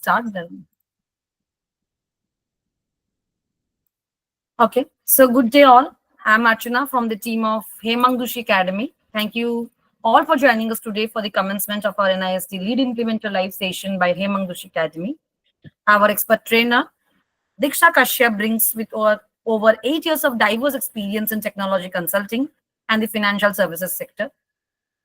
Start then. Okay, so good day all. I'm Archana from the team of Hemang Doshi Academy. Thank you all for joining us today for the commencement of our NIST Lead Implementer Live session by Hemang Doshi Academy. Our expert trainer, Diksha Kashyap, brings with over 8 years of diverse experience in technology consulting and the financial services sector.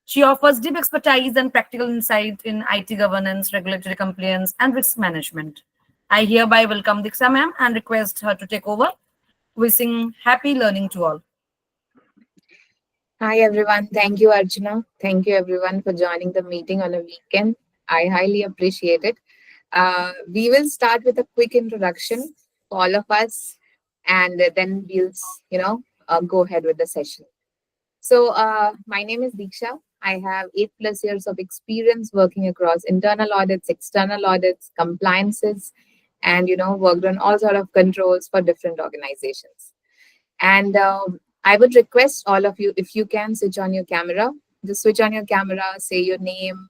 She offers deep expertise and practical insight in IT governance, regulatory compliance, and risk management. I hereby welcome Diksha ma'am and request her to take over. Wishing happy learning to all. Hi everyone. Thank you, Archana. Thank you everyone for joining the meeting on a weekend. I highly appreciate it. We will start with a quick introduction for all of us, and then we'll, go ahead with the session. So, my name is Diksha. I have 8+ years of experience working across internal audits, external audits, compliances, and worked on all sort of controls for different organizations. And I would request all of you, if you can switch on your camera, just switch on your camera, say your name,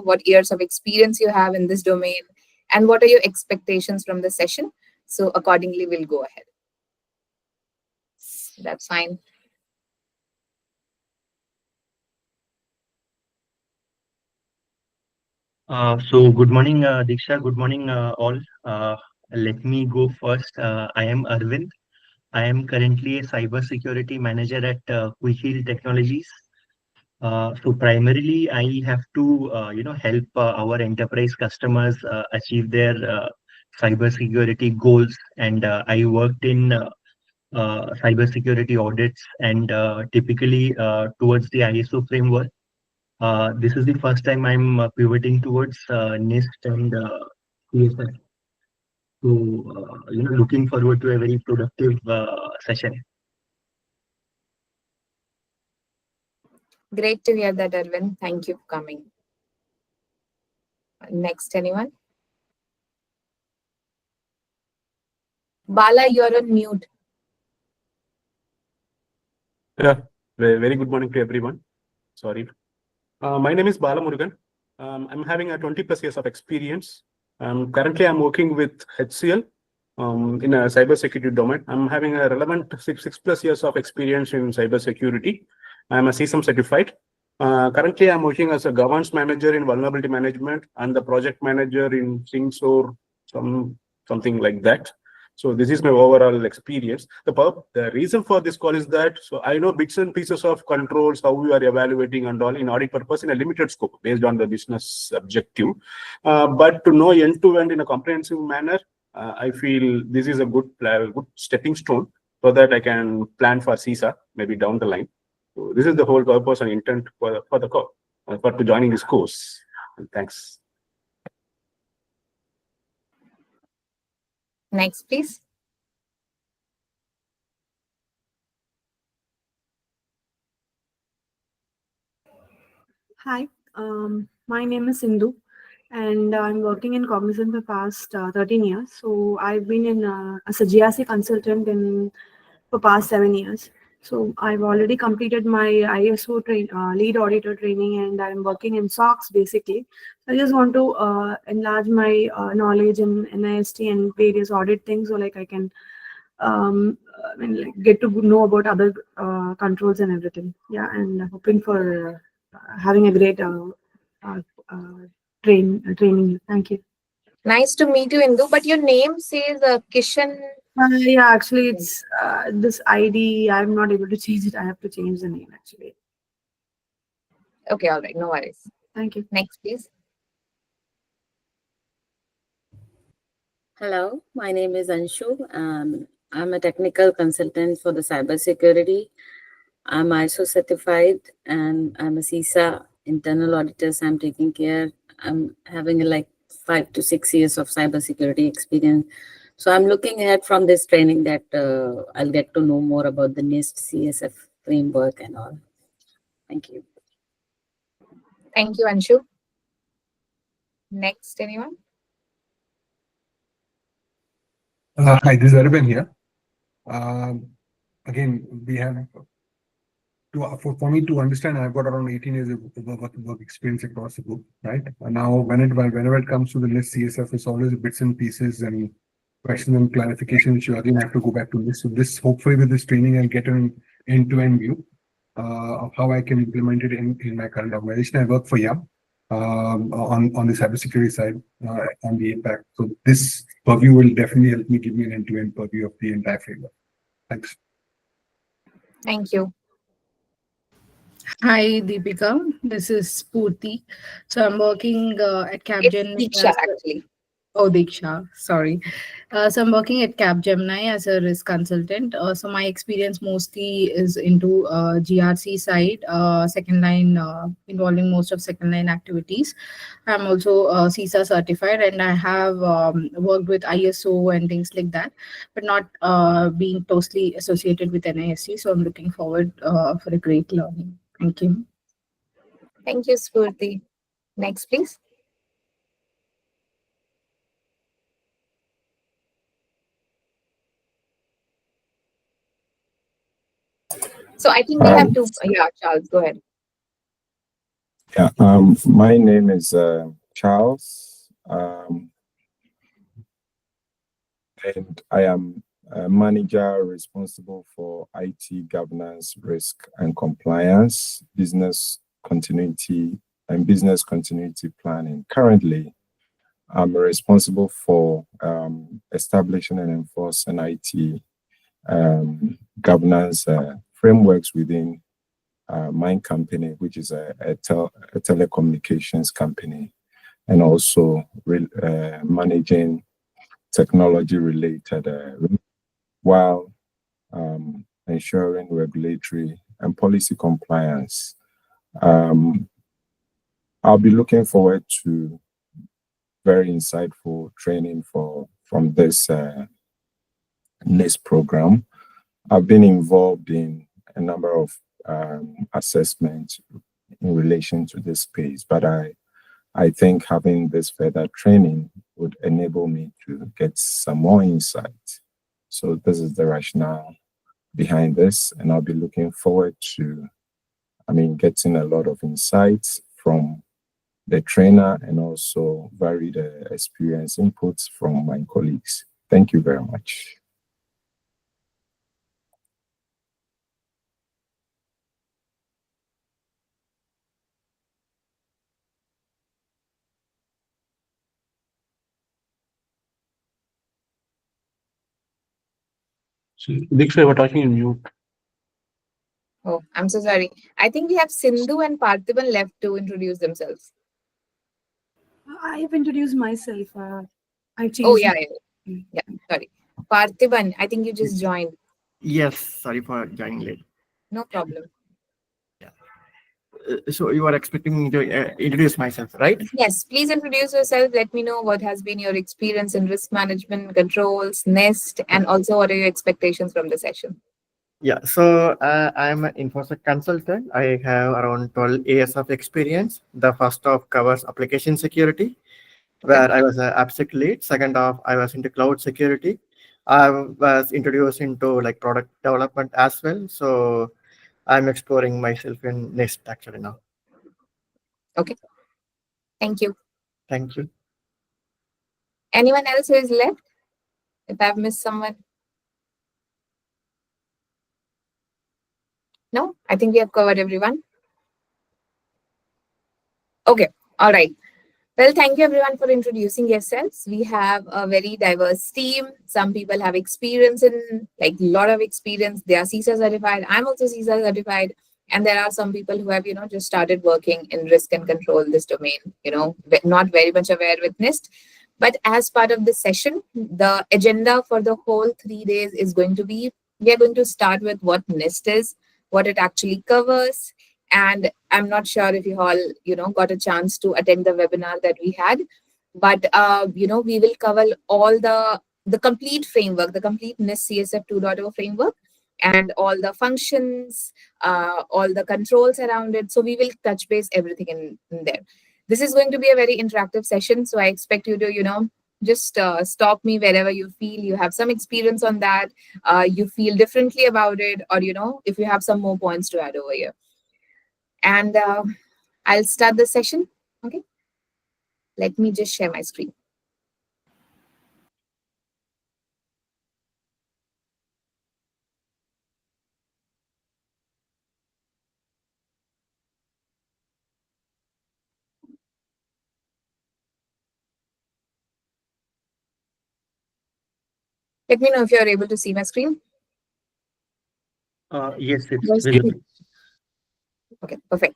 what years of experience you have in this domain, and what are your expectations from the session. So accordingly, we'll go ahead. That's fine. So good morning, Diksha. Good morning, all. Let me go first. I am Arvind. I am currently a cybersecurity manager at Quick Heal Technologies. So primarily, I have to, help our enterprise customers achieve their cybersecurity goals. And I worked in cybersecurity audits and typically towards the ISO framework. This is the first time I'm pivoting towards NIST and CSF. So, looking forward to a very productive session. Great to hear that, Arvind. Thank you for coming. Next, anyone? Bala, you're on mute. Yeah, very good morning to everyone. Sorry. My name is Bala Murugan. I'm having a 20+ years of experience. Currently, I'm working with HCL in a cybersecurity domain. I'm having a relevant 6+ years of experience in cybersecurity. I'm a CSM certified. Currently, I'm working as a governance manager in vulnerability management and the project manager in things or something like that. So this is my overall experience. The reason for this call is that I know bits and pieces of controls, how we are evaluating and all in audit purpose in a limited scope based on the business objective. But to know end-to-end in a comprehensive manner, I feel this is a good stepping stone so that I can plan for CISA maybe down the line. So this is the whole purpose and intent for the call, for joining this course. And thanks. Next, please. Hi, my name is Sindhu, and I'm working in Cognizant for past 13 years. So I've been as a GRC consultant for past 7 years. So I've already completed my ISO lead auditor training, and I'm working in SOX basically. So I just want to enlarge my knowledge in NIST and various audit things, so like I can get to know about other controls and everything. Yeah, and hoping for having a great training. Thank you. Nice to meet you, Indu. But your name says Kishan. Yeah, actually, it's this ID. I'm not able to change it. I have to change the name actually. Okay, all right, no worries. Thank you. Next, please. Hello, my name is Anshu. I'm a technical consultant for the cybersecurity. I'm ISO certified and I'm a CISA internal auditors. I'm taking care. I'm having like 5 to 6 years of cybersecurity experience. So I'm looking ahead from this training that I'll get to know more about the NIST CSF framework and all. Thank you. Thank you, Anshu. Next, anyone? Hi, this is Arvind here. Again, we have for me to understand, I've got around 18 years of work experience across the group, right? And now, whenever it comes to the NIST CSF, it's always bits and pieces and questions and clarification, which you again have to go back to NIST. So this, hopefully, with this training, I'll get an end-to-end view of how I can implement it in my current organization. I work for YAM on the cybersecurity side on the impact. So this purview will definitely help me give me an end-to-end purview of the entire framework. Thanks. Thank you. Hi, Deepika. This is Purti. So I'm working at It's Capgemini. Diksha, actually. Oh, Diksha, sorry. So I'm working at Capgemini as a risk consultant. So my experience mostly is into GRC side, second line, involving most of second line activities. I'm also CISA certified, and I have worked with ISO and things like that, but not being closely associated with NIST. So I'm looking forward for a great learning. Thank you. Thank you, Spurti. Next, please. So I think we have to, yeah, Charles, go ahead. Yeah, my name is Charles, and I am a manager responsible for IT governance, risk and compliance, business continuity, and business continuity planning. Currently, I'm responsible for establishing and enforcing IT governance frameworks within my company, which is a telecommunications company, and also managing technology-related while ensuring regulatory and policy compliance. I'll be looking forward to very insightful training from this NIST program. I've been involved in a number of assessments in relation to this space, but I think having this further training would enable me to get some more insight. So this is the rationale behind this, and I'll be looking forward to, getting a lot of insights from the trainer and also varied experience inputs from my colleagues. Thank you very much. So, Diksha, you were talking in mute. Oh, I'm so sorry. I think we have Sindhu and Parthiban left to introduce themselves. I've introduced myself. I changed. Oh, yeah. Sorry. Parthiban, I think you just joined. Yes, sorry for joining late. No problem. So you are expecting me to introduce myself, right? Yes, please introduce yourself. Let me know what has been your experience in risk management, controls, NIST, and also what are your expectations from the session. Yeah, so I'm an InfoSec consultant. I have around 12 years of experience. The first half covers application security, where I was an AppSec lead. Second half, I was into cloud security. I was introduced into like product development as well. So I'm exploring myself in NIST actually now. Okay. Thank you. Thank you. Anyone else who is left? If I've missed someone. No, I think we have covered everyone. Okay. All right. Well, thank you everyone for introducing yourselves. We have a very diverse team. Some people have experience in, like a lot of experience. They are CISA certified. I'm also CISA certified. And there are some people who have, just started working in risk and control this domain, not very much aware with NIST. But as part of this session, the agenda for the whole 3 days is going to be, we are going to start with what NIST is, what it actually covers. And I'm not sure if you all, got a chance to attend the webinar that we had, but, we will cover all the complete framework, the complete NIST CSF 2.0 framework, and all the functions, all the controls around it. So we will touch base everything in there. This is going to be a very interactive session. So I expect you to, Just stop me wherever you feel you have some experience on that, you feel differently about it, or if you have some more points to add over here. And I'll start the session. Okay, let me just share my screen. Let me know if you're able to see my screen. Yes, it's Yes. visible. Okay, perfect.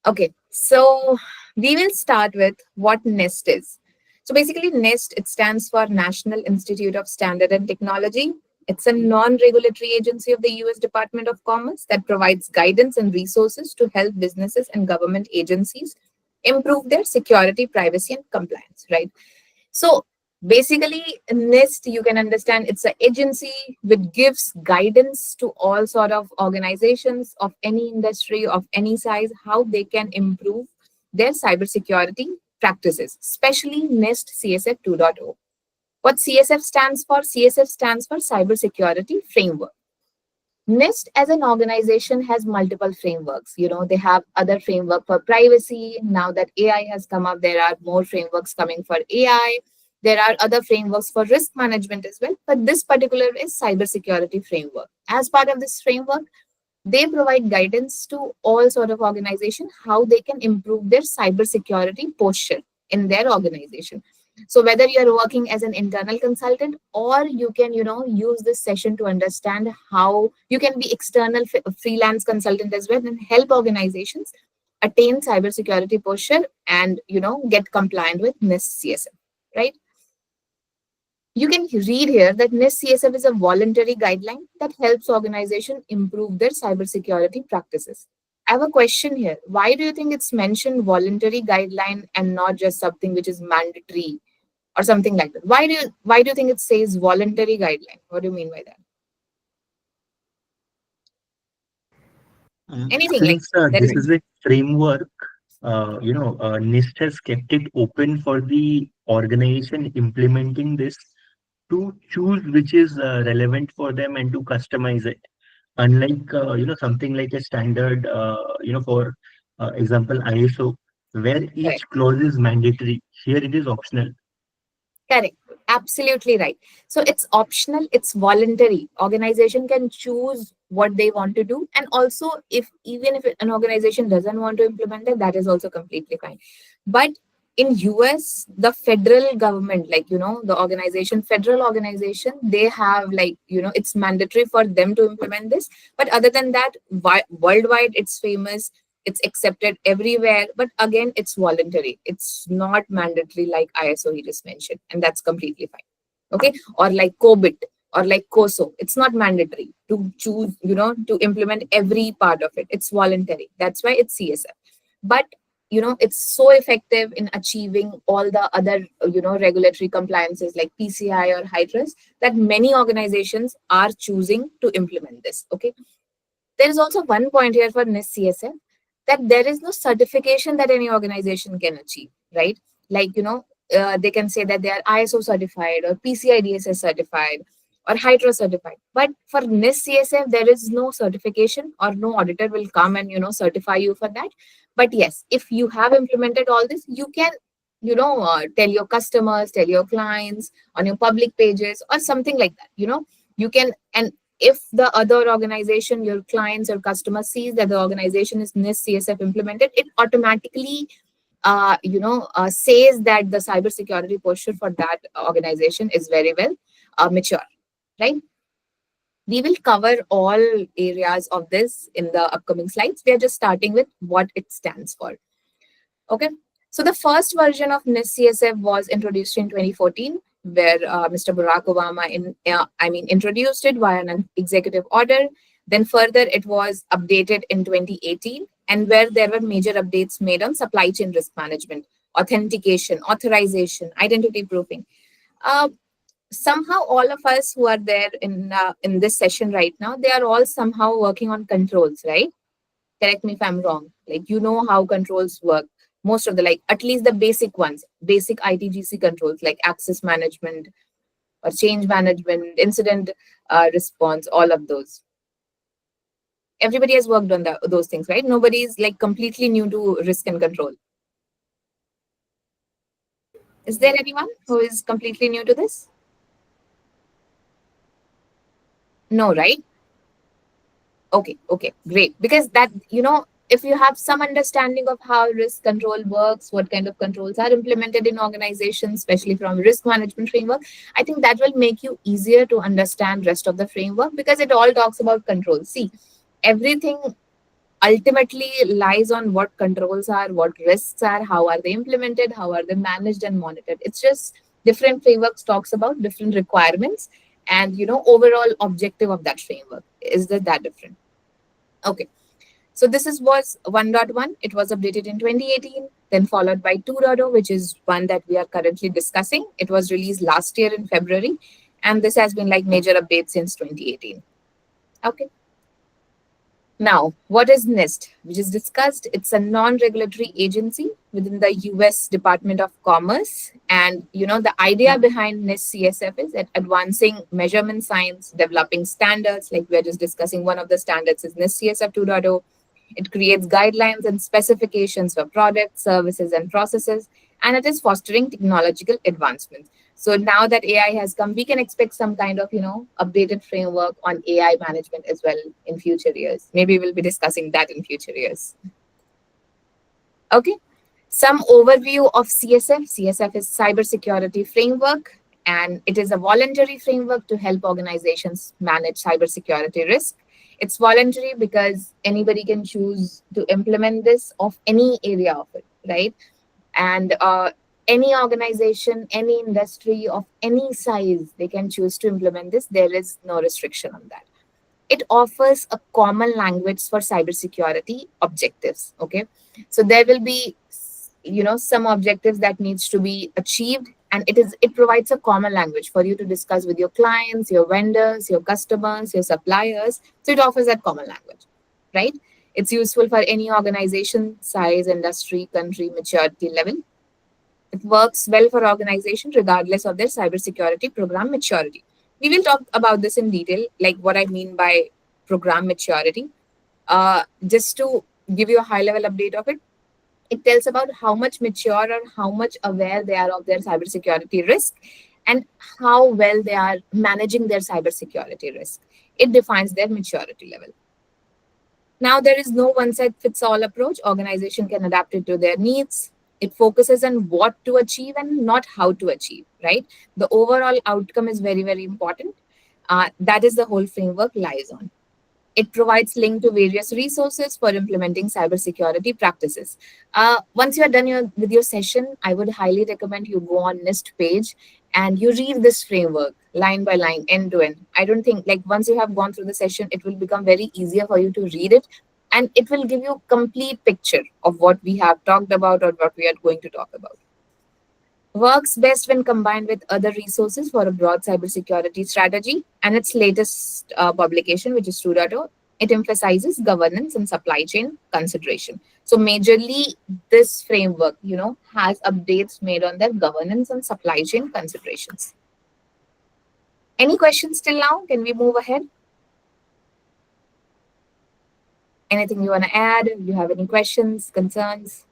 Okay, so we will start with what NIST is. So basically, NIST, it stands for National Institute of Standard and Technology. It's a non-regulatory agency of the US Department of Commerce that provides guidance and resources to help businesses and government agencies improve their security, privacy, and compliance, right? So basically, NIST, you can understand, it's an agency which gives guidance to all sort of organizations of any industry, of any size, how they can improve their cybersecurity practices, especially NIST CSF 2.0. What CSF stands for? CSF stands for Cybersecurity Framework. NIST as an organization has multiple frameworks. They have other framework for privacy. Now that AI has come up, there are more frameworks coming for AI. There are other frameworks for risk management as well. But this particular is cybersecurity framework. As part of this framework, they provide guidance to all sort of organization how they can improve their cybersecurity posture in their organization. So whether you are working as an internal consultant, or you can use this session to understand how you can be external freelance consultant as well, and help organizations attain cybersecurity posture and get compliant with NIST CSF, right? You can read here that NIST CSF is a voluntary guideline that helps organizations improve their cybersecurity practices. I have a question here. Why do you think it's mentioned voluntary guideline and not just something which is mandatory or something like that? Why do you think it says voluntary guideline? What do you mean by that? Anything like Since that this is is a framework, NIST has kept it open for the organization implementing this to choose which is relevant for them and to customize it. Unlike something like a standard, for example ISO, where correct. each clause is mandatory. Here it is optional. Correct. Absolutely right. So it's optional, it's voluntary. Organization can choose what they want to do. And also, even if an organization doesn't want to implement it, that is also completely fine. But in US, the federal government, the organization, federal organization, they have it's mandatory for them to implement this. But other than that, worldwide, it's famous. It's accepted everywhere, but again, it's voluntary. It's not mandatory like ISO he just mentioned, and that's completely fine. Okay, or like COBIT or like COSO, it's not mandatory to choose, to implement every part of it. It's voluntary. That's why it's CSF. But it's so effective in achieving all the other regulatory compliances like PCI or HITRUST that many organizations are choosing to implement this. Okay, there is also one point here for NIST CSF, that there is no certification that any organization can achieve, right? They can say that they are ISO certified or PCI DSS certified or HITRUST certified. But for NIST CSF, there is no certification, or no auditor will come and certify you for that. But yes, if you have implemented all this, you can tell your customers, tell your clients on your public pages or something like that. You can, and if the other organization, your clients or customers, sees that the organization is NIST CSF implemented, it automatically says that the cybersecurity posture for that organization is very well mature, right? We will cover all areas of this in the upcoming slides. We are just starting with what it stands for. Okay, so the first version of NIST CSF was introduced in 2014, where Mr. Barack Obama introduced it via an executive order. Then further, it was updated in 2018, and where there were major updates made on supply chain risk management, authentication, authorization, identity proofing. Somehow, all of us who are there in this session right now, they are all somehow working on controls, right? Correct me if I'm wrong. How controls work. most of the, like at least the basic ones, basic ITGC controls like access management or change management, incident response, all of those. Everybody has worked on those things, right? Nobody is like completely new to risk and control. Is there anyone who is completely new to this? No, right? Okay, great. Because that, if you have some understanding of how risk control works, what kind of controls are implemented in organizations, especially from risk management framework, I think that will make you easier to understand rest of the framework, because it all talks about control. See, everything ultimately lies on what controls are, what risks are, how are they implemented, how are they managed and monitored. It's just different frameworks talks about different requirements and overall objective of that framework. Is that different? Okay. So this was 1.1. It was updated in 2018, then followed by 2.0, which is one that we are currently discussing. It was released last year in February, and this has been like major update since 2018. Okay. Now, what is NIST? Which is discussed. It's a non-regulatory agency within the US Department of Commerce. And, the idea behind NIST CSF is that advancing measurement science, developing standards, like we're just discussing, one of the standards is NIST CSF 2.0. It creates guidelines and specifications for products, services, and processes, and it is fostering technological advancements. So now that AI has come, we can expect some kind of, updated framework on AI management as well in future years. Maybe we'll be discussing that in future years. Okay. Some overview of CSF. CSF is Cybersecurity Framework, and it is a voluntary framework to help organizations manage cybersecurity risk. It's voluntary because anybody can choose to implement this of any area of it, right? And any organization, any industry of any size, they can choose to implement this. There is no restriction on that. It offers a common language for cybersecurity objectives. Okay, so there will be, some objectives that needs to be achieved, and it provides a common language for you to discuss with your clients, your vendors, your customers, your suppliers. So it offers that common language, right? It's useful for any organization, size, industry, country, maturity level. It works well for organizations regardless of their cybersecurity program maturity. We will talk about this in detail, like what I mean by program maturity. Just to give you a high-level update of it, it tells about how much mature or how much aware they are of their cybersecurity risk and how well they are managing their cybersecurity risk. It defines their maturity level. Now, there is no one-size-fits-all approach. Organization can adapt it to their needs. It focuses on what to achieve and not how to achieve, right? The overall outcome is very, very important. That is the whole framework lies on. It provides link to various resources for implementing cybersecurity practices. Once you are done with your session, I would highly recommend you go on NIST page and you read this framework line by line, end to end. I don't think, like, once you have gone through the session, it will become very easier for you to read it, and it will give you a complete picture of what we have talked about or what we are going to talk about. Works best when combined with other resources for a broad cybersecurity strategy. And its latest publication, which is 2.0, it emphasizes governance and supply chain consideration. So majorly, this framework, has updates made on their governance and supply chain considerations. Any questions till now? Can we move ahead? Anything you want to add? Do you have any questions, concerns?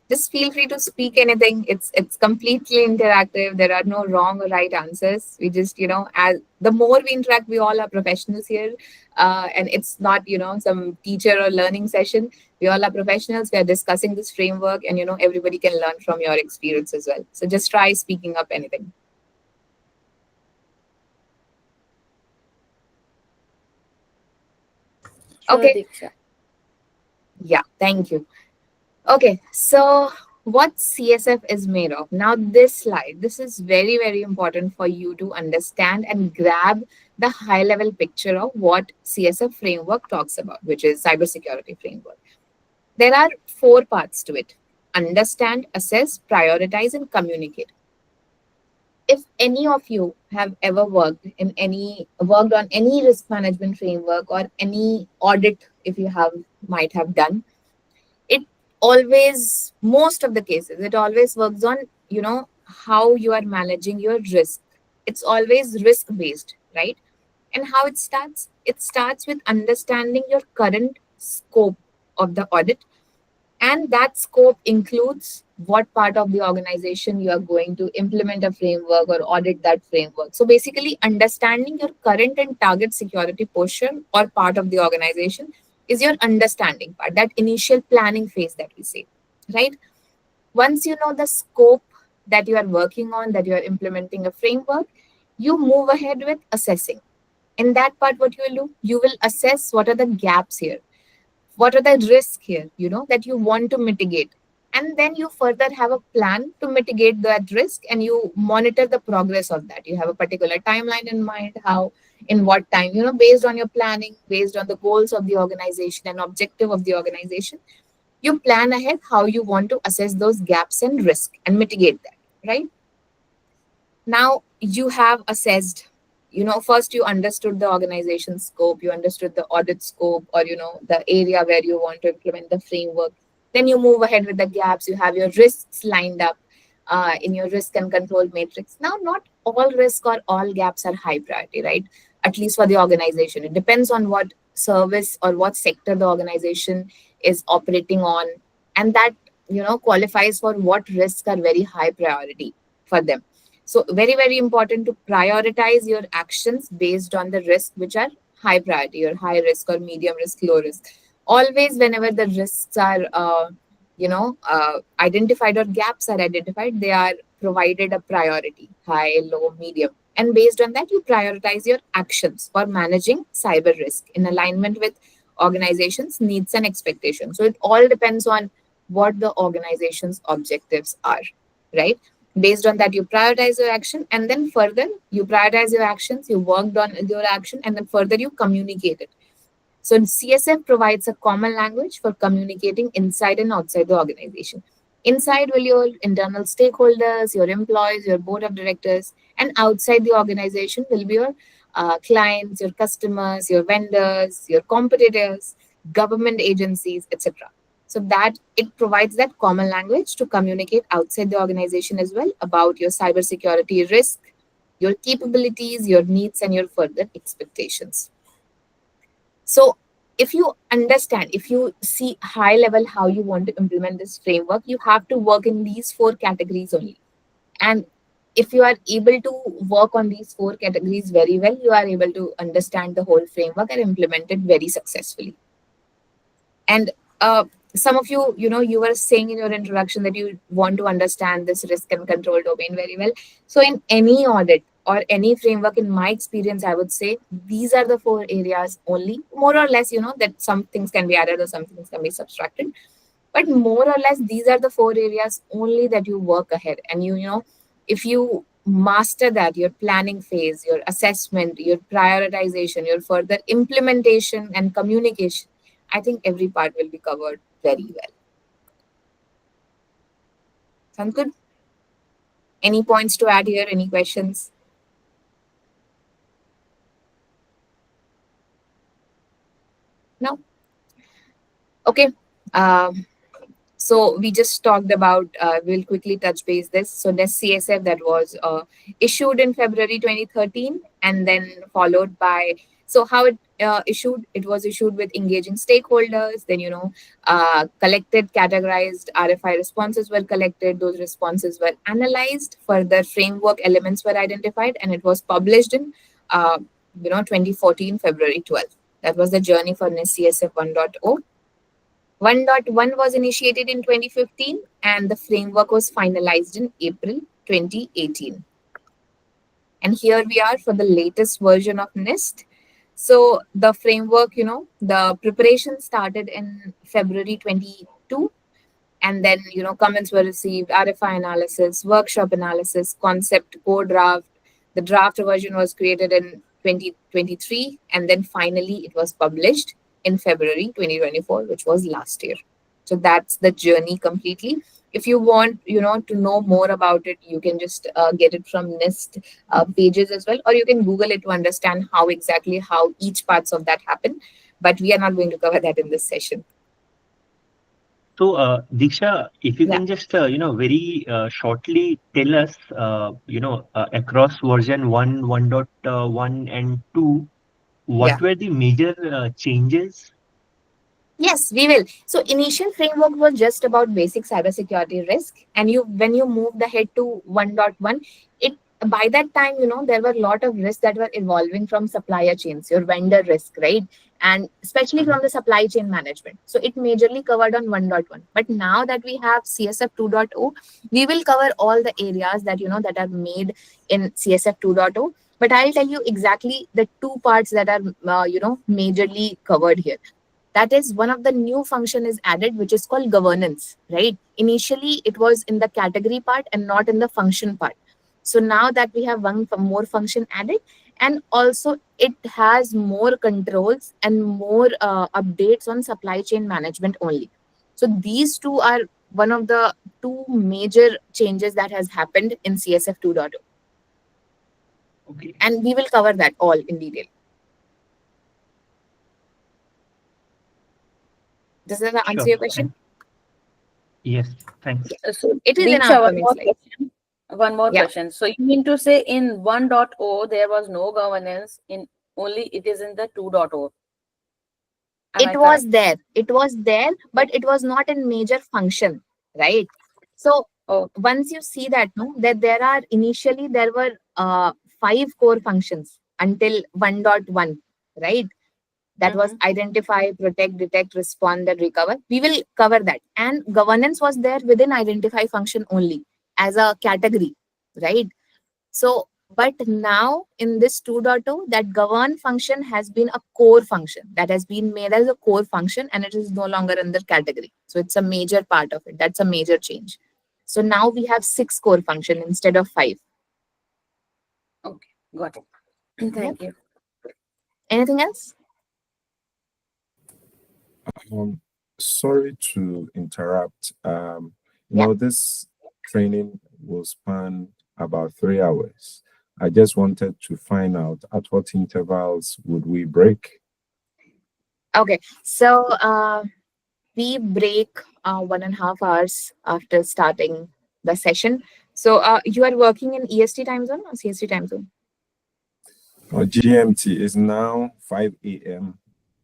Just feel free to speak anything. It's completely interactive. There are no wrong or right answers. We just, as the more we interact, we all are professionals here. And it's not, some teacher or learning session. We all are professionals. We are discussing this framework, and, everybody can learn from your experience as well. So just try speaking up anything. Sure, Okay. Diksha. Yeah, thank you. Okay, so what CSF is made of? Now, this slide, this is very, very important for you to understand and grab the high-level picture of what CSF framework talks about, which is cybersecurity framework. There are 4 parts to it: understand, assess, prioritize, and communicate. if any of you have ever worked on any risk management framework or any audit, if you might have done, it always, most of the cases, it always works on, how you are managing your risk. It's always risk based, right? And how it starts? It starts with understanding your current scope of the audit, and that scope includes what part of the organization you are going to implement a framework or audit that framework. So basically, understanding your current and target security portion or part of the organization is your understanding part, that initial planning phase that we say, right? Once you know the scope that you are working on, that you are implementing a framework, you move ahead with assessing. In that part, what you will do, you will assess what are the gaps here, what are the risks here, that you want to mitigate. And then you further have a plan to mitigate that risk, and you monitor the progress of that. You have a particular timeline in mind, how, in what time, based on your planning, based on the goals of the organization and objective of the organization, you plan ahead how you want to assess those gaps and risk and mitigate that, right? Now you have assessed, first you understood the organization scope, you understood the audit scope, or the area where you want to implement the framework. Then you move ahead with the gaps, you have your risks lined up in your risk and control matrix. Now, not all risk or all gaps are high priority, right? At least for the organization, it depends on what service or what sector the organization is operating on, and that qualifies for what risks are very high priority for them. So very, very important to prioritize your actions based on the risk which are high priority, or high risk, or medium risk, low risk. Always, whenever the risks are, identified, or gaps are identified, they are provided a priority, high, low, medium. And based on that, you prioritize your actions for managing cyber risk in alignment with organization's needs and expectations. So it all depends on what the organization's objectives are, right? Based on that, you prioritize your action, and then further you prioritize your actions, you worked on your action, and then further you communicate it. So CSF provides a common language for communicating inside and outside the organization. Inside will your internal stakeholders, your employees, your board of directors, and outside the organization will be your clients, your customers, your vendors, your competitors, government agencies, etc. So that it provides that common language to communicate outside the organization as well about your cybersecurity risk, your capabilities, your needs, and your further expectations. So if you understand, if you see high level how you want to implement this framework, you have to work in these 4 categories only. And if you are able to work on these 4 categories very well, you are able to understand the whole framework and implement it very successfully. And some of you, you were saying in your introduction that you want to understand this risk and control domain very well. So in any audit or any framework, in my experience, I would say these are the 4 areas only, more or less, that some things can be added or some things can be subtracted. But more or less, these are the 4 areas only that you work ahead. And if you master that, your planning phase, your assessment, your prioritization, your further implementation and communication, I think every part will be covered very well. Sound good? Any points to add here? Any questions? No? Okay. So we just talked about, we'll quickly touch base this. So NIST CSF that was issued in February 2013, and then followed by, so how it issued, it was issued with engaging stakeholders, then, collected, categorized, RFI responses were collected, those responses were analyzed, further framework elements were identified, and it was published in, 2014, February 12th. That was the journey for NIST CSF 1.0. 1.1 was initiated in 2015, and the framework was finalized in April 2018. And here we are for the latest version of NIST. So the framework, the preparation started in February 22, and then, comments were received, RFI analysis, workshop analysis, concept, code draft. The draft version was created in 2023, and then finally it was published in February 2024, which was last year. So that's the journey completely. If you want, to know more about it, you can just get it from NIST pages as well, or you can Google it to understand how each parts of that happen. But we are not going to cover that in this session. So, Diksha, if you Yeah. can just, very shortly tell us, across version 1, 1.1 and 2, Yeah. what were the major changes? Yes, we will. So initial framework was just about basic cybersecurity risk, and when you moved ahead to 1.1, it by that time, there were a lot of risks that were evolving from supplier chains, your vendor risk, right? And especially from the supply chain management. So it majorly covered on 1.1. But now that we have CSF 2.0, we will cover all the areas that are made in CSF 2.0. But I'll tell you exactly the two parts that are majorly covered here. That is, one of the new function is added, which is called governance, right? Initially it was in the category part and not in the function part. So now that we have one more function added, and also it has more controls and more updates on supply chain management only. So these two are one of the two major changes that has happened in CSF 2.0. Okay. And we will cover that all in detail. Does that answer Sure. your question? Yes, thanks. So It is in Diksha, our one upcoming more slide. question. One more Yeah. question. So you mean to say in 1.0 there was no governance, in only it is in the 2.0? It was there, but it was not in major function, right? So once you see that, that there were 5 core functions until 1.1, right? That was identify, protect, detect, respond, and recover. We will cover that. And governance was there within identify function only as a category, right? So, but now in this 2.0, that govern function has been a core function that has been made as a core function, and it is no longer in the category. So it's a major part of it. That's a major change. So now we have 6 core function instead of 5. Okay, got it. Thank you. Anything else? Sorry to interrupt. This training will span about 3 hours. I just wanted to find out at what intervals would we break? Okay, so we break 1.5 hours after starting the session. So you are working in EST time zone or CST time zone? GMT is now 5 a.m.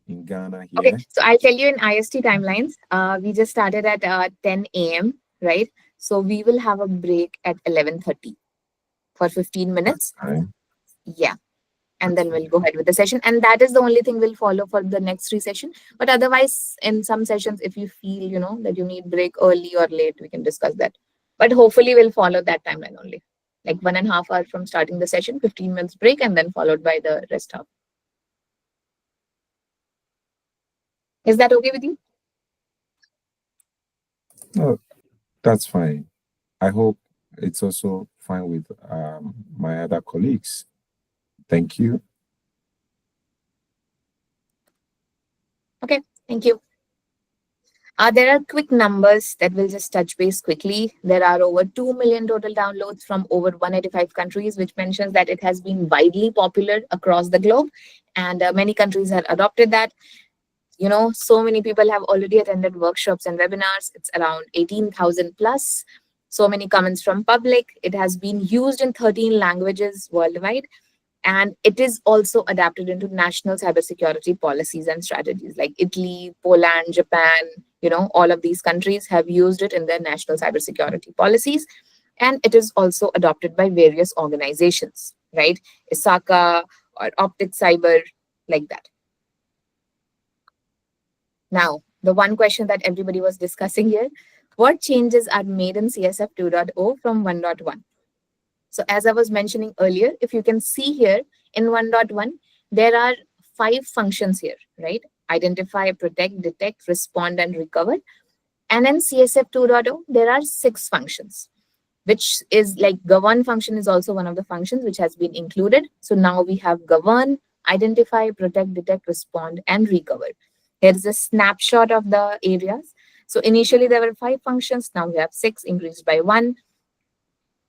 in Ghana here. Okay, so I'll tell you in IST timelines. We just started at 10 a.m., right? So we will have a break at 11:30 for 15 minutes. Yeah. And then we'll go ahead with the session. And that is the only thing we'll follow for the next 3 sessions. But otherwise, in some sessions, if you feel, that you need break early or late, we can discuss that. But hopefully we'll follow that timeline only. Like 1.5 hours from starting the session, 15 minutes break, and then followed by the rest half. Is that okay with you? No, that's fine. I hope it's also fine with my other colleagues. Thank you. Okay, thank you. There are quick numbers that we'll just touch base quickly. There are over 2 million total downloads from over 185 countries, which mentions that it has been widely popular across the globe, and many countries have adopted that. So many people have already attended workshops and webinars. It's around 18,000 plus. So many comments from public. It has been used in 13 languages worldwide. And it is also adapted into national cybersecurity policies and strategies like Italy, Poland, Japan, all of these countries have used it in their national cybersecurity policies. And it is also adopted by various organizations, right? ISACA or Optic Cyber, like that. Now, the one question that everybody was discussing here, what changes are made in CSF 2.0 from 1.1? So as I was mentioning earlier, if you can see here in 1.1, there are 5 functions here, right? Identify, protect, detect, respond, and recover. And in CSF 2.0, there are 6 functions, which is like govern function is also one of the functions which has been included. So now we have govern, identify, protect, detect, respond, and recover. Here is a snapshot of the areas. So initially there were 5 functions, now we have 6, increased by 1.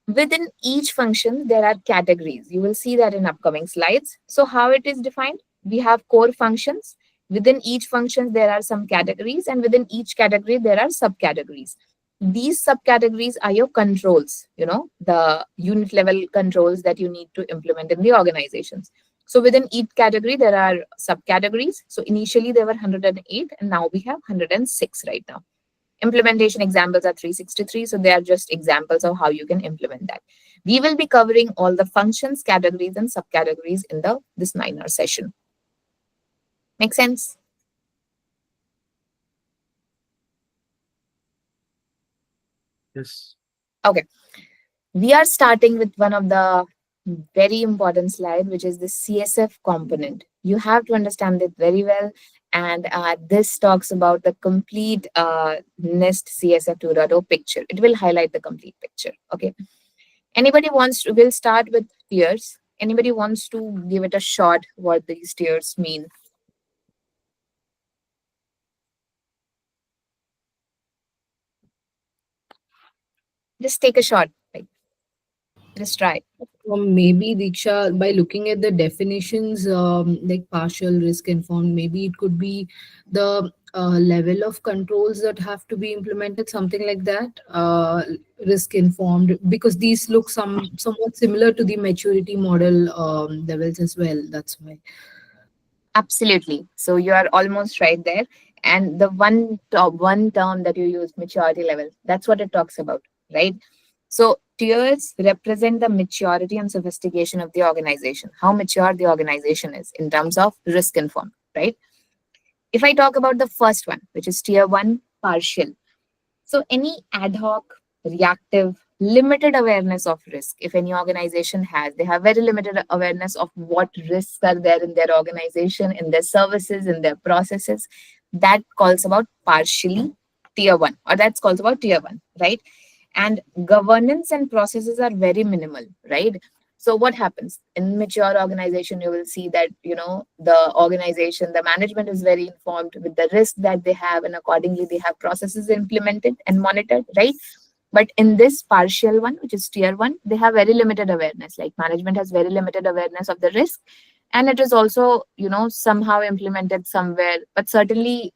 Within each function, there are categories. You will see that in upcoming slides. So how it is defined? We have core functions. Within each function, there are some categories, and within each category, there are subcategories. These subcategories are your controls, the unit level controls that you need to implement in the organizations. So within each category, there are subcategories. So initially there were 108, and now we have 106 right now. Implementation examples are 363, so they are just examples of how you can implement that. We will be covering all the functions, categories, and subcategories in this 9-hour session. Make sense? Yes. Okay. We are starting with one of the very important slide, which is the CSF component. You have to understand it very well. And this talks about the complete NIST CSF 2.0 picture. It will highlight the complete picture. Okay. We'll start with tiers. Anybody wants to give it a shot what these tiers mean? Just take a shot. Just try. Maybe Diksha, by looking at the definitions, like partial risk informed, maybe it could be the level of controls that have to be implemented, something like that. Risk informed, because these look somewhat similar to the maturity model levels as well. That's why. Absolutely. So you are almost right there. And the one term that you use, maturity level, that's what it talks about, right? So tiers represent the maturity and sophistication of the organization, how mature the organization is in terms of risk informed, right? If I talk about the first one, which is tier 1, partial. So any ad hoc, reactive, limited awareness of risk, if any organization has, they have very limited awareness of what risks are there in their organization, in their services, in their processes, that calls about partially tier 1, or that's calls about tier 1, right? And governance and processes are very minimal, right? So what happens in mature organization? You will see that the organization, the management is very informed with the risk that they have, and accordingly they have processes implemented and monitored, right? But in this partial one, which is tier 1, they have very limited awareness. Like management has very limited awareness of the risk, and it is also somehow implemented somewhere, but certainly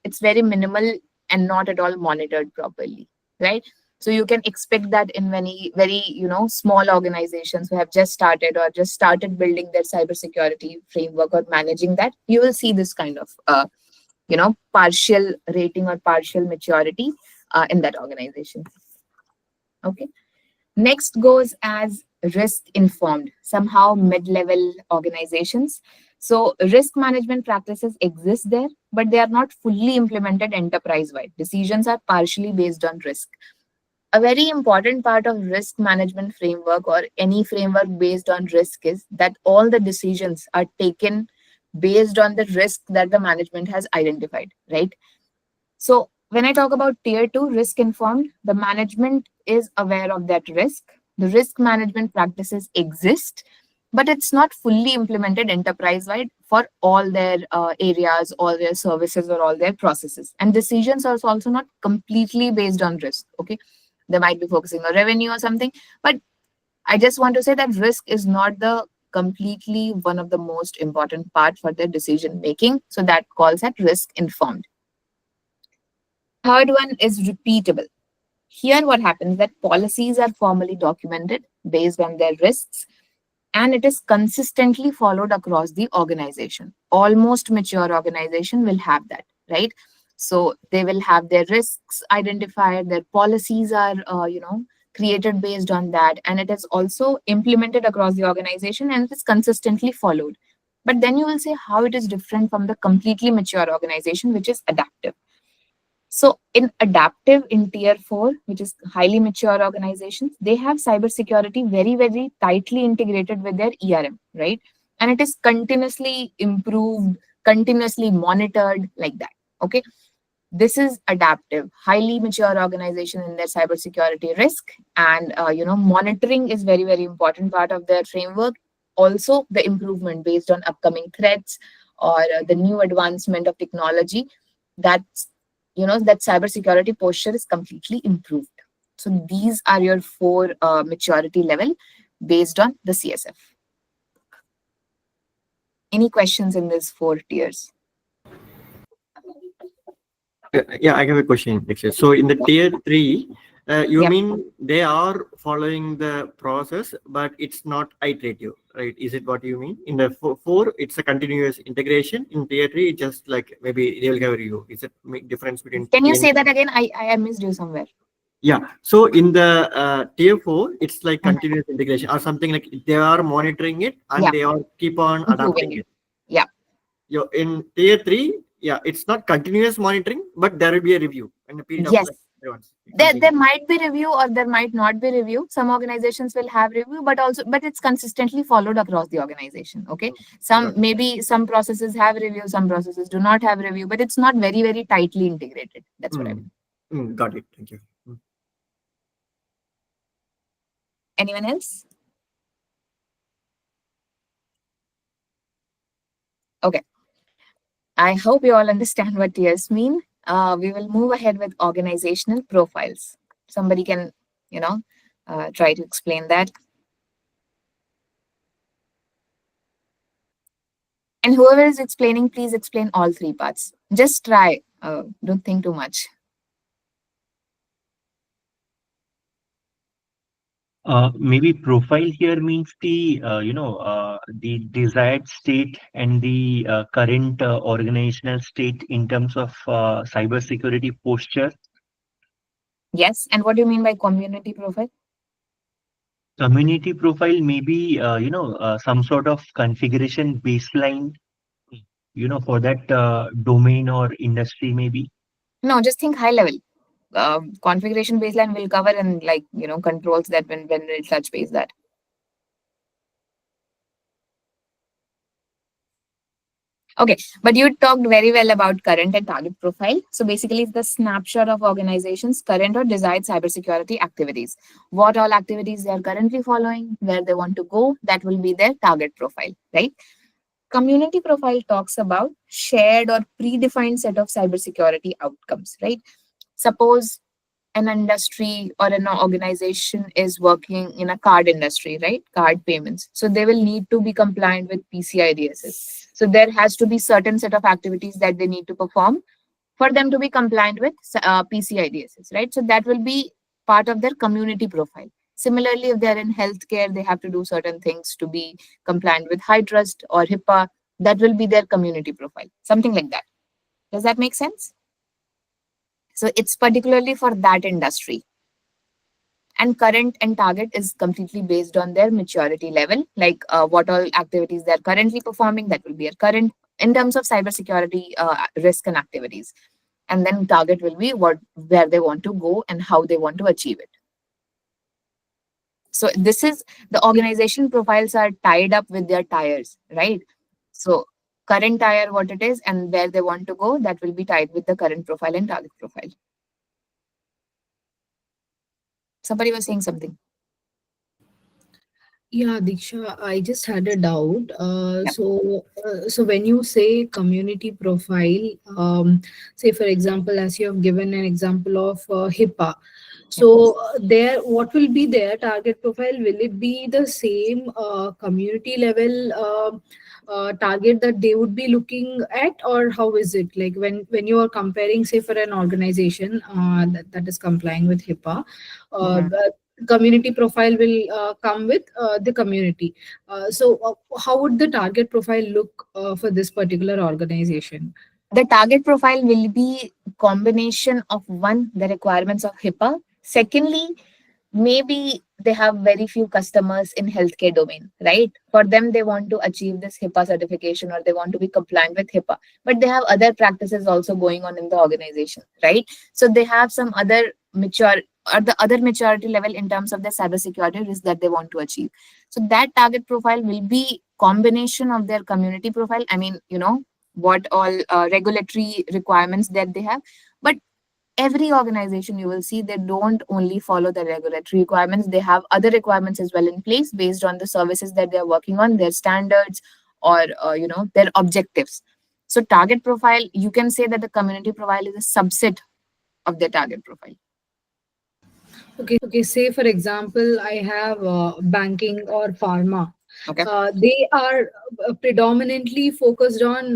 it's very minimal and not at all monitored properly, right? So you can expect that in many very small organizations who have just started or just started building their cybersecurity framework or managing that, you will see this kind of partial rating or partial maturity in that organization. Okay. Next goes as risk informed, somehow mid-level organizations. So risk management practices exist there, but they are not fully implemented enterprise-wide. Decisions are partially based on risk. A very important part of risk management framework or any framework based on risk is that all the decisions are taken based on the risk that the management has identified, right? So when I talk about tier 2, risk informed, the management is aware of that risk. The risk management practices exist, but it's not fully implemented enterprise-wide for all their areas, all their services, or all their processes. And decisions are also not completely based on risk, okay? They might be focusing on revenue or something, but I just want to say that risk is not the completely one of the most important part for their decision making. So that calls at risk informed. Third one is repeatable. Here what happens that policies are formally documented based on their risks, and it is consistently followed across the organization. Almost mature organization will have that, right? So they will have their risks identified, their policies are created based on that, and it is also implemented across the organization, and it is consistently followed. But then you will say how it is different from the completely mature organization, which is adaptive. So in adaptive, in tier 4, which is highly mature organizations, they have cybersecurity very, very tightly integrated with their ERM, right? And it is continuously improved, continuously monitored like that. Okay. This is adaptive, highly mature organization in their cybersecurity risk. And, monitoring is very, very important part of their framework. Also, the improvement based on upcoming threats or the new advancement of technology, that's that cybersecurity posture is completely improved. So these are your 4 maturity level based on the CSF. Any questions in these 4 tiers? Yeah, I have a question, actually. So in the tier 3, you Yeah. mean they are following the process, but it's not iterative, right? Is it what you mean? In the 4, it's a continuous integration. In tier 3, it's just like maybe they will have a review. Is it make difference between? Can you say that again? I missed you somewhere. Yeah. So in the tier 4, it's like continuous integration or something like they are monitoring it and Yeah. they are keep on adapting it. Yeah. In tier 3, yeah, it's not continuous monitoring, but there will be a review in the period Yes. of like 3 months. There might be review or there might not be review. Some organizations will have review, but it's consistently followed across the organization. Okay. Maybe some processes have review, some processes do not have review, but it's not very, very tightly integrated. That's what I mean. Got it. Thank you. Anyone else? Okay. I hope you all understand what tiers mean. We will move ahead with organizational profiles. Somebody can, try to explain that. And whoever is explaining, please explain all 3 parts. Just try. Don't think too much. Maybe profile here means the the desired state and the current organizational state in terms of cybersecurity posture. Yes. And what do you mean by community profile? Community profile may be some sort of configuration baseline, for that domain or industry maybe. No, just think high level. Configuration baseline will cover and controls that when we'll touch base that. Okay, but you talked very well about current and target profile. So basically, it's the snapshot of organizations' current or desired cybersecurity activities. What all activities they are currently following, where they want to go, that will be their target profile, right? Community profile talks about shared or predefined set of cybersecurity outcomes, right? Suppose an industry or an organization is working in a card industry, right? Card payments. So they will need to be compliant with PCI DSS. So there has to be certain set of activities that they need to perform for them to be compliant with PCI DSS, right? So that will be part of their community profile. Similarly, if they're in healthcare, they have to do certain things to be compliant with high trust or HIPAA. That will be their community profile, something like that. Does that make sense? So it's particularly for that industry. And current and target is completely based on their maturity level, like what all activities they're currently performing, that will be a current in terms of cybersecurity risk and activities. And then target will be where they want to go and how they want to achieve it. So this is the organization profiles are tied up with their tires, right? So current tire, what it is, and where they want to go, that will be tied with the current profile and target profile. Somebody was saying something. Yeah, Diksha, I just had a doubt. So when you say community profile, say for example, as you have given an example of HIPAA, so there, what will be their target profile? Will it be the same community level target that they would be looking at, or how is it? Like when you are comparing, say for an organization that is complying with HIPAA, the community profile will come with the community. So how would the target profile look for this particular organization? The target profile will be combination of one, the requirements of HIPAA. Secondly, maybe they have very few customers in healthcare domain, right? For them, they want to achieve this HIPAA certification or they want to be compliant with HIPAA, but they have other practices also going on in the organization, right? So they have some other maturity level in terms of the cybersecurity risk that they want to achieve. So that target profile will be combination of their community profile. I mean, what all regulatory requirements that they have. But every organization you will see, they don't only follow the regulatory requirements, they have other requirements as well in place based on the services that they're working on, their standards or their objectives. So target profile, you can say that the community profile is a subset of the target profile. Okay. Say for example, I have banking or pharma. Okay. They are predominantly focused on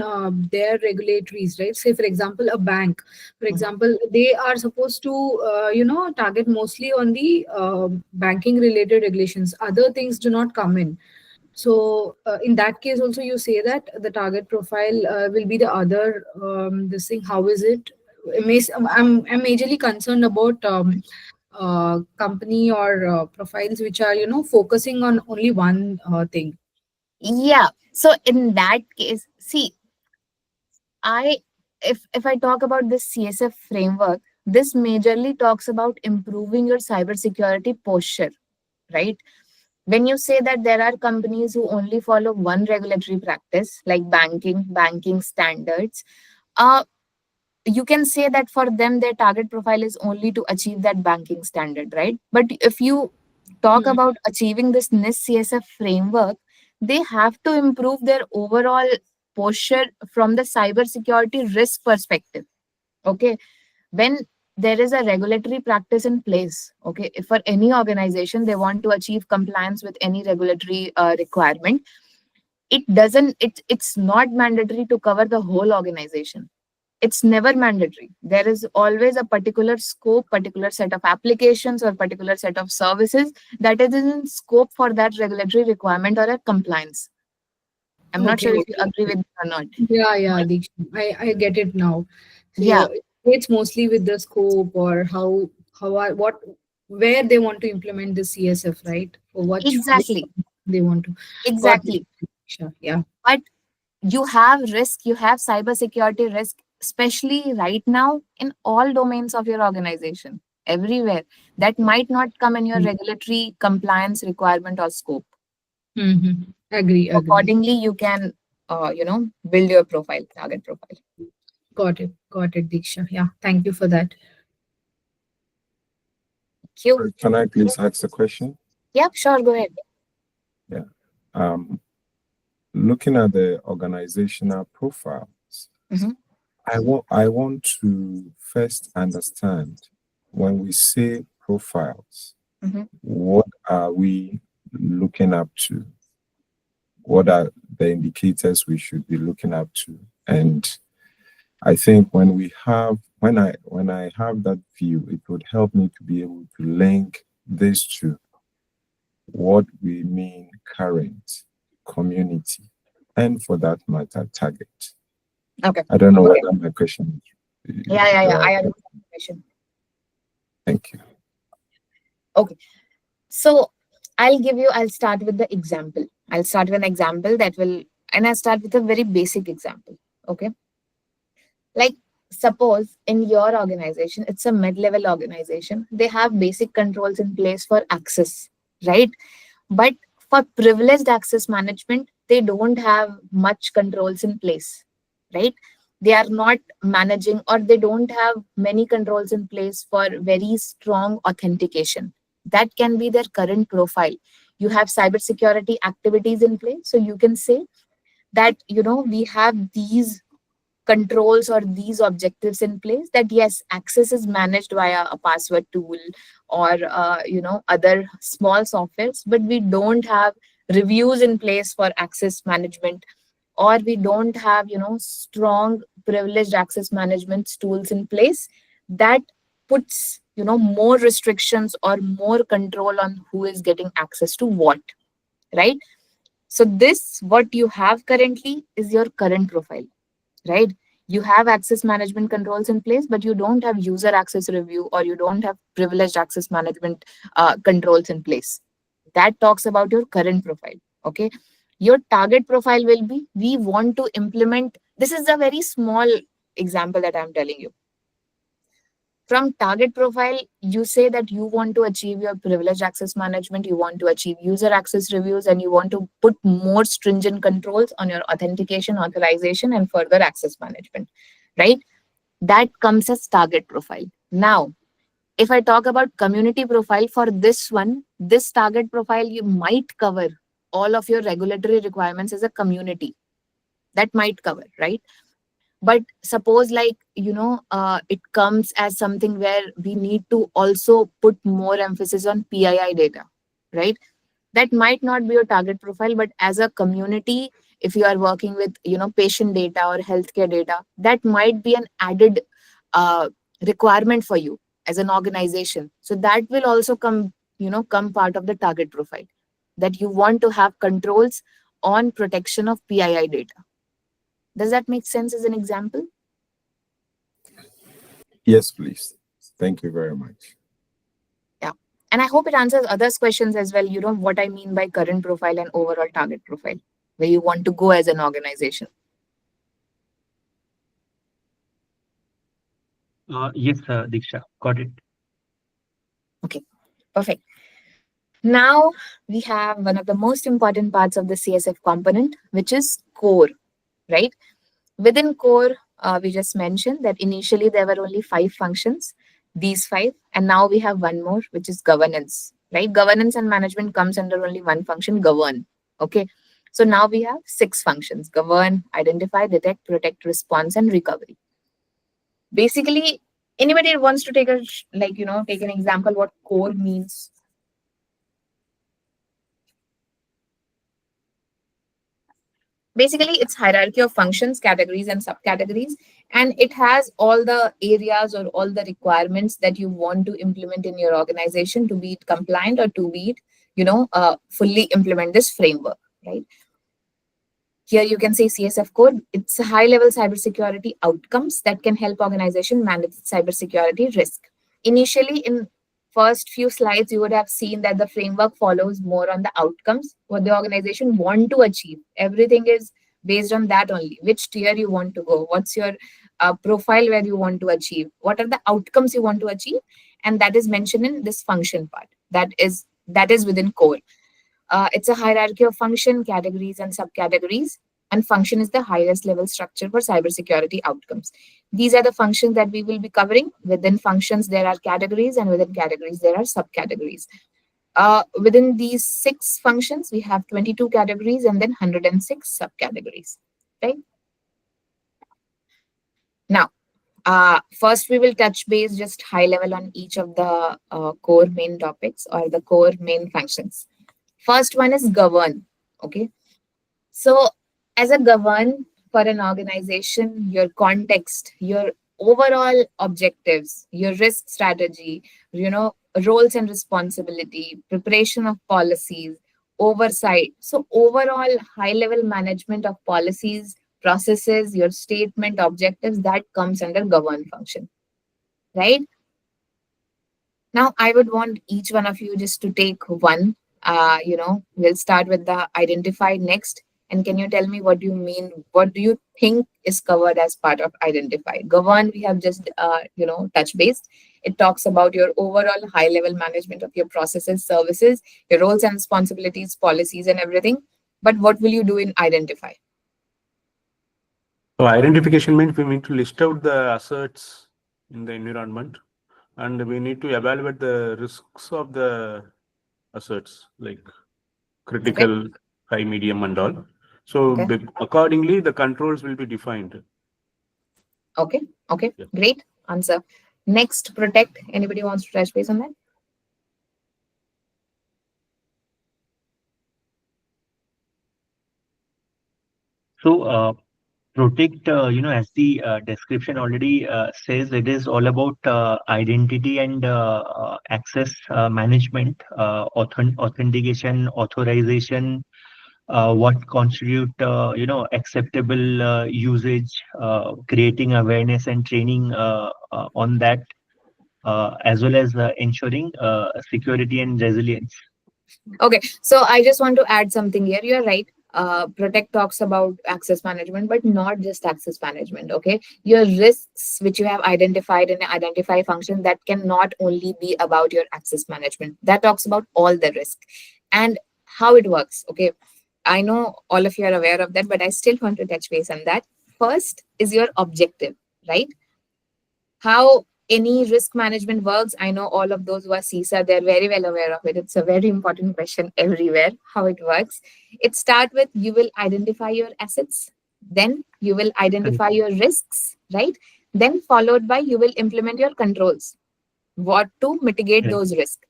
their regulatories, right? Say for example, a bank, for example, they are supposed to, target mostly on the banking related regulations. Other things do not come in. So in that case, also you say that the target profile will be the other this thing. How is it? I'm majorly concerned about company or profiles which are focusing on only one thing. Yeah. So in that case, see, if I talk about this CSF framework, this majorly talks about improving your cybersecurity posture, right? When you say that there are companies who only follow one regulatory practice, like banking standards, you can say that for them, their target profile is only to achieve that banking standard, right? But if you talk about achieving this NIST CSF framework, they have to improve their overall posture from the cybersecurity risk perspective. Okay. When there is a regulatory practice in place, okay, if for any organization they want to achieve compliance with any regulatory requirement, it's not mandatory to cover the whole organization. It's never mandatory. There is always a particular scope, particular set of applications, or particular set of services that is in scope for that regulatory requirement or a compliance. I'm not sure if you agree with me or not. Yeah, Deeksha. I get it now. So Yeah. it's mostly with the scope or where they want to implement the CSF, right? For what Exactly. they want to. Exactly. Sure. Yeah. But you have risk, you have cybersecurity risk, especially right now in all domains of your organization, everywhere. That might not come in your regulatory compliance requirement or scope. Agree. Accordingly, you can, build your profile, target profile. Got it, Deeksha. Yeah, thank you for that. Thank you. Can I please ask a question? Yeah, sure, go ahead. Yeah. Looking at the organizational profiles, I want to first understand, when we say profiles, what are we looking up to? What are the indicators we should be looking up to? And I think when I have that view, it would help me to be able to link this to what we mean current, community, and for that matter, target. Okay. I don't know whether my question is. Yeah. I understand the question. Thank you. Okay. So I'll start with the example. I'll start with an example and I'll start with a very basic example. Okay. Like, suppose in your organization, it's a mid-level organization. They have basic controls in place for access, right? But for privileged access management, they don't have much controls in place, right? They are not managing, or they don't have many controls in place for very strong authentication. That can be their current profile. You have cybersecurity activities in place. So you can say that, we have these controls or these objectives in place, that yes, access is managed via a password tool or other small softwares, but we don't have reviews in place for access management, or we don't have strong privileged access management tools in place that puts more restrictions or more control on who is getting access to what, right? So this, what you have currently, is your current profile, right? You have access management controls in place, but you don't have user access review, or you don't have privileged access management controls in place. That talks about your current profile. Okay. Your target profile will be, we want to implement, this is a very small example that I'm telling you. From target profile, you say that you want to achieve your privileged access management, you want to achieve user access reviews, and you want to put more stringent controls on your authentication, authorization, and further access management, right? That comes as target profile. Now, if I talk about community profile, for this one, this target profile, you might cover all of your regulatory requirements as a community. That might cover, right? But suppose like, it comes as something where we need to also put more emphasis on PII data, right? That might not be your target profile, but as a community, if you are working with, patient data or healthcare data, that might be an added uh, requirement for you as an organization. So that will also come part of the target profile, that you want to have controls on protection of PII data. Does that make sense as an example? Yes, please. Thank you very much. Yeah. And I hope it answers others' questions as well, what I mean by current profile and overall target profile, where you want to go as an organization. Yes, Diksha, got it. Okay, perfect. Now we have one of the most important parts of the CSF component, which is core, right? Within core, we just mentioned that initially there were only 5 functions, these 5, and now we have one more, which is governance, right? Governance and management comes under only one function, govern. Okay. So now we have 6 functions: govern, identify, detect, protect, response, and recovery. Basically, anybody wants to take take an example what core means? Basically, it's hierarchy of functions, categories, and subcategories, and it has all the areas or all the requirements that you want to implement in your organization to be compliant or to be fully implement this framework, right? Here you can see CSF code. It's a high-level cybersecurity outcomes that can help organization manage cybersecurity risk. Initially, in first few slides, you would have seen that the framework follows more on the outcomes, what the organization want to achieve. Everything is based on that only. Which tier you want to go? What's your profile where you want to achieve? What are the outcomes you want to achieve? And that is mentioned in this function part. That is within core. It's a hierarchy of function, categories, and subcategories. And function is the highest level structure for cybersecurity outcomes. These are the functions that we will be covering. Within functions, there are categories, and within categories, there are subcategories. Within these 6 functions, we have 22 categories and then 106 subcategories. Right? Now, first, we will touch base just high level on each of the core main topics or the core main functions. First one is govern. Okay. So as a govern for an organization, your context, your overall objectives, your risk strategy, roles and responsibility, preparation of policies, oversight. So overall high level management of policies, processes, your statement, objectives, that comes under govern function, right? Now, I would want each one of you just to take one. We'll start with the identify next. And can you tell me what do you mean? What do you think is covered as part of identify? Govern, we have just, touch based. It talks about your overall high level management of your processes, services, your roles and responsibilities, policies, and everything. But what will you do in identify? So identification means we need to list out the assets in the environment, and we need to evaluate the risks of the assets, like critical, high, medium, and all. So accordingly, the controls will be defined. Okay. Yeah. Great answer. Next, protect. Anybody wants to touch base on that? So, protect, as the description already says, it is all about identity and access management, authentication, authorization, what constitute, acceptable usage, creating awareness and training on that, as well as ensuring security and resilience. Okay, so I just want to add something here. You're right. Protect talks about access management, but not just access management. Okay, your risks which you have identified in the identify function, that can not only be about your access management. That talks about all the risk and how it works. Okay, I know all of you are aware of that, but I still want to touch base on that. First is your objective, right? How any risk management works. I know all of those who are CISA, they're very well aware of it. It's a very important question everywhere, how it works. It starts with you will identify your assets, Then you will identify your risks, right? Then followed by you will implement your controls. What to mitigate those risks,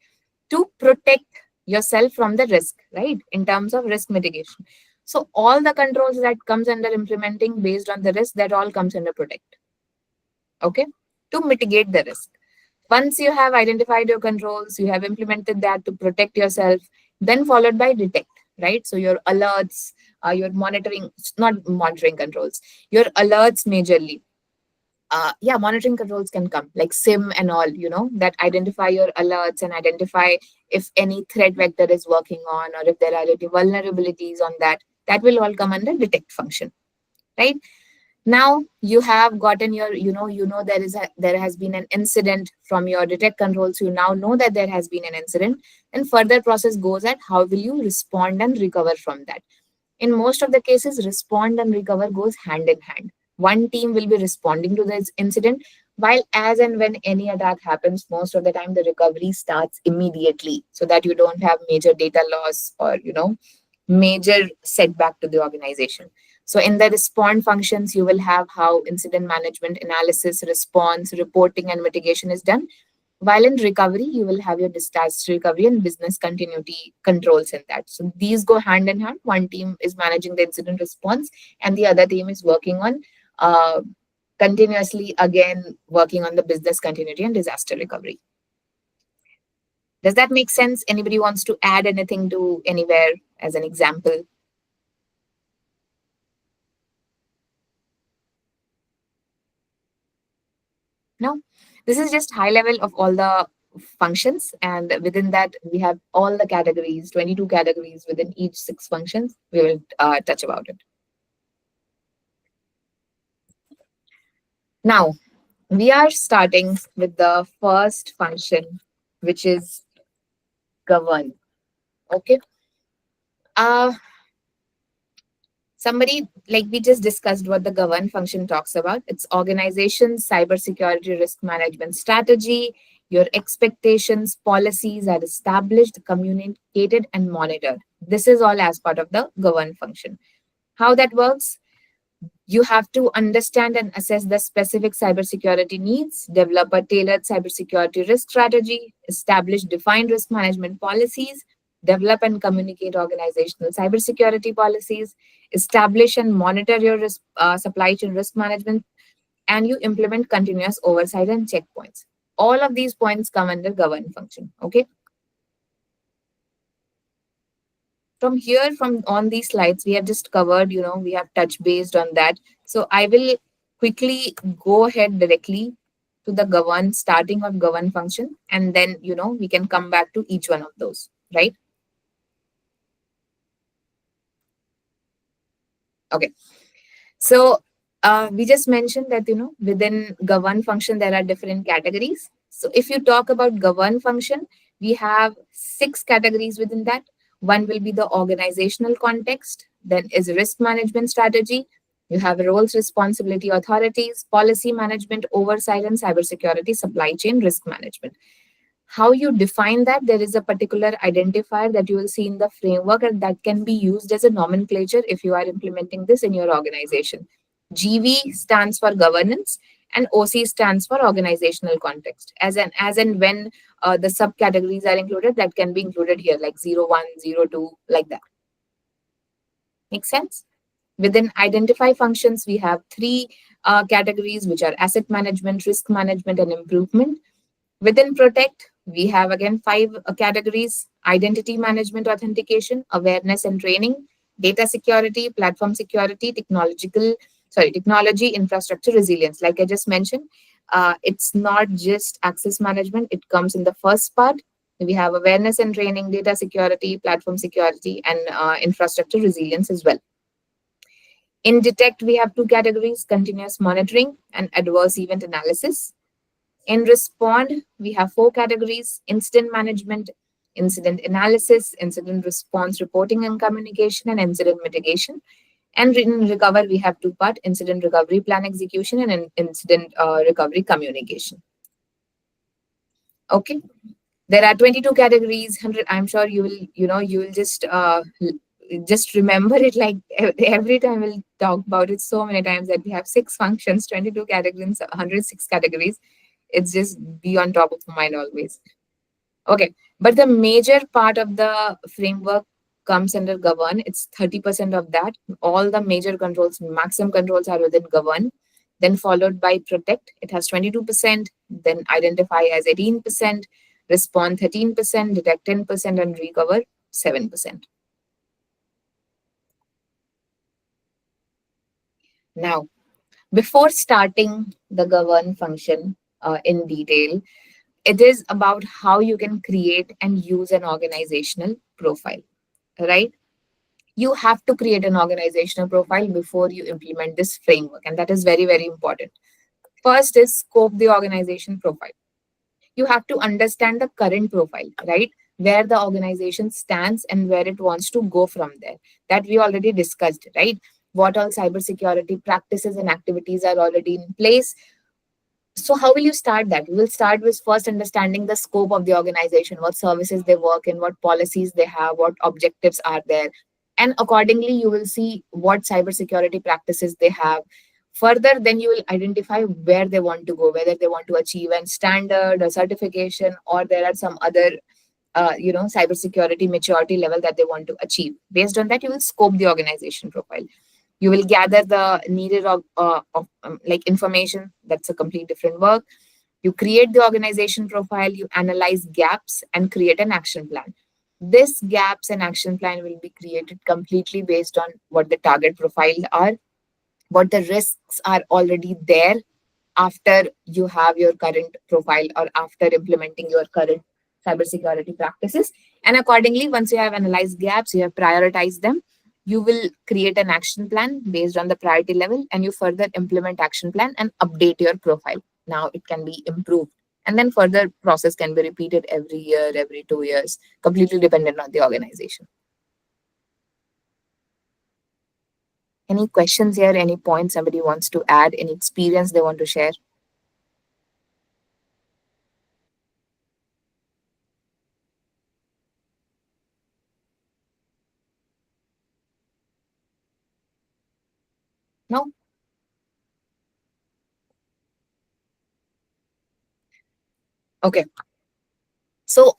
to protect yourself from the risk, right? In terms of risk mitigation. So all the controls that comes under implementing based on the risk, that all comes under protect. Okay, to mitigate the risk. Once you have identified your controls, you have implemented that to protect yourself, then followed by detect, right? So your alerts, your monitoring, not monitoring controls, your alerts majorly. Yeah, monitoring controls can come like SIM and all, that identify your alerts and identify if any threat vector is working on or if there are any vulnerabilities on that. That will all come under detect function, right? Now you have gotten your, there has been an incident from your detect controls. You now know that there has been an incident, and further process goes at how will you respond and recover from that. In most of the cases, respond and recover goes hand in hand. One team will be responding to this incident, while as and when any attack happens, most of the time the recovery starts immediately, so that you don't have major data loss or major setback to the organization. So in the respond functions, you will have how incident management, analysis, response, reporting, and mitigation is done. While in recovery, you will have your disaster recovery and business continuity controls in that. So these go hand in hand. One team is managing the incident response, and the other team is working on continuously, again, working on the business continuity and disaster recovery. Does that make sense? Anybody wants to add anything to anywhere as an example? No? This is just high level of all the functions, and within that we have all the categories, 22 categories within each 6 functions. We will touch about it. Now, we are starting with the first function, which is govern. Okay. Somebody, like we just discussed what the govern function talks about. It's organization's cybersecurity risk management strategy. Your expectations, policies are established, communicated, and monitored. This is all as part of the govern function. How that works? You have to understand and assess the specific cybersecurity needs, develop a tailored cybersecurity risk strategy, establish defined risk management policies, develop and communicate organizational cybersecurity policies, establish and monitor your risk, supply chain risk management, and you implement continuous oversight and checkpoints. All of these points come under govern function. Okay. From here, from on these slides, we have just covered, we have touched based on that. So I will quickly go ahead directly to the govern, starting of govern function, and then, we can come back to each one of those, right? Okay. So we just mentioned that, within govern function, there are different categories. So if you talk about govern function, we have 6 categories within that. One will be the organizational context, then is risk management strategy. You have roles, responsibility, authorities, policy management, oversight, and cybersecurity supply chain risk management. How you define that, there is a particular identifier that you will see in the framework, and that can be used as a nomenclature if you are implementing this in your organization. GV stands for governance, and OC stands for organizational context. As and when the subcategories are included, that can be included here, like 01, 02, like that. Make sense? Within identify functions, we have 3 categories, which are asset management, risk management, and improvement. Within protect, we have again 5 categories: identity management, authentication, awareness and training, data security, platform security, technology, infrastructure resilience. Like I just mentioned, it's not just access management. It comes in the first part. We have awareness and training, data security, platform security, and infrastructure resilience as well. In detect, we have 2 categories: continuous monitoring and adverse event analysis. In respond, we have 4 categories: incident management, incident analysis, incident response reporting and communication, and incident mitigation. And in recover, we have 2 parts: incident recovery plan execution and incident recovery communication. Okay. There are 22 categories. 100. I'm sure you will, you will just just remember it like every time we'll talk about it so many times that we have 6 functions, 22 categories, 106 categories. It's just be on top of the mind always. Okay, but the major part of the framework comes under govern. It's 30% of that. All the major controls, maximum controls are within govern. Then followed by protect, it has 22%. Then identify as 18%, respond 13%, detect 10%, and recover 7%. Now, before starting the govern function in detail, it is about how you can create and use an organizational profile, right? You have to create an organizational profile before you implement this framework, and that is very, very important. First is scope the organization profile. You have to understand the current profile, right? Where the organization stands and where it wants to go from there. That we already discussed, right? What all cybersecurity practices and activities are already in place. So how will you start that? You will start with first understanding the scope of the organization, what services they work in, what policies they have, what objectives are there. And accordingly, you will see what cybersecurity practices they have. Further, then you will identify where they want to go, whether they want to achieve a standard or certification, or there are some other cybersecurity maturity level that they want to achieve. Based on that, you will scope the organization profile. You will gather the needed like information. That's a complete different work. You create the organization profile, you analyze gaps and create an action plan. This gaps and action plan will be created completely based on what the target profiles are, what the risks are already there after you have your current profile or after implementing your current cybersecurity practices. And accordingly, once you have analyzed gaps, you have prioritized them, you will create an action plan based on the priority level, and you further implement action plan and update your profile. Now it can be improved. And then further process can be repeated every year, every 2 years, completely dependent on the organization. Any questions here? Any points somebody wants to add? Any experience they want to share? No? Okay. So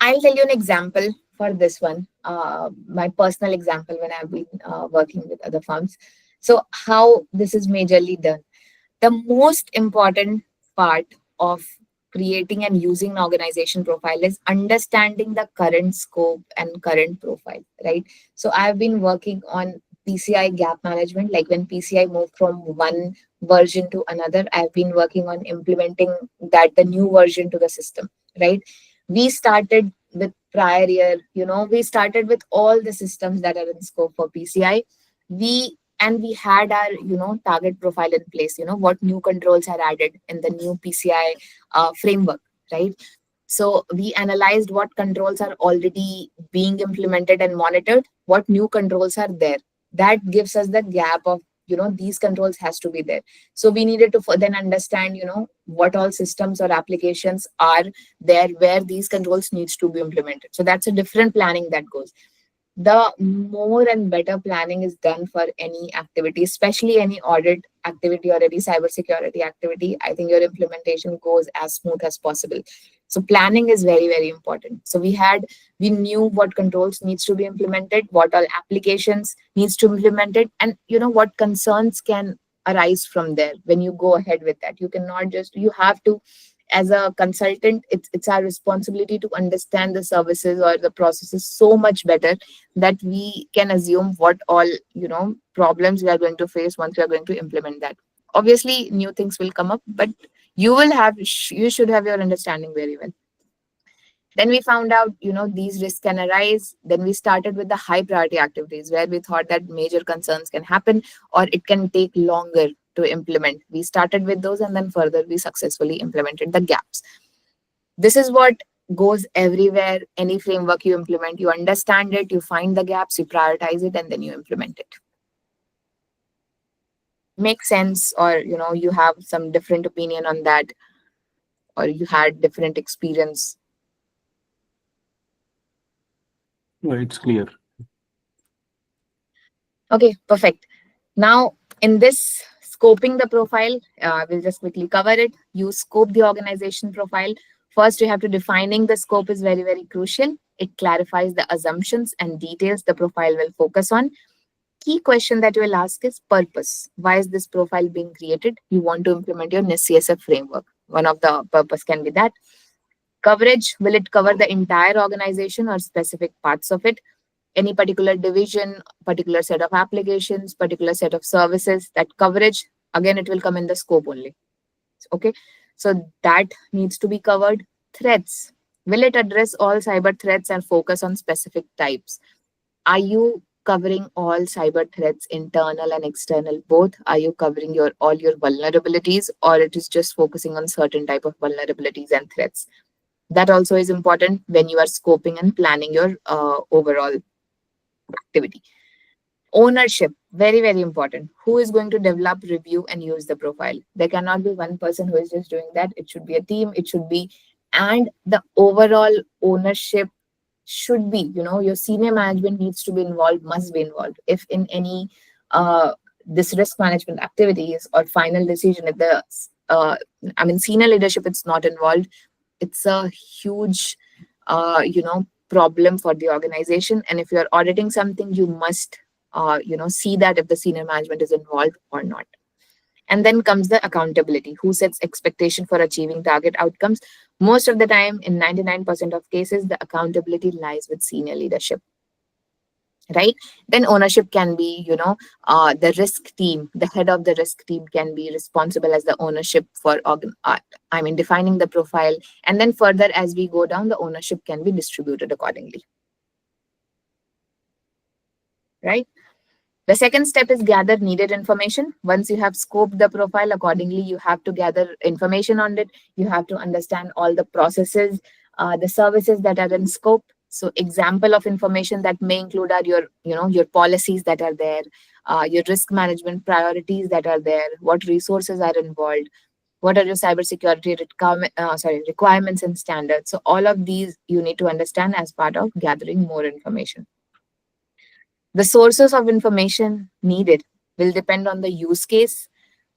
I'll tell you an example for this one, my personal example when I've been working with other firms. So how this is majorly done. The most important part of creating and using an organization profile is understanding the current scope and current profile, right? So I've been working on PCI gap management. Like when PCI moved from one version to another, I've been working on implementing the new version to the system, right? We started with prior year, we started with all the systems that are in scope for PCI. We had our target profile in place, what new controls are added in the new PCI framework, right? So we analyzed what controls are already being implemented and monitored, what new controls are there. That gives us the gap of these controls has to be there. So we needed to then understand what all systems or applications are there where these controls needs to be implemented. So that's a different planning that goes. The more and better planning is done for any activity, especially any audit activity or any cybersecurity activity, I think your implementation goes as smooth as possible. So planning is very, very important. So we knew what controls needs to be implemented, what all applications needs to be implemented, and what concerns can arise from there when you go ahead with that. You have to, as a consultant, it's our responsibility to understand the services or the processes so much better that we can assume what all problems we are going to face once we are going to implement that. Obviously new things will come up, but you should have your understanding very well. Then we found out these risks can arise. Then we started with the high priority activities where we thought that major concerns can happen or it can take longer to implement. We started with those, and then further we successfully implemented the gaps. This is what goes everywhere. Any framework you implement, you understand it, you find the gaps, you prioritize it, and then you implement it. Make sense? Or you have some different opinion on that, or you had different experience? No, it's clear. Okay, perfect. Now, in this scoping the profile, we'll just quickly cover it. You scope the organization profile. First, you have to defining the scope is very, very crucial. It clarifies the assumptions and details the profile will focus on. Key question that you will ask is purpose. Why is this profile being created? You want to implement your NIST CSF framework. One of the purpose can be that. Coverage, will it cover the entire organization or specific parts of it? Any particular division, particular set of applications, particular set of services, that coverage, again, it will come in the scope only. Okay, so that needs to be covered. Threats, will it address all cyber threats and focus on specific types? Are you covering all cyber threats, internal and external both? Are you covering your all your vulnerabilities, or it is just focusing on certain type of vulnerabilities and threats? That also is important when you are scoping and planning your overall activity. Ownership, very, very important. Who is going to develop, review, and use the profile? There cannot be one person who is just doing that. It should be a team. It should be, and the overall ownership should be, your senior management needs to be involved, must be involved. If in any this risk management activities or final decision, if the senior leadership it's not involved, it's a huge problem for the organization. And if you're auditing something, you must see that if the senior management is involved or not. And then comes the accountability. Who sets expectation for achieving target outcomes? Most of the time, in 99% of cases, the accountability lies with senior leadership, right? Then ownership can be, the risk team, the head of the risk team can be responsible as the ownership for, defining the profile. And then further, as we go down, the ownership can be distributed accordingly, right? The second step is gather needed information. Once you have scoped the profile accordingly, you have to gather information on it. You have to understand all the processes, the services that are in scope. So example of information that may include are your policies that are there, your risk management priorities that are there, what resources are involved, what are your cybersecurity requirements and standards. So all of these you need to understand as part of gathering more information. The sources of information needed will depend on the use case,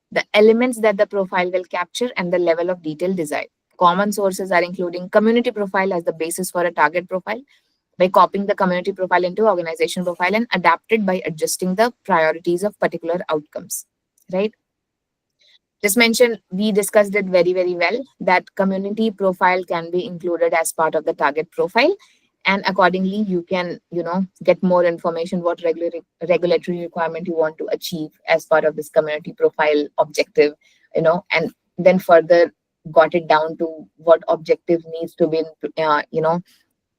the elements that the profile will capture, and the level of detail desired. Common sources are including community profile as the basis for a target profile, by copying the community profile into organization profile and adapted by adjusting the priorities of particular outcomes, right? Just mentioned, we discussed it very, very well, that community profile can be included as part of the target profile. And accordingly, you can, get more information, what regulatory requirement you want to achieve as part of this community profile objective, and then further got it down to what objective needs to be,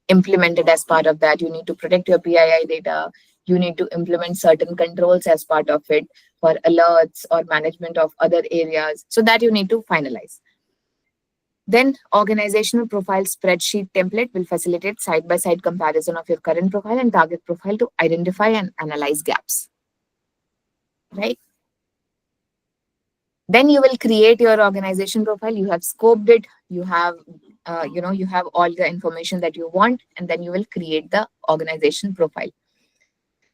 implemented as part of that. You need to protect your PII data. You need to implement certain controls as part of it for alerts or management of other areas. So that you need to finalize. Then organizational profile spreadsheet template will facilitate side-by-side comparison of your current profile and target profile to identify and analyze gaps, right? Then you will create your organization profile. You have scoped it. You have, you have all the information that you want, and then you will create the organization profile.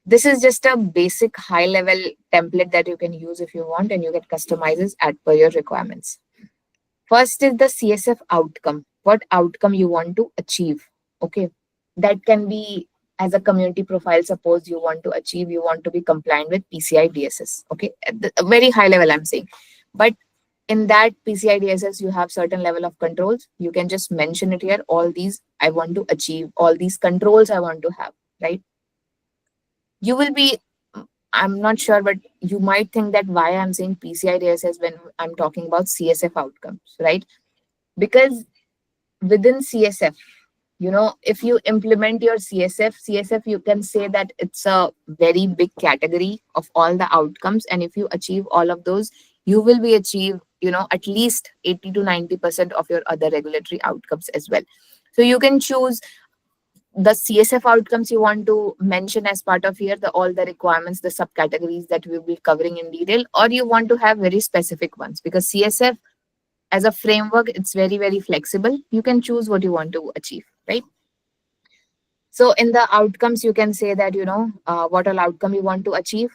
This is just a basic high-level template that you can use if you want, and you get customizes as per your requirements. First is the CSF outcome. What outcome you want to achieve? Okay, that can be as a community profile. Suppose you want to achieve, you want to be compliant with PCI DSS. Okay, at the very high level, I'm saying. But in that PCI DSS, you have certain level of controls. You can just mention it here. All these I want to achieve. All these controls I want to have. Right? You will be. I'm not sure, but you might think that why I'm saying PCI DSS when I'm talking about CSF outcomes, right? Because within CSF, if you implement your CSF, you can say that it's a very big category of all the outcomes. And if you achieve all of those, you will be achieve, at least 80 to 90% of your other regulatory outcomes as well. So you can choose the CSF outcomes you want to mention as part of here, all the requirements, the subcategories that we'll be covering in detail, or you want to have very specific ones, because CSF as a framework, it's very, very flexible. You can choose what you want to achieve, right? So in the outcomes, you can say that, what all outcome you want to achieve.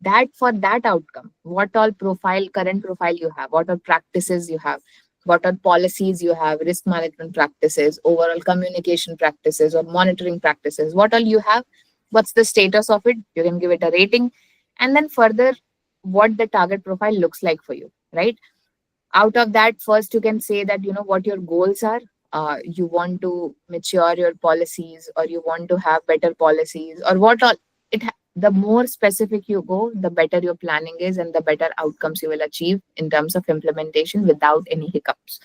That for that outcome, what all current profile you have, what all practices you have, what all policies you have, risk management practices, overall communication practices or monitoring practices, what all you have, what's the status of it, you can give it a rating. And then further, what the target profile looks like for you, right? Out of that, first you can say that, what your goals are. You want to mature your policies, or you want to have better policies, or what all. The more specific you go, the better your planning is, and the better outcomes you will achieve in terms of implementation without any hiccups,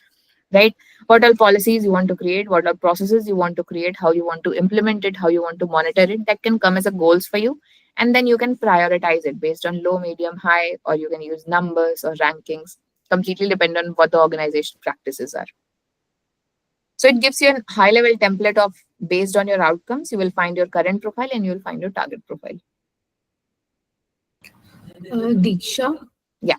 right? What all policies you want to create, what all processes you want to create, how you want to implement it, how you want to monitor it, that can come as a goals for you. And then you can prioritize it based on low, medium, high, or you can use numbers or rankings, completely depend on what the organization practices are. So it gives you a high level template of, based on your outcomes, you will find your current profile and you will find your target profile. Diksha? Yeah.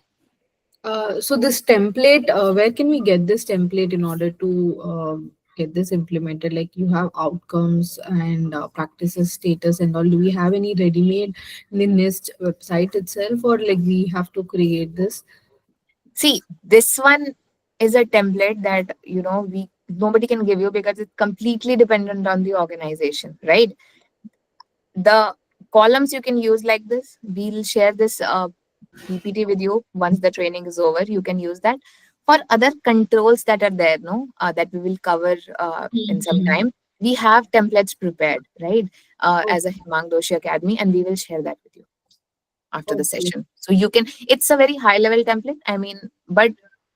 So this template, where can we get this template in order to get this implemented? Like, you have outcomes and practices status and all. Do we have any ready-made in the NIST website itself, or like we have to create this? See, this one is a template that, nobody can give you, because it's completely dependent on the organization, right? The columns you can use like this. We'll share this PPT with you once the training is over. You can use that. For other controls that are there, that we will cover in some time, we have templates prepared, right? As a Hemang Doshi Academy, and we will share that with you after the session. So you can, it's a very high level template. I mean, but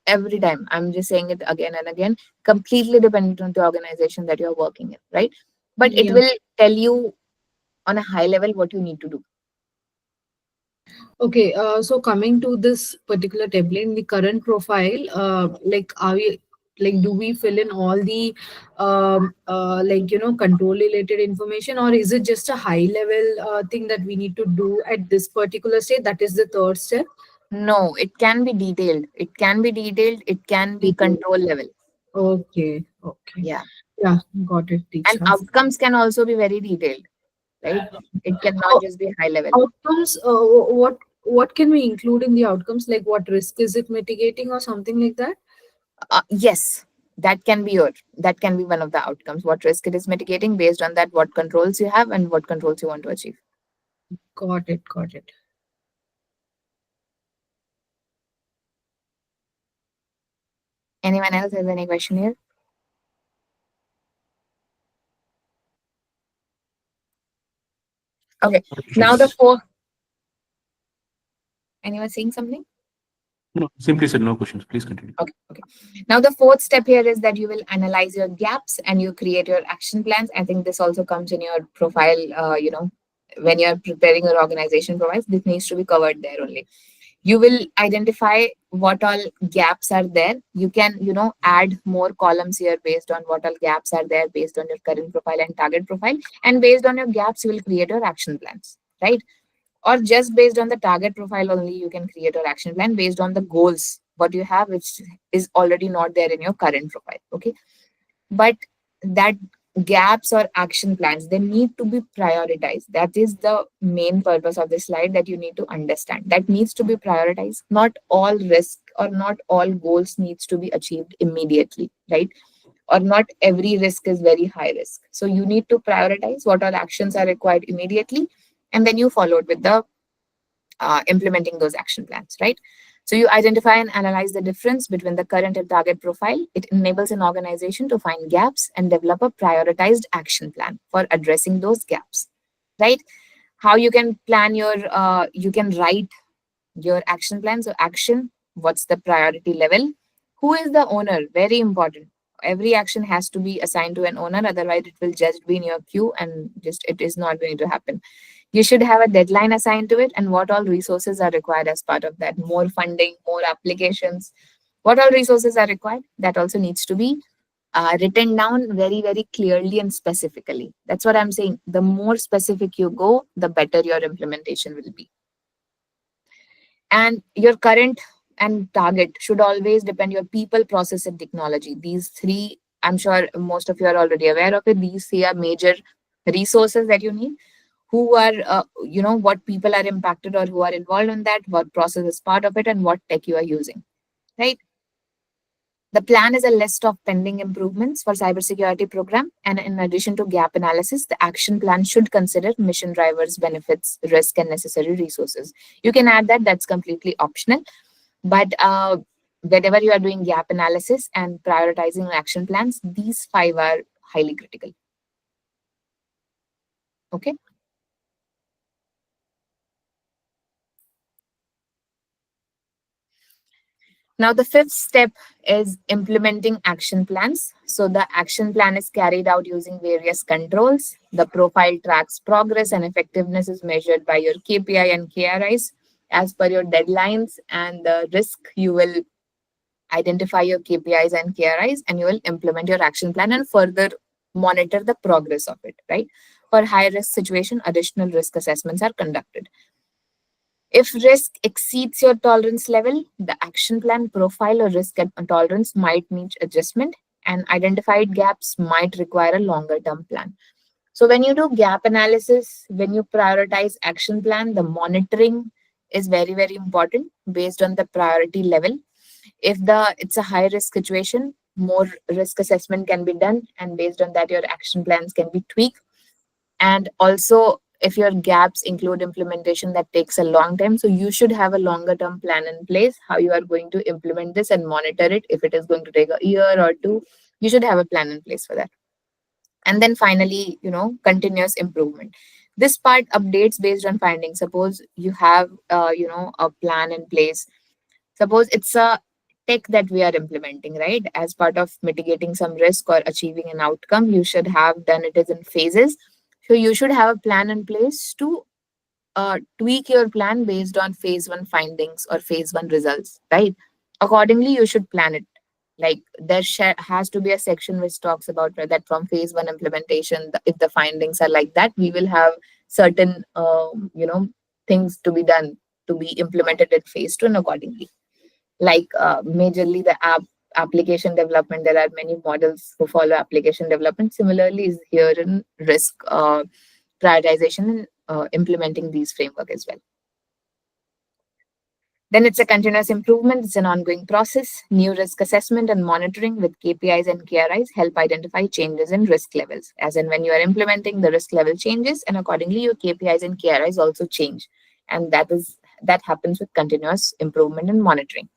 every time, I'm just saying it again and again, completely dependent on the organization that you're working in, right? But it will tell you on a high level what you need to do. Okay, so coming to this particular template, in the current profile, like, are we, like, do we fill in all the control related information, or is it just a high level thing that we need to do at this particular stage? That is the third step. No, it can be detailed. It can be detailed. It can be control level. Okay. Yeah. Yeah, got it, And Diksha. outcomes can also be very detailed, right? It cannot just be high level. Outcomes, what can we include in the outcomes? Like, what risk is it mitigating or something like that? Yes, that can be one of the outcomes. What risk it is mitigating, based on that, what controls you have and what controls you want to achieve. Got it. Anyone else has any question here? Okay. Now the fourth. Anyone saying something? No, simply said no questions. Please continue. Okay. Now the fourth step here is that you will analyze your gaps and you create your action plans. I think this also comes in your profile. When you're preparing your organization profiles, this needs to be covered there only. You will identify what all gaps are there. You can, add more columns here based on what all gaps are there, based on your current profile and target profile. And based on your gaps, you will create your action plans, right? Or just based on the target profile only, you can create your action plan based on the goals, what you have, which is already not there in your current profile. Okay. But that gaps or action plans, they need to be prioritized. That is the main purpose of this slide, that you need to understand. That needs to be prioritized. Not all risk or not all goals needs to be achieved immediately, right? Or not every risk is very high risk. So you need to prioritize what all actions are required immediately, and then you follow it with the implementing those action plans, right? So you identify and analyze the difference between the current and target profile. It enables an organization to find gaps and develop a prioritized action plan for addressing those gaps, right? How you can plan you can write your action plan. So action, what's the priority level? Who is the owner? Very important. Every action has to be assigned to an owner, otherwise it will just be in your queue and it is not going to happen. You should have a deadline assigned to it, and what all resources are required as part of that. More funding, more applications. What all resources are required? That also needs to be written down very, very clearly and specifically. That's what I'm saying. The more specific you go, the better your implementation will be. And your current and target should always depend your people, process, and technology. These three, I'm sure most of you are already aware of it. These three are major resources that you need, who are, what people are impacted or who are involved in that, what process is part of it, and what tech you are using, right? The plan is a list of pending improvements for cybersecurity program. And in addition to gap analysis, the action plan should consider mission drivers, benefits, risk, and necessary resources. You can add that, that's completely optional. But whenever you are doing gap analysis and prioritizing action plans, these 5 are highly critical. Okay. Now, the 5th step is implementing action plans. So the action plan is carried out using various controls. The profile tracks progress and effectiveness is measured by your KPI and KRIs. As per your deadlines and the risk, you will identify your KPIs and KRIs, and you will implement your action plan and further monitor the progress of it, right? For high risk situation, additional risk assessments are conducted. If risk exceeds your tolerance level, the action plan profile or risk tolerance might need adjustment, and identified gaps might require a longer term plan. So when you do gap analysis, when you prioritize action plan, the monitoring is very, very important based on the priority level. If it's a high risk situation, more risk assessment can be done, and based on that, your action plans can be tweaked. And also, if your gaps include implementation that takes a long time, so you should have a longer term plan in place, how you are going to implement this and monitor it. If it is going to take a year or 2, you should have a plan in place for that. And then finally, continuous improvement. This part updates based on findings. Suppose you have, a plan in place. Suppose it's a tech that we are implementing, right? As part of mitigating some risk or achieving an outcome, you should have done it as in phases. So you should have a plan in place to tweak your plan based on phase 1 findings or phase 1 results, right? Accordingly, you should plan it. Like there has to be a section which talks about that from phase 1 implementation, if the findings are like that, we will have certain, things to be done to be implemented at phase 2 and accordingly. Like majorly the application development, there are many models who follow application development. Similarly is here in risk prioritization and implementing these framework as well. Then it's a continuous improvement. It's an ongoing process. New risk assessment and monitoring with KPIs and KRIs help identify changes in risk levels. As in when you are implementing, the risk level changes, and accordingly your KPIs and KRIs also change. And that happens with continuous improvement and monitoring.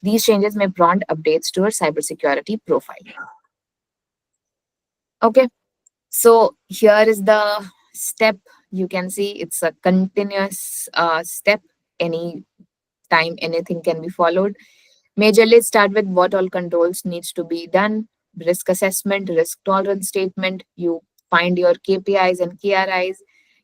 These changes may prompt updates to our cybersecurity profile. Okay, so here is the step. You can see it's a continuous step. Any time anything can be followed. Majorly start with what all controls needs to be done. Risk assessment, risk tolerance statement. You find your KPIs and KRIs,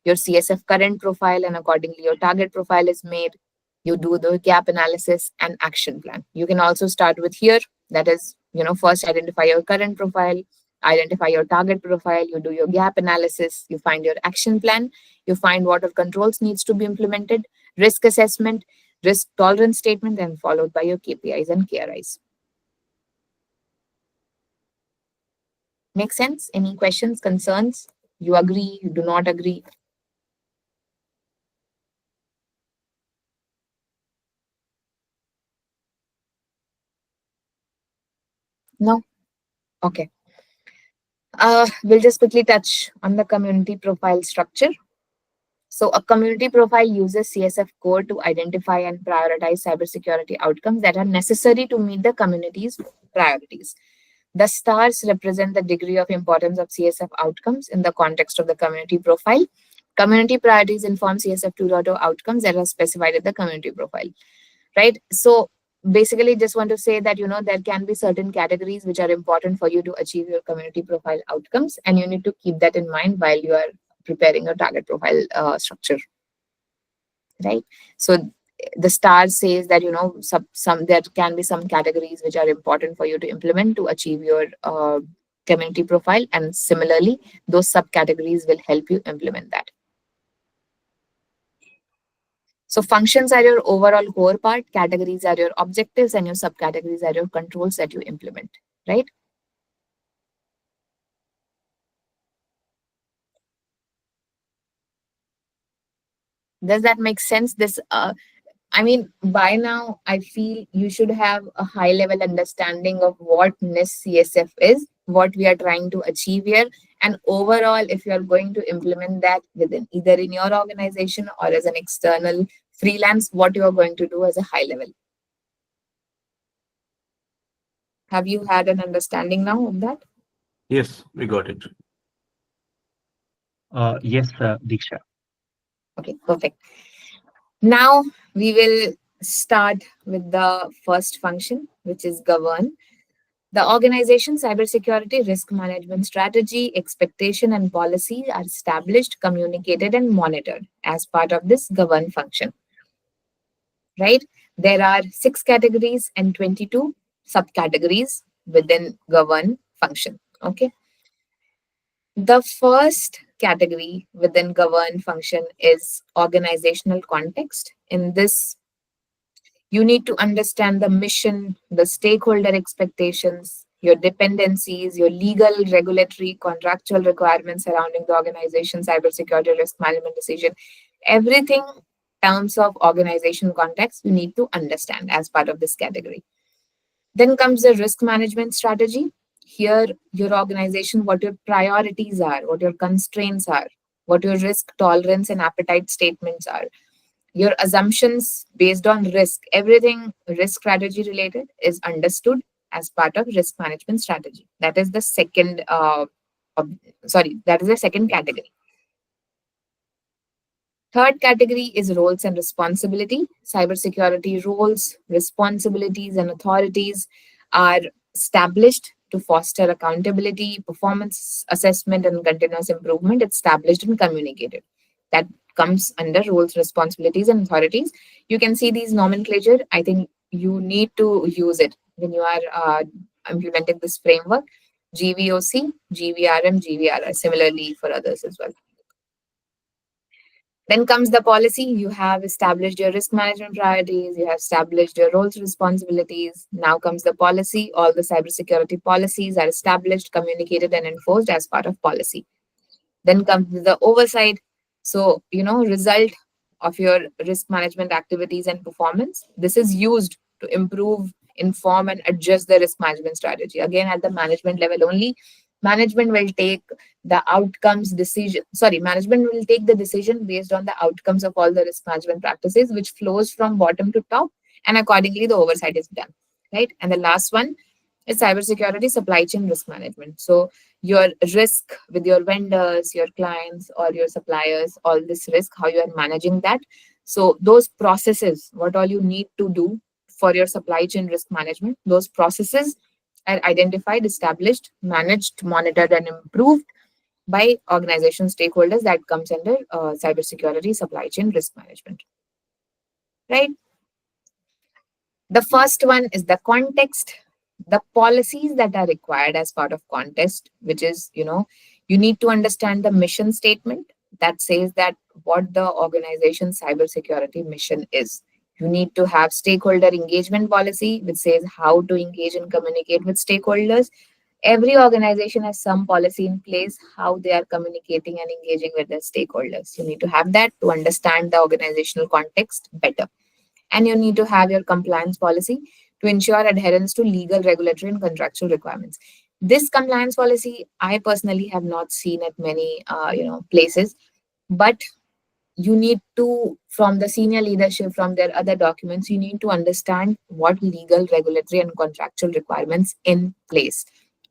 your CSF current profile, and accordingly your target profile is made. You do the gap analysis and action plan. You can also start with here. That is, first identify your current profile, identify your target profile, you do your gap analysis, you find your action plan, you find what all controls needs to be implemented, risk assessment, risk tolerance statement, and followed by your KPIs and KRIs. Make sense? Any questions, concerns? You agree, you do not agree? No? Okay. We'll just quickly touch on the community profile structure. So a community profile uses CSF core to identify and prioritize cybersecurity outcomes that are necessary to meet the community's priorities. The stars represent the degree of importance of CSF outcomes in the context of the community profile. Community priorities inform CSF 2.0 outcomes that are specified in the community profile, right? So basically just want to say that, there can be certain categories which are important for you to achieve your community profile outcomes, and you need to keep that in mind while you are preparing your target profile structure, right? So the star says that, some there can be some categories which are important for you to implement to achieve your community profile, and similarly those subcategories will help you implement that. So functions are your overall core part, categories are your objectives, and your subcategories are your controls that you implement, right? Does that make sense? I mean, by now, I feel you should have a high level understanding of what NIST CSF is, what we are trying to achieve here, and overall, if you are going to implement that within either in your organization or as an external freelance, what you are going to do as a high level. Have you had an understanding now of that? Yes, we got it. Yes, Diksha. Okay, perfect. Now we will start with the first function, which is govern. The organization cybersecurity risk management strategy, expectation, and policy are established, communicated, and monitored as part of this govern function. Right? There are 6 categories and 22 subcategories within govern function. Okay. The first category within govern function is organizational context. In this, you need to understand the mission, the stakeholder expectations, your dependencies, your legal, regulatory, contractual requirements surrounding the organization, cybersecurity risk management decision, everything terms of organization context you need to understand as part of this category. Then comes the risk management strategy. Here, your organization, what your priorities are, what your constraints are, what your risk tolerance and appetite statements are, your assumptions based on risk, everything risk strategy related is understood as part of risk management strategy. That is the second, that is the second category. Third category is roles and responsibility. Cybersecurity roles, responsibilities, and authorities are established to foster accountability, performance assessment, and continuous improvement, established and communicated. That comes under roles, responsibilities, and authorities. You can see these nomenclature. I think you need to use it when you are implementing this framework. GVOC, GVRM, GVRR, similarly for others as well. Then comes the policy. You have established your risk management priorities. You have established your roles, responsibilities. Now comes the policy. All the cybersecurity policies are established, communicated, and enforced as part of policy. Then comes the oversight. So, result of your risk management activities and performance. This is used to improve, inform, and adjust the risk management strategy. Again, at the management level only, management will take the outcomes decision. Sorry, management will take the decision based on the outcomes of all the risk management practices, which flows from bottom to top, and accordingly, the oversight is done. Right. And the last one is cybersecurity supply chain risk management. So, your risk with your vendors, your clients, or your suppliers, all this risk, how you are managing that. So, those processes, what all you need to do for your supply chain risk management, those processes are identified, established, managed, monitored, and improved by organization stakeholders. That comes under cybersecurity supply chain risk management. Right? The first one is the context, the policies that are required as part of context, which is, you need to understand the mission statement that says that what the organization cybersecurity mission is. You need to have stakeholder engagement policy, which says how to engage and communicate with stakeholders. Every organization has some policy in place, how they are communicating and engaging with their stakeholders. You need to have that to understand the organizational context better. And you need to have your compliance policy to ensure adherence to legal, regulatory, and contractual requirements. This compliance policy, I personally have not seen at many, places, but you need to, from the senior leadership, from their other documents, you need to understand what legal, regulatory, and contractual requirements in place.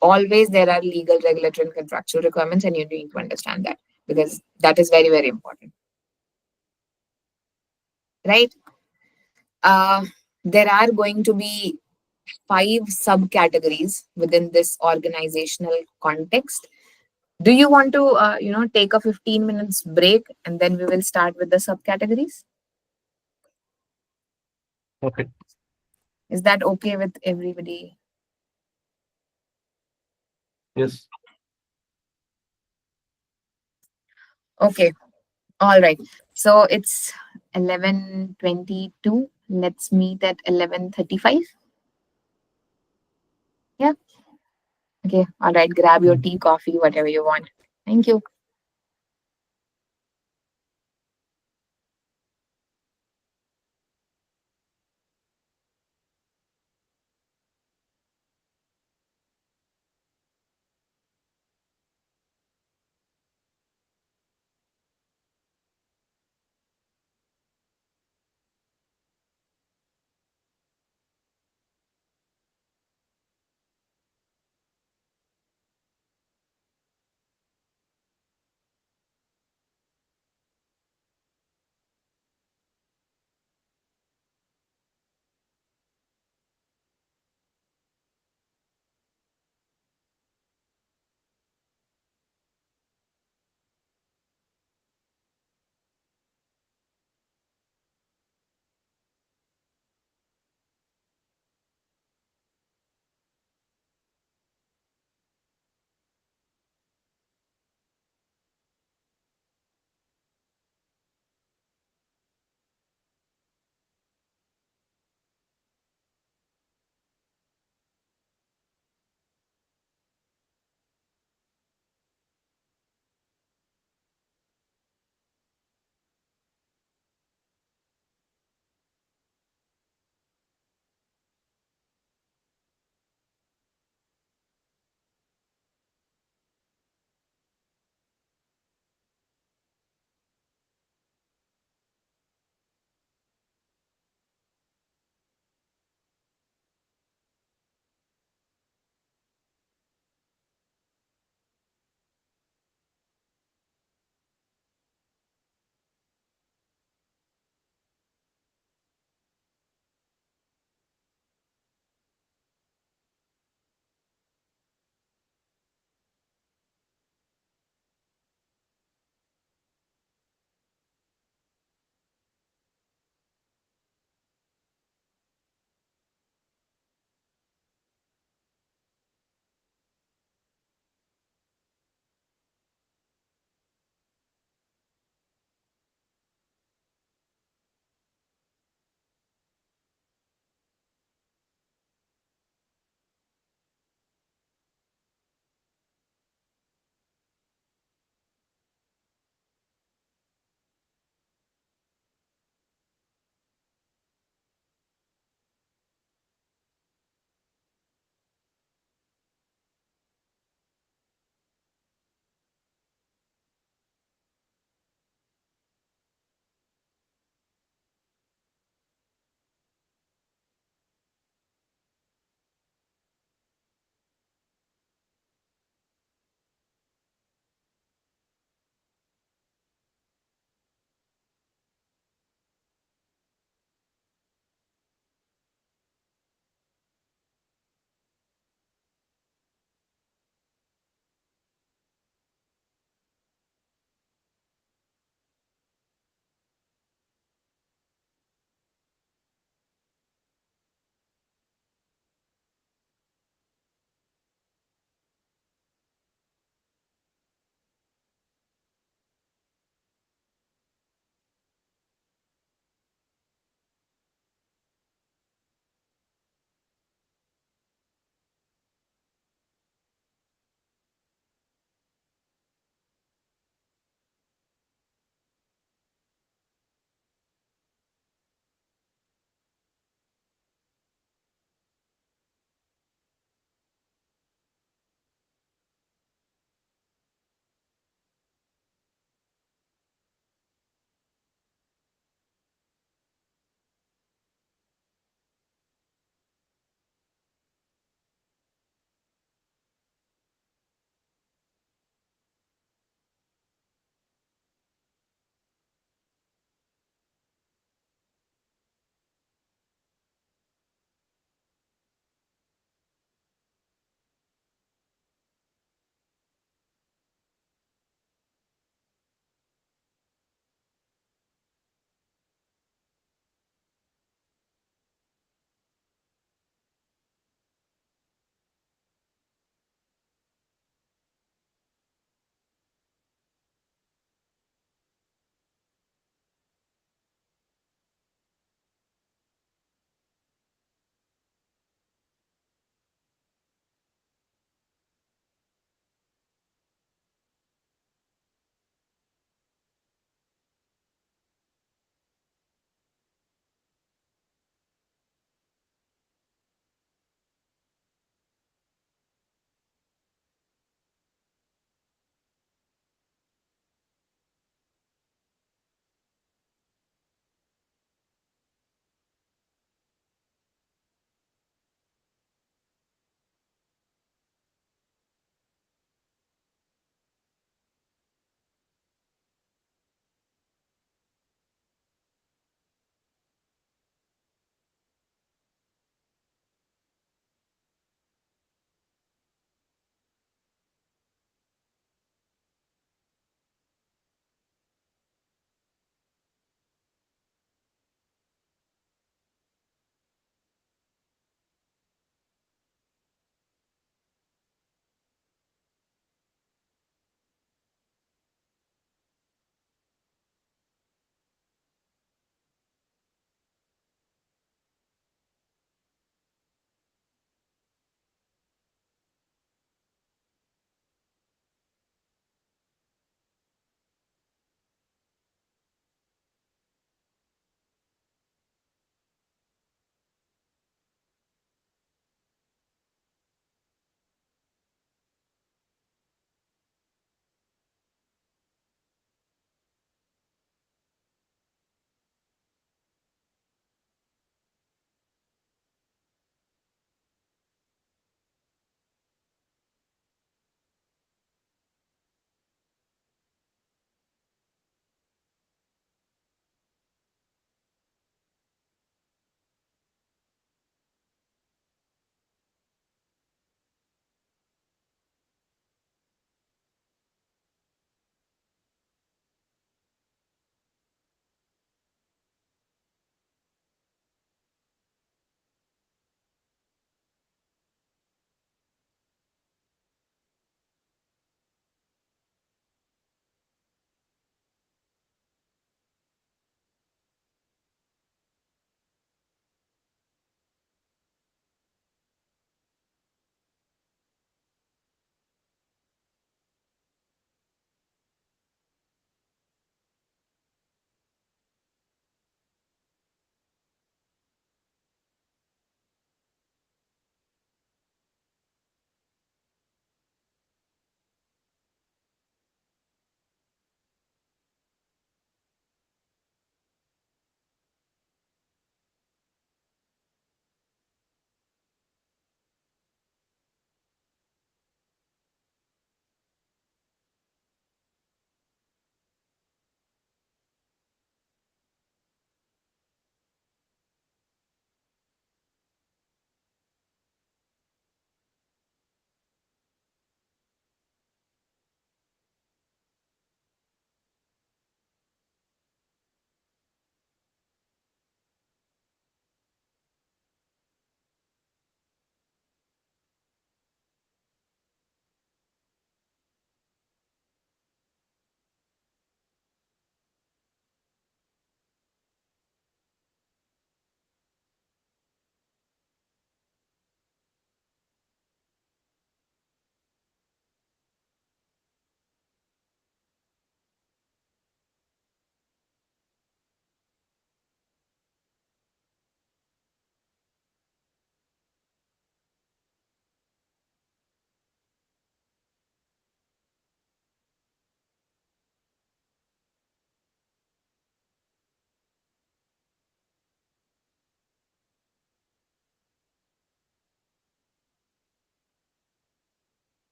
Always there are legal, regulatory, and contractual requirements, and you need to understand that because that is very, very important. Right? There are going to be 5 subcategories within this organizational context. Do you want to, take a 15 minutes break and then we will start with the subcategories? Okay. Is that okay with everybody? Yes. Okay. All right. So it's 11:22. Let's meet at 11:35. Yeah. Okay. All right. Grab your tea, coffee, whatever you want. Thank you.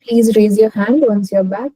Please raise your hand once you're back.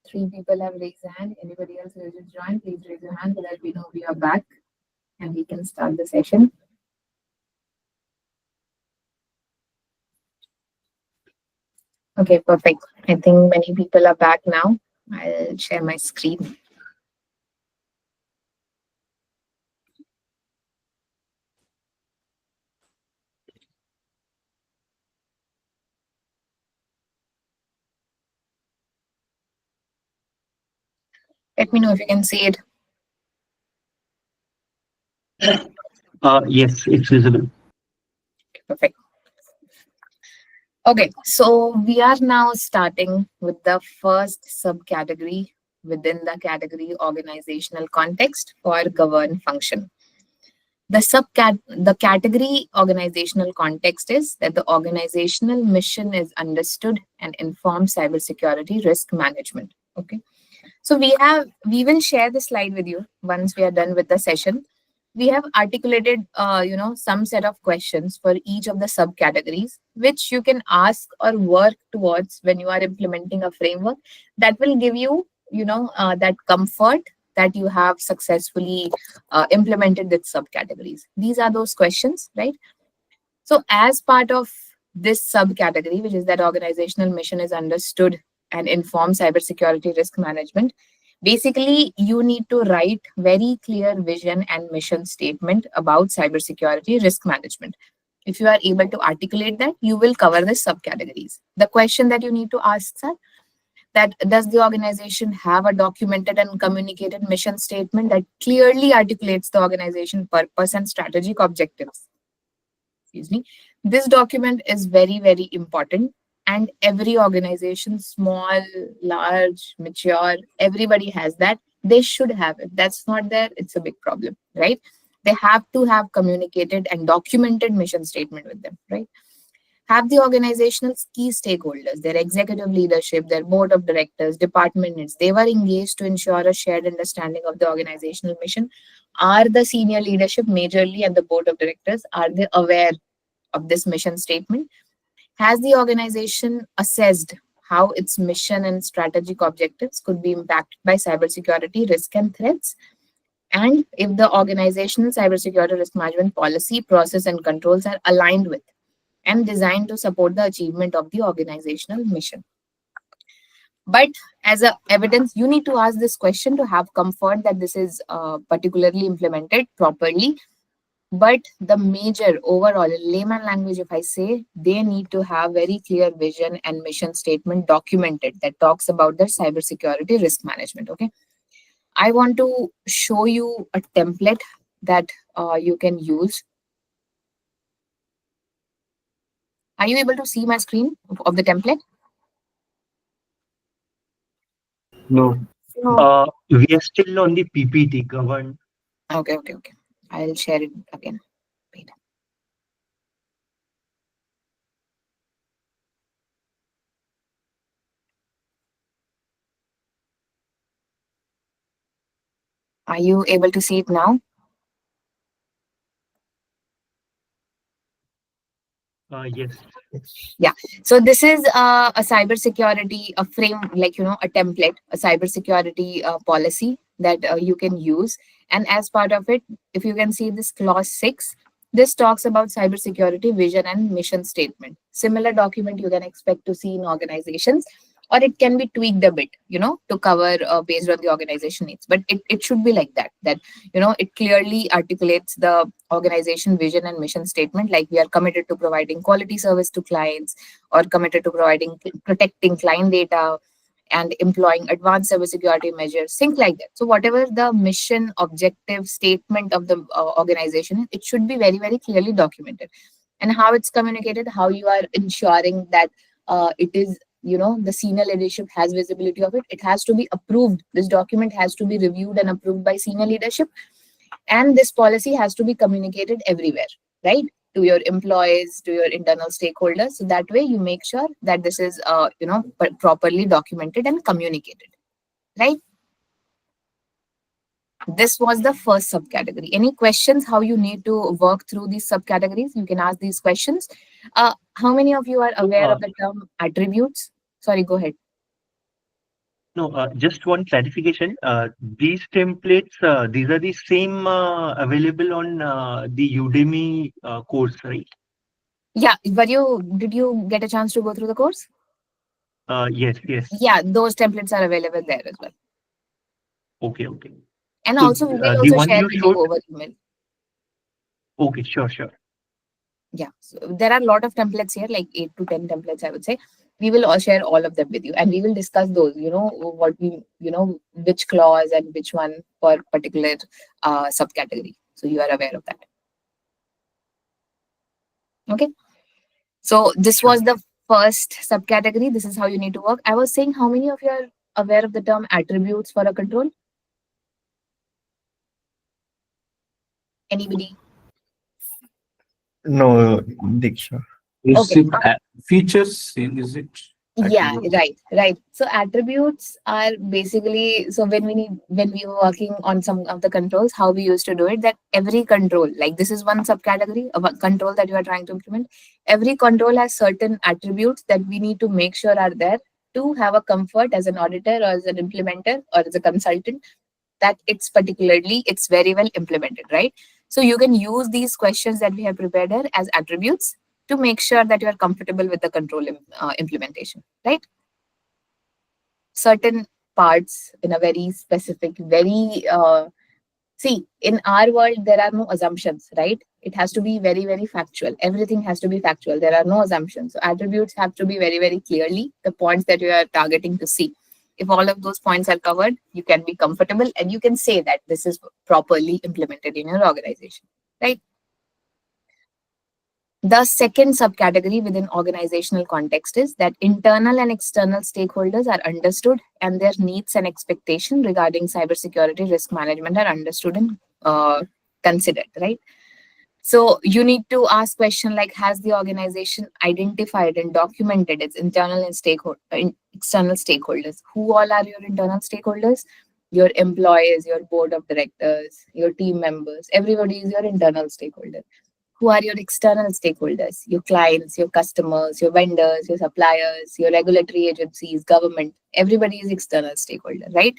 Three people have raised hand. Anybody else who just joined, please raise your hand so that we know we are back and we can start the session. Okay, perfect. I think many people are back now. I'll share my screen. Let me know if you can see it. Yes, it's visible. Perfect. Okay, so we are now starting with the first subcategory within the category organizational context for govern function. The category organizational context is that the organizational mission is understood and informs cybersecurity risk management. Okay. So we will share the slide with you once we are done with the session. We have articulated, some set of questions for each of the subcategories, which you can ask or work towards when you are implementing a framework that will give you, that comfort that you have successfully implemented the subcategories. These are those questions, right? So as part of this subcategory, which is that organizational mission is understood and informs cybersecurity risk management, basically you need to write very clear vision and mission statement about cybersecurity risk management. If you are able to articulate that, you will cover the subcategories. The question that you need to ask, sir, that does the organization have a documented and communicated mission statement that clearly articulates the organization purpose and strategic objectives? Excuse me. This document is very, very important, and every organization, small, large, mature, everybody has that. They should have it. That's not there, it's a big problem, right? They have to have communicated and documented mission statement with them, right? Have the organizational key stakeholders, their executive leadership, their board of directors, department heads, they were engaged to ensure a shared understanding of the organizational mission. Are the senior leadership majorly and the board of directors, are they aware of this mission statement? Has the organization assessed how its mission and strategic objectives could be impacted by cybersecurity risk and threats? And if the organizational cybersecurity risk management policy, process, and controls are aligned with and designed to support the achievement of the organizational mission. But as a evidence, you need to ask this question to have comfort that this is particularly implemented properly. But the major overall, in layman language, if I say, they need to have very clear vision and mission statement documented that talks about their cybersecurity risk management. Okay. I want to show you a template that you can use. Are you able to see my screen of the template? No. We are still on the PPT govern. Okay. I'll share it again. Wait. Are you able to see it now? Yes. Yeah. So this is a cybersecurity, a frame, a template, a cybersecurity policy that you can use. And as part of it, if you can see this clause 6, this talks about cybersecurity vision and mission statement. Similar document you can expect to see in organizations, or it can be tweaked a bit, to cover based on the organization needs. But it should be like that, it clearly articulates the organization vision and mission statement, like we are committed to providing quality service to clients, or committed to protecting client data, and employing advanced cybersecurity measures, things like that. So whatever the mission, objective, statement of the organization, it should be very, very clearly documented. And how it's communicated, how you are ensuring that it is, the senior leadership has visibility of it. It has to be approved. This document has to be reviewed and approved by senior leadership. And this policy has to be communicated everywhere, right? To your employees, to your internal stakeholders. So that way you make sure that this is, properly documented and communicated, right? This was the first subcategory. Any questions how you need to work through these subcategories? You can ask these questions. How many of you are aware of the term attributes? Sorry, go ahead. No, just one clarification. These templates, these are the same available on the Udemy course, right? Yeah, did you get a chance to go through the course? Yes. Yeah, those templates are available there as well. Okay. And So, also we will the also one share you with you showed. over email. Okay, sure. Yeah, so there are a lot of templates here, like 8 to 10 templates, I would say. We will all share all of them with you, and we will discuss those, which clause and which one for particular subcategory. So you are aware of that. Okay. So this was the first subcategory. This is how you need to work. I was saying, how many of you are aware of the term attributes for a control? Anybody? No, Diksha. Okay. Features, is it? Yeah, right. So attributes are basically, so when we were working on some of the controls, how we used to do it, that every control, like this is one subcategory of a control that you are trying to implement. Every control has certain attributes that we need to make sure are there to have a comfort as an auditor or as an implementer or as a consultant, that it's very well implemented, right? So you can use these questions that we have prepared here as attributes to make sure that you are comfortable with the control implementation, right? Certain parts in a very specific, see, in our world, there are no assumptions, right? It has to be very, very factual. Everything has to be factual. There are no assumptions. So attributes have to be very, very clearly the points that you are targeting to see. If all of those points are covered, you can be comfortable and you can say that this is properly implemented in your organization, right? The second subcategory within organizational context is that internal and external stakeholders are understood and their needs and expectation regarding cybersecurity risk management are understood and considered, right? So you need to ask question like, has the organization identified and documented its internal and external stakeholders? Who all are your internal stakeholders? Your employees, your board of directors, your team members, everybody is your internal stakeholder. Who are your external stakeholders? Your clients, your customers, your vendors, your suppliers, your regulatory agencies, government. Everybody is external stakeholder, right?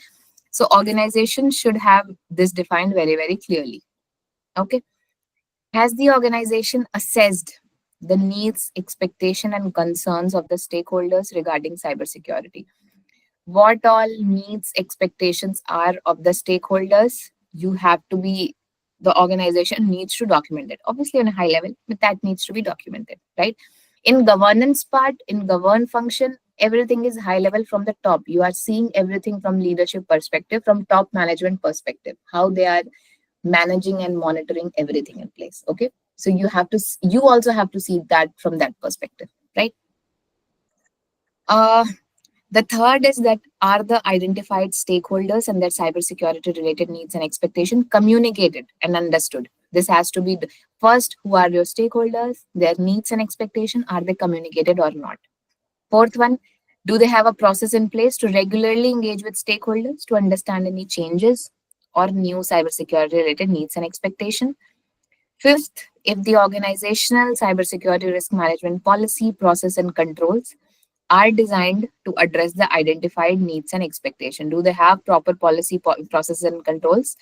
So organization should have this defined very, very clearly. Okay. Has the organization assessed the needs, expectation, and concerns of the stakeholders regarding cybersecurity? What all needs, expectations are of the stakeholders? The organization needs to document it, obviously on a high level, but that needs to be documented, right? In governance part, in govern function, everything is high level from the top. You are seeing everything from leadership perspective, from top management perspective, how they are managing and monitoring everything in place. Okay. So you also have to see that from that perspective, right? The third is that are the identified stakeholders and their cybersecurity related needs and expectations communicated and understood? This has to be first, who are your stakeholders? Their needs and expectations, are they communicated or not? Fourth one, do they have a process in place to regularly engage with stakeholders to understand any changes or new cybersecurity related needs and expectations? Fifth, if the organizational cybersecurity risk management policy, process, and controls are designed to address the identified needs and expectation. Do they have proper policy, processes, and controls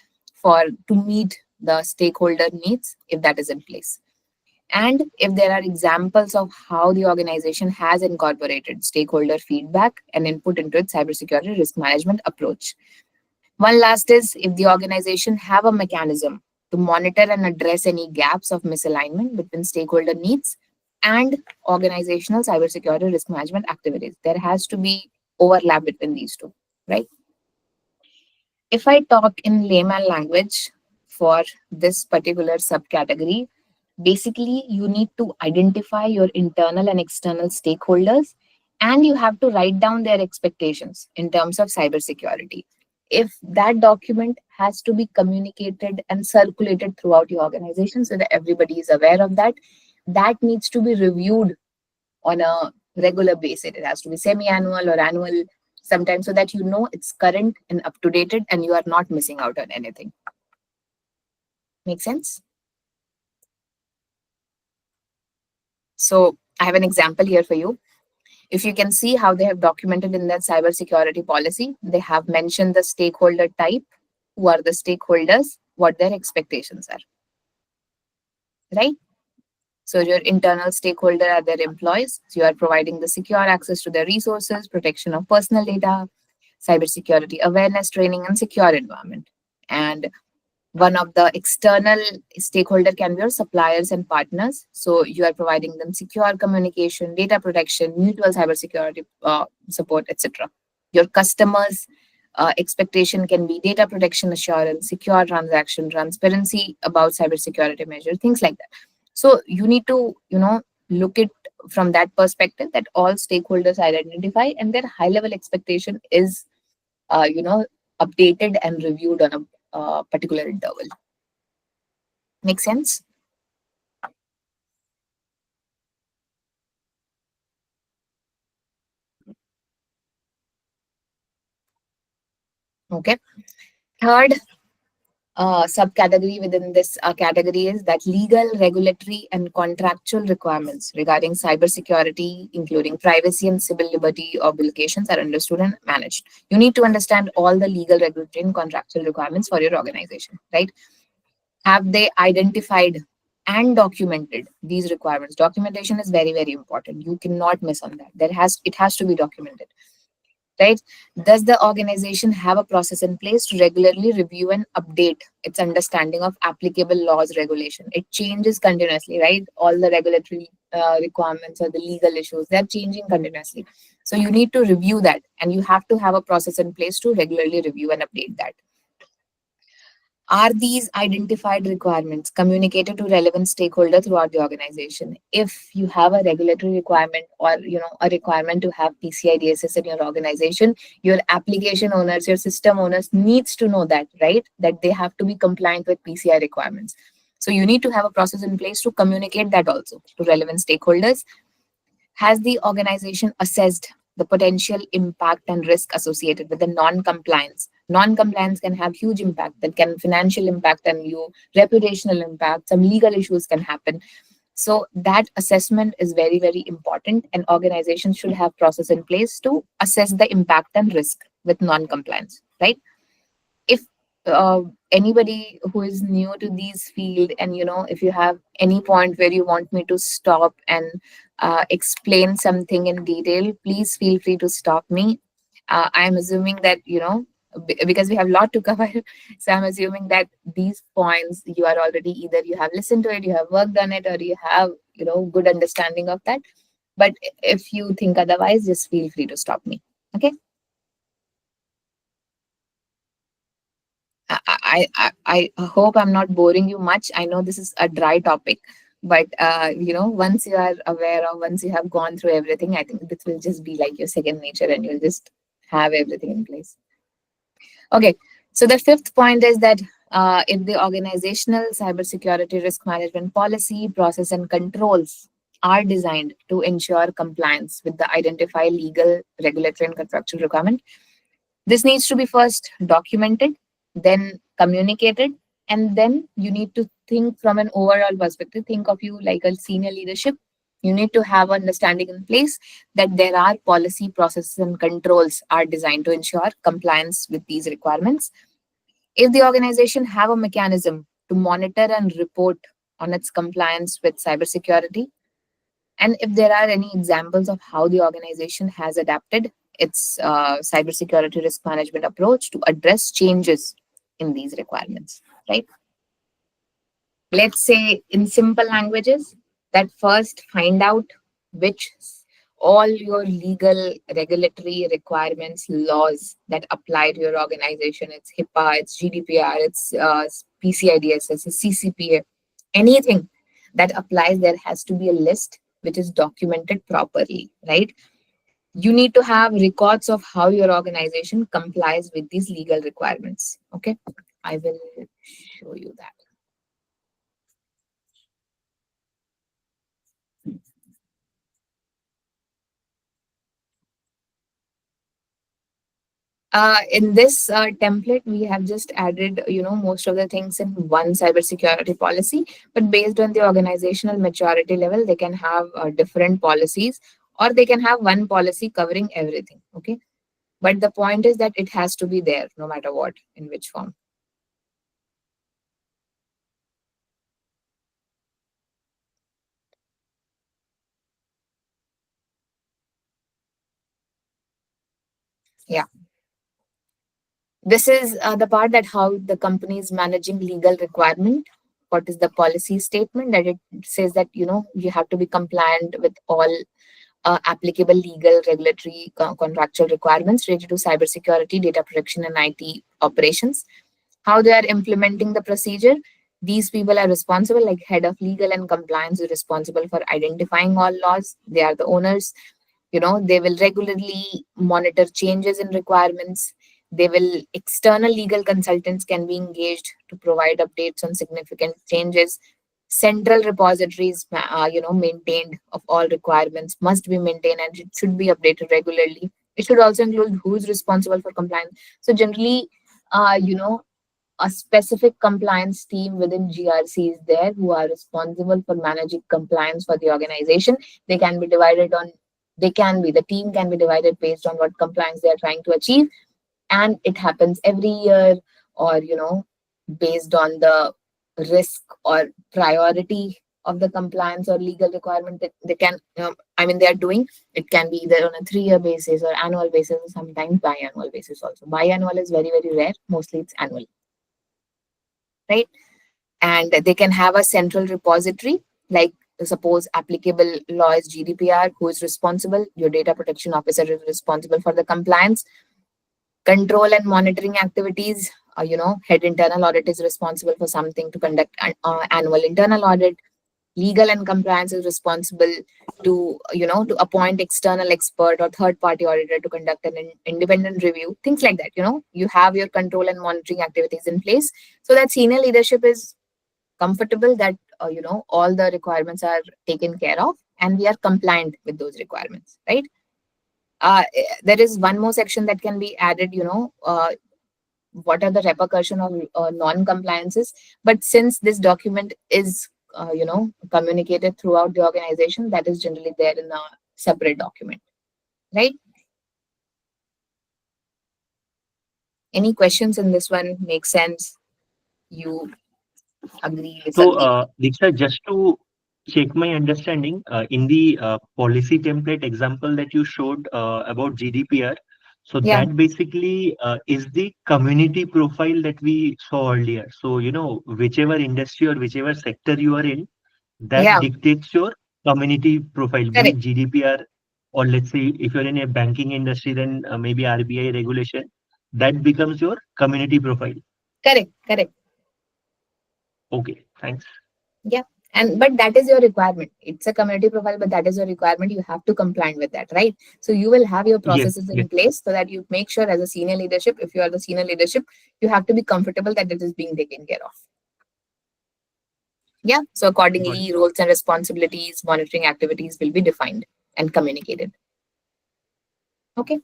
to meet the stakeholder needs if that is in place? And if there are examples of how the organization has incorporated stakeholder feedback and input into its cybersecurity risk management approach. One last is if the organization have a mechanism to monitor and address any gaps of misalignment between stakeholder needs and organizational cybersecurity risk management activities. There has to be overlap between these two, right? If I talk in layman language for this particular subcategory, basically you need to identify your internal and external stakeholders, and you have to write down their expectations in terms of cybersecurity. If that document has to be communicated and circulated throughout your organization so that everybody is aware of that, that needs to be reviewed on a regular basis. It has to be semi-annual or annual sometimes, so that you know it's current and up to date and you are not missing out on anything. Make sense? So I have an example here for you. If you can see how they have documented in that cybersecurity policy, they have mentioned the stakeholder type, who are the stakeholders, what their expectations are, right? So your internal stakeholder are their employees. So you are providing the secure access to their resources, protection of personal data, cybersecurity awareness training, and secure environment. And one of the external stakeholder can be your suppliers and partners. So you are providing them secure communication, data protection, mutual cybersecurity support, etc. Your customers' expectation can be data protection assurance, secure transaction, transparency about cybersecurity measures, things like that. So you need to, look it from that perspective, that all stakeholders are identified and their high-level expectation is, updated and reviewed on a particular interval. Make sense? Okay. Third subcategory within this category is that legal, regulatory, and contractual requirements regarding cybersecurity, including privacy and civil liberty obligations, are understood and managed. You need to understand all the legal, regulatory, and contractual requirements for your organization, right? Have they identified and documented these requirements? Documentation is very, very important. You cannot miss on that. It has to be documented. Right? Does the organization have a process in place to regularly review and update its understanding of applicable laws, regulation? It changes continuously, right? All the regulatory requirements or the legal issues, they're changing continuously. So you need to review that, and you have to have a process in place to regularly review and update that. Are these identified requirements communicated to relevant stakeholders throughout the organization? If you have a regulatory requirement or a requirement to have PCI DSS in your organization, your application owners, your system owners needs to know that, right? That they have to be compliant with PCI requirements. So you need to have a process in place to communicate that also to relevant stakeholders. Has the organization assessed the potential impact and risk associated with the non-compliance? Non-compliance can have huge impact, that can financial impact on you, reputational impact, some legal issues can happen. So that assessment is very, very important, and organizations should have process in place to assess the impact and risk with non-compliance, right? If anybody who is new to this field, and if you have any point where you want me to stop and explain something in detail, please feel free to stop me. I'm assuming that because we have a lot to cover, so I'm assuming that these points you are already, either you have listened to it, you have worked on it, or you have good understanding of that. But if you think otherwise, just feel free to stop me. Okay. I hope I'm not boring you much. I know this is a dry topic, but once you are aware, or once you have gone through everything, I think this will just be like your second nature, and you'll just have everything in place. Okay, so the fifth point is that if the organizational cybersecurity risk management policy, process, and controls are designed to ensure compliance with the identified legal, regulatory, and contractual requirement, this needs to be first documented, then communicated, and then you need to think from an overall perspective. Think of you like a senior leadership. You need to have understanding in place that there are policy, processes, and controls are designed to ensure compliance with these requirements. If the organization have a mechanism to monitor and report on its compliance with cybersecurity, and if there are any examples of how the organization has adapted its cybersecurity risk management approach to address changes in these requirements, right? Let's say in simple languages that first find out which all your legal, regulatory requirements, laws that apply to your organization. It's HIPAA, it's GDPR, it's PCI-DSS, it's CCPA, anything that applies, there has to be a list which is documented properly, right? You need to have records of how your organization complies with these legal requirements. Okay, I will show you that. In this template, we have just added, most of the things in one cybersecurity policy, but based on the organizational maturity level, they can have different policies, or they can have one policy covering everything. Okay, but the point is that it has to be there no matter what, in which form. Yeah. This is the part that how the company is managing legal requirement. What is the policy statement that it says that, you have to be compliant with all applicable legal, regulatory, contractual requirements related to cybersecurity, data protection, and IT operations. How they are implementing the procedure. These people are responsible, like head of legal and compliance is responsible for identifying all laws. They are the owners. They will regularly monitor changes in requirements. External legal consultants can be engaged to provide updates on significant changes. Central repositories, maintained of all requirements must be maintained, and it should be updated regularly. It should also include who is responsible for compliance. So generally, a specific compliance team within GRC is there who are responsible for managing compliance for the organization. The team can be divided based on what compliance they are trying to achieve. And it happens every year, or, based on the risk or priority of the compliance or legal requirement that they can, they are doing. It can be either on a 3-year basis or annual basis, or sometimes biannual basis also. Biannual is very, very rare. Mostly it's annual. Right? And they can have a central repository, like suppose applicable law is GDPR, who is responsible? Your data protection officer is responsible for the compliance. Control and monitoring activities, head internal audit is responsible for something to conduct an annual internal audit. Legal and compliance is responsible to, to appoint external expert or third party auditor to conduct an independent review, things like that. You have your control and monitoring activities in place, so that senior leadership is comfortable that, all the requirements are taken care of and we are compliant with those requirements, right? There is one more section that can be added, what are the repercussions of non-compliances. But since this document is, communicated throughout the organization, that is generally there in a separate document, right? Any questions in this one? Make sense? You agree with So, something? Diksha, just to check my understanding, in the policy template example that you showed about GDPR, so Yeah. that basically is the community profile that we saw earlier. So, whichever industry or whichever sector you are in, that Yeah. dictates your community profile, be it Correct. GDPR, or let's say if you're in a banking industry, then maybe RBI regulation, that becomes your community profile. Correct. Okay, thanks. Yeah. But that is your requirement. It's a community profile, but that is your requirement. You have to comply with that, right? So you will have your Yes, processes in place so that you make sure, as a senior leadership, if you are the senior leadership, you have to be comfortable that it is being taken care of. Yeah. So accordingly, roles and responsibilities, monitoring activities will be defined and communicated. Okay.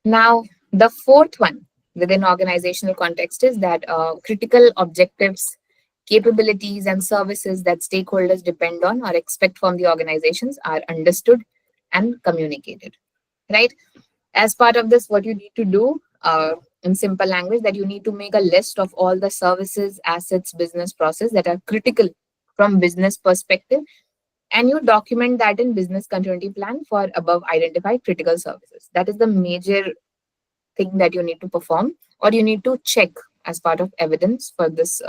Now, the fourth one within organizational context is that critical objectives, capabilities, and services that stakeholders depend on or expect from the organizations are understood and communicated, right? As part of this, what you need to do, in simple language, that you need to make a list of all the services, assets, business process that are critical from business perspective, and you document that in business continuity plan for above identified critical services. That is the major thing that you need to perform, or you need to check as part of evidence for this,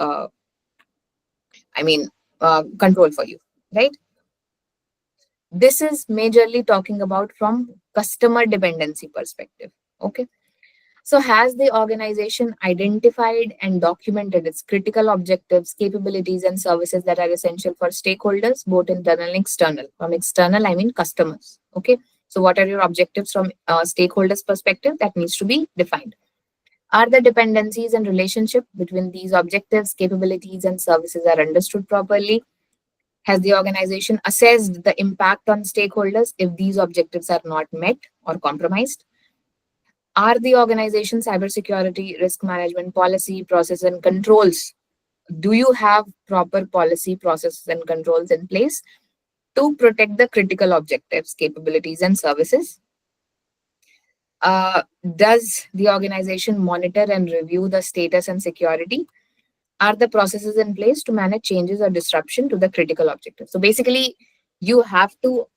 control for you, right? This is majorly talking about from customer dependency perspective. Okay. So has the organization identified and documented its critical objectives, capabilities, and services that are essential for stakeholders, both internal and external? From external, I mean customers. Okay. So what are your objectives from stakeholders perspective? That needs to be defined. Are the dependencies and relationship between these objectives, capabilities, and services are understood properly? Has the organization assessed the impact on stakeholders if these objectives are not met or compromised? Are the organization cybersecurity risk management policy, process, and controls? Do you have proper policy, processes, and controls in place to protect the critical objectives, capabilities, and services? Does the organization monitor and review the status and security? Are the processes in place to manage changes or disruption to the critical objectives? So basically, you have to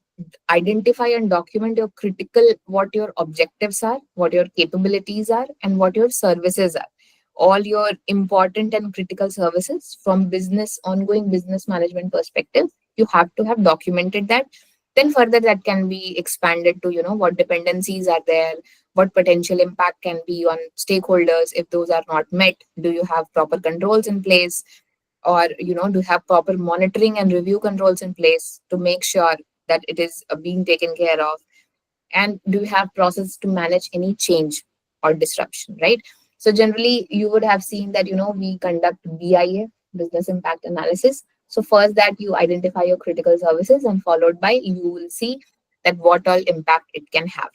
identify and document your critical, what your objectives are, what your capabilities are, and what your services are. All your important and critical services from business, ongoing business management perspective, you have to have documented that. Then further that can be expanded to, what dependencies are there, what potential impact can be on stakeholders if those are not met. Do you have proper controls in place? Or, do you have proper monitoring and review controls in place to make sure that it is being taken care of? And do you have process to manage any change or disruption, right? So generally you would have seen that, we conduct BIA, business impact analysis. So first that you identify your critical services, and followed by you will see that what all impact it can have,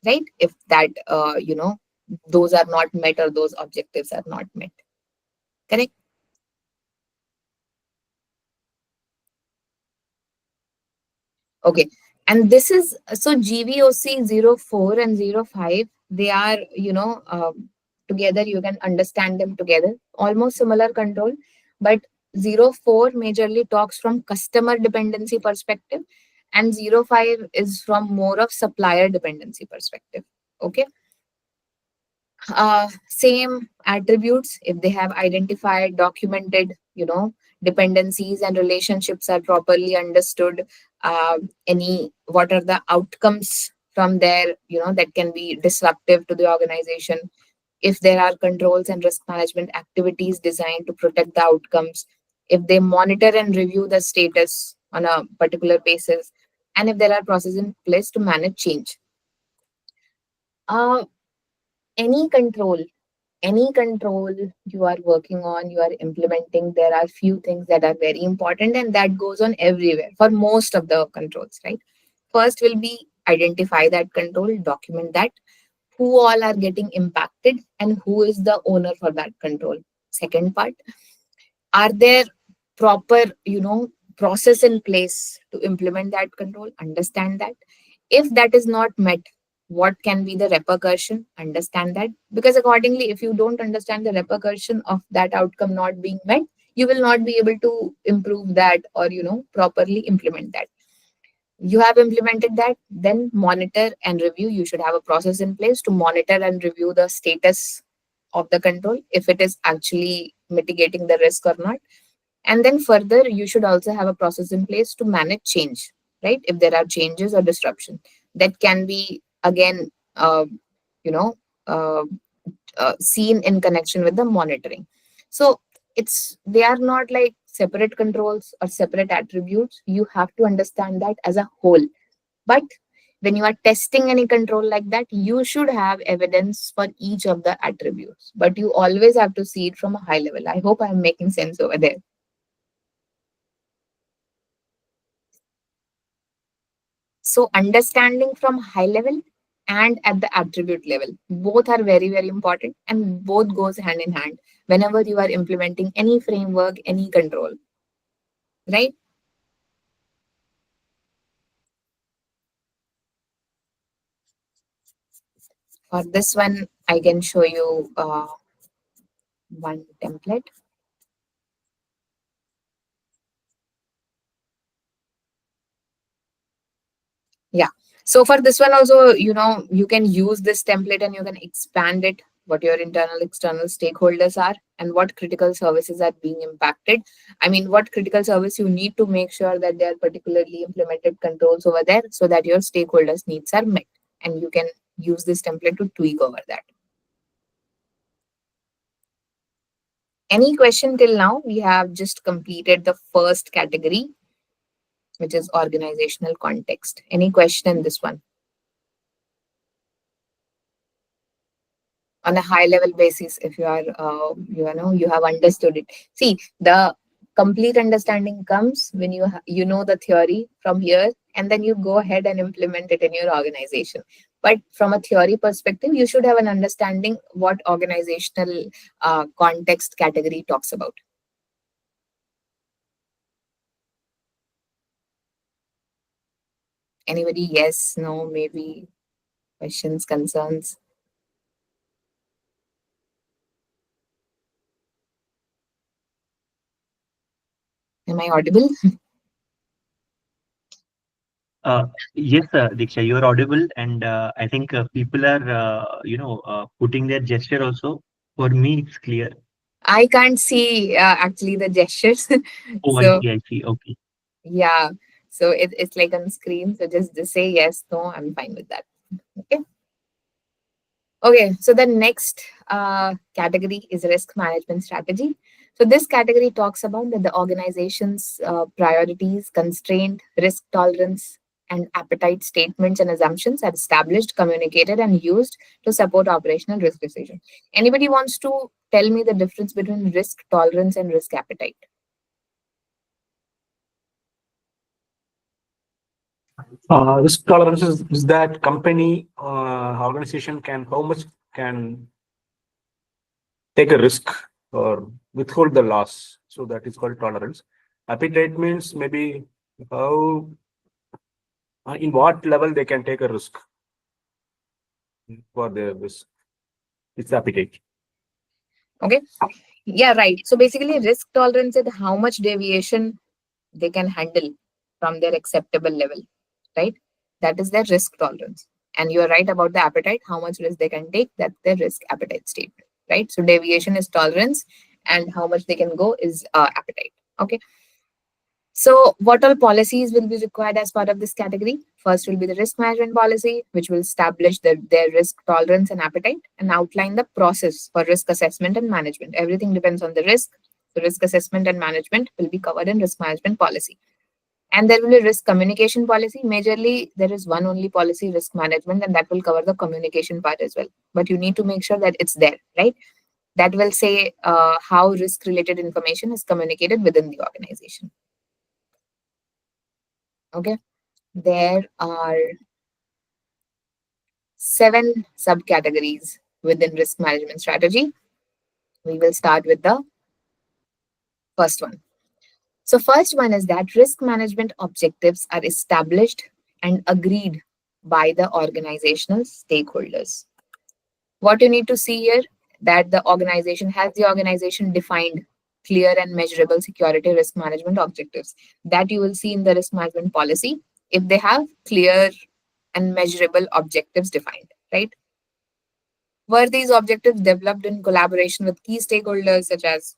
right? If that, those are not met or those objectives are not met. Correct? Okay. And this is, so GVOC 04 and 05, they are, together, you can understand them together, almost similar control. But 04 majorly talks from customer dependency perspective, and 05 is from more of supplier dependency perspective. Okay. Same attributes, if they have identified, documented, dependencies and relationships are properly understood, what are the outcomes from there, that can be disruptive to the organization. If there are controls and risk management activities designed to protect the outcomes, if they monitor and review the status on a particular basis, and if there are processes in place to manage change. Uh, any control any control you are working on, you are implementing, there are few things that are very important, and that goes on everywhere for most of the controls, right? First will be identify that control, document that, who all are getting impacted and who is the owner for that control. Second part, are there proper, process in place to implement that control? Understand that. If that is not met, what can be the repercussion? Understand that. Because accordingly, if you don't understand the repercussion of that outcome not being met, you will not be able to improve that or, properly implement that. You have implemented that, then monitor and review. You should have a process in place to monitor and review the status of the control, if it is actually mitigating the risk or not. And then further, you should also have a process in place to manage change, right? If there are changes or disruption, that can be again, you know, uh, seen in connection with the monitoring. So they are not like separate controls or separate attributes. You have to understand that as a whole. But when you are testing any control like that, you should have evidence for each of the attributes. But you always have to see it from a high level. I hope I'm making sense over there. So understanding from high level and at the attribute level, both are very, very important, and both goes hand in hand whenever you are implementing any framework, any control, right? For this one, I can show you one template. Yeah. So for this one also, you can use this template and you can expand it what your internal, external stakeholders are, and what critical services are being impacted. I mean, what critical service you need to make sure that there are particularly implemented controls over there so that your stakeholders' needs are met. And you can use this template to tweak over that. Any question till now? We have just completed the first category, which is organizational context. Any question in this one? On a high level basis, if you are, you have understood it. See, the complete understanding comes when you know the theory from here, and then you go ahead and implement it in your organization. But from a theory perspective, you should have an understanding what organizational context category talks about. Anybody? Yes, no, maybe, questions, concerns? Am I audible? Yes, Diksha, you are audible, and I think people are, putting their gesture also. For me, it's clear. I can't see actually the gestures. Oh, So I see. Okay. yeah, so it's like on screen. So just say yes, no, I'm fine with that. Okay. Okay, so the next category is risk management strategy. So this category talks about that the organization's priorities, constraint, risk tolerance, and appetite statements and assumptions are established, communicated, and used to support operational risk decision. Anybody wants to tell me the difference between risk tolerance and risk appetite? Risk tolerance is that company organization can how much can take a risk or withhold the loss. So that is called tolerance. Appetite means maybe how in what level they can take a risk for their risk. It's appetite. Okay. Yeah, right. So basically, risk tolerance is how much deviation they can handle from their acceptable level, right? That is their risk tolerance. And you're right about the appetite, how much risk they can take, that's their risk appetite statement, right? So deviation is tolerance, and how much they can go is appetite. Okay. So what all policies will be required as part of this category? First will be the risk management policy, which will establish their risk tolerance and appetite and outline the process for risk assessment and management. Everything depends on the risk. So risk assessment and management will be covered in risk management policy. And there will be risk communication policy. Majorly, there is one only policy, risk management, and that will cover the communication part as well. But you need to make sure that it's there, right? That will say how risk-related information is communicated within the organization. Okay. There are 7 subcategories within risk management strategy. We will start with the first one. So first one is that risk management objectives are established and agreed by the organizational stakeholders. What you need to see here, that the organization has defined clear and measurable security risk management objectives that you will see in the risk management policy if they have clear and measurable objectives defined, right? Were these objectives developed in collaboration with key stakeholders such as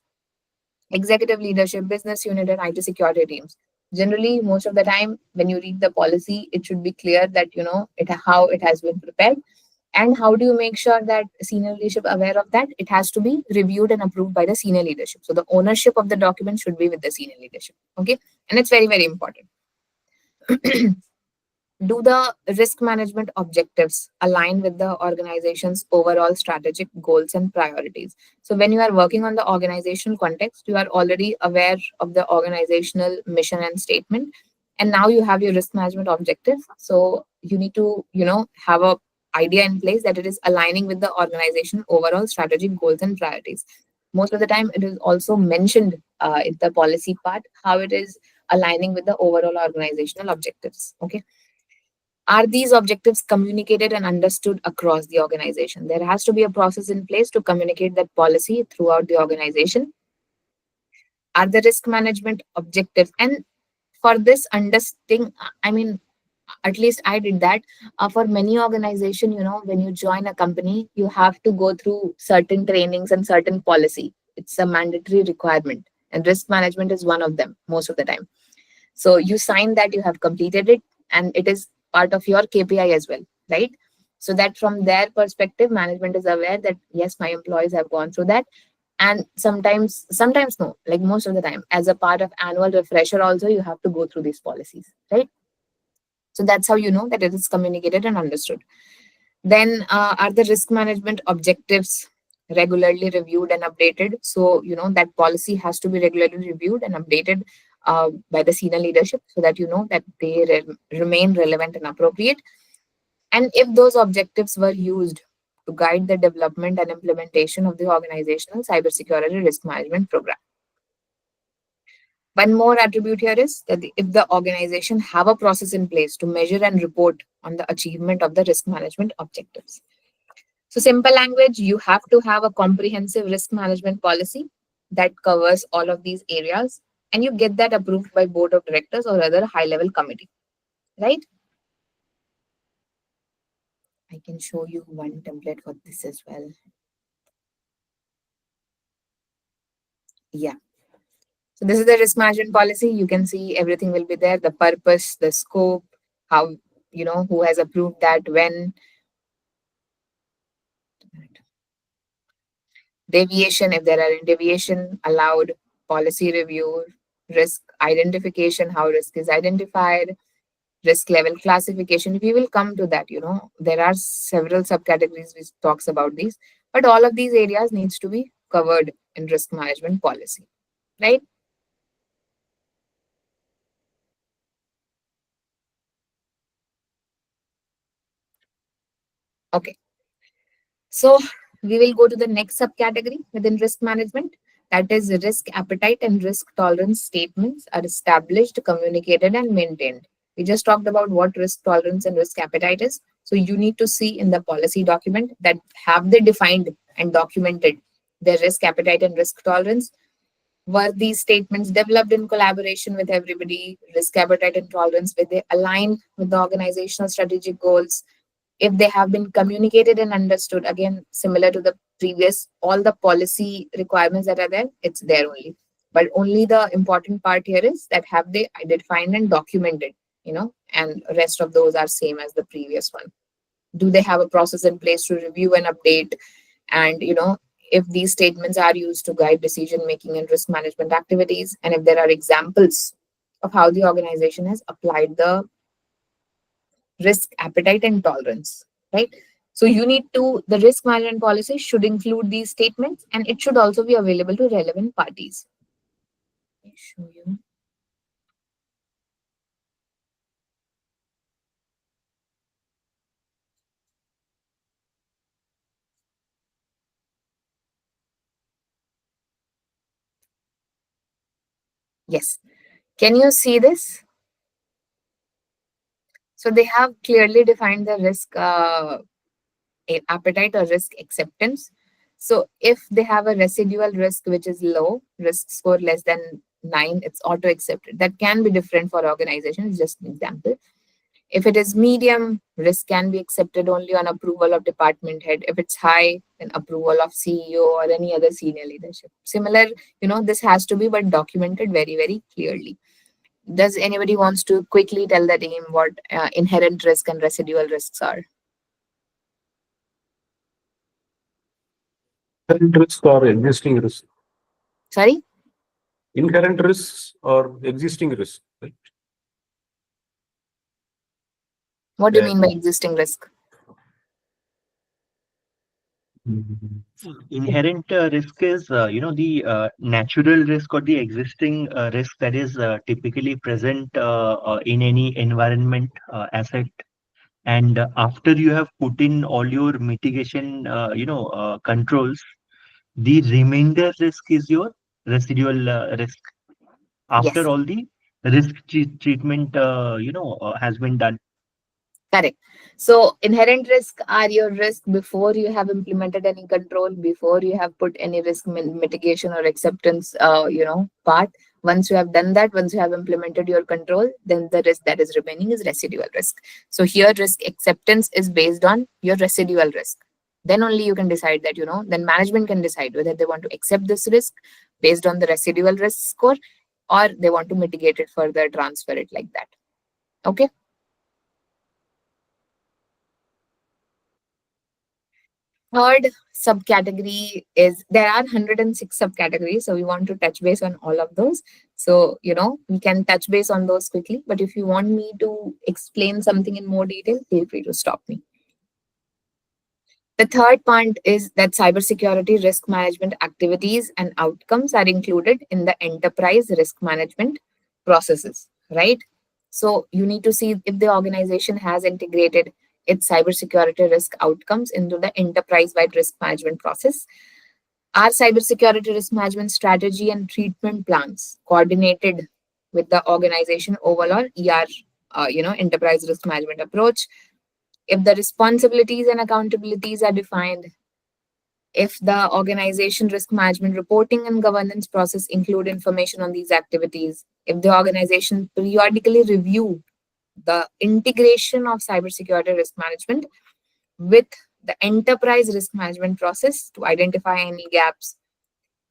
executive leadership, business unit, and IT security teams? Generally, most of the time, when you read the policy, it should be clear that how it has been prepared. And how do you make sure that senior leadership aware of that? It has to be reviewed and approved by the senior leadership. So the ownership of the document should be with the senior leadership. Okay, and it's very, very important. Do the risk management objectives align with the organization's overall strategic goals and priorities? So when you are working on the organizational context, you are already aware of the organizational mission and statement, and now you have your risk management objectives. So you need to have a idea in place that it is aligning with the organization overall strategic goals and priorities. Most of the time it is also mentioned in the policy part how it is aligning with the overall organizational objectives. Okay. Are these objectives communicated and understood across the organization? There has to be a process in place to communicate that policy throughout the organization. Are the risk management objectives, and for this understanding, At least I did that. For many organization, when you join a company, you have to go through certain trainings and certain policy. It's a mandatory requirement, and risk management is one of them most of the time. So you sign that you have completed it, and it is part of your KPI as well, right? So that from their perspective, management is aware that yes, my employees have gone through that. And sometimes no, like most of the time, as a part of annual refresher also, you have to go through these policies, right? So that's how you know that it is communicated and understood. Then are the risk management objectives regularly reviewed and updated? So that policy has to be regularly reviewed and updated by the senior leadership, so that that they remain relevant and appropriate. And if those objectives were used to guide the development and implementation of the organizational cybersecurity risk management program. One more attribute here is that if the organization have a process in place to measure and report on the achievement of the risk management objectives. So simple language, you have to have a comprehensive risk management policy that covers all of these areas, and you get that approved by board of directors or other high level committee, right? I can show you one template for this as well. Yeah. So this is the risk management policy. You can see everything will be there, the purpose, the scope, how, who has approved that, when. Deviation, if there are any deviation allowed, policy review, risk identification, how risk is identified, risk level classification. We will come to that, there are several subcategories which talks about these, but all of these areas needs to be covered in risk management policy, right? Okay. So we will go to the next subcategory within risk management. That is, risk appetite and risk tolerance statements are established, communicated, and maintained. We just talked about what risk tolerance and risk appetite is. So you need to see in the policy document that have they defined and documented their risk appetite and risk tolerance. Were these statements developed in collaboration with everybody? Risk appetite and tolerance, were they aligned with the organizational strategic goals? If they have been communicated and understood, again, similar to the previous, all the policy requirements that are there, it's there only. But only the important part here is that have they defined and documented, and rest of those are same as the previous one. Do they have a process in place to review and update? And, if these statements are used to guide decision making and risk management activities, and if there are examples of how the organization has applied the risk appetite and tolerance, right? So the risk management policy should include these statements, and it should also be available to relevant parties. Let me show you. Yes. Can you see this? So they have clearly defined the risk appetite or risk acceptance. So if they have a residual risk which is low, risk score less than 9, it's auto accepted. That can be different for organizations, just an example. If it is medium, risk can be accepted only on approval of department head. If it's high, then approval of CEO or any other senior leadership. Similar, this has to be but documented very, very clearly. Does anybody wants to quickly tell the team what inherent risk and residual risks are? Inherent risk or existing risk? Sorry? Inherent risks or existing risk, right? What do you mean by existing risk? Inherent risk is, the natural risk or the existing risk that is typically present in any environment asset. And after you have put in all your mitigation, controls, the remainder risk is your residual risk. After Yes. all the risk treatment, has been done. Correct. So inherent risk are your risk before you have implemented any control, before you have put any risk mitigation or acceptance, part. Once you have done that, once you have implemented your control, then the risk that is remaining is residual risk. So here risk acceptance is based on your residual risk. Then only you can decide that, then management can decide whether they want to accept this risk based on the residual risk score, or they want to mitigate it further, transfer it like that. Okay. Third subcategory is, there are 106 subcategories, so we want to touch base on all of those. So, we can touch base on those quickly, but if you want me to explain something in more detail, feel free to stop me. The third point is that cybersecurity risk management activities and outcomes are included in the enterprise risk management processes, right? So you need to see if the organization has integrated its cybersecurity risk outcomes into the enterprise-wide risk management process. Our cybersecurity risk management strategy and treatment plans coordinated with the organization overall ER, enterprise risk management approach. If the responsibilities and accountabilities are defined, if the organization risk management reporting and governance process include information on these activities, if the organization periodically review the integration of cybersecurity risk management with the enterprise risk management process to identify any gaps.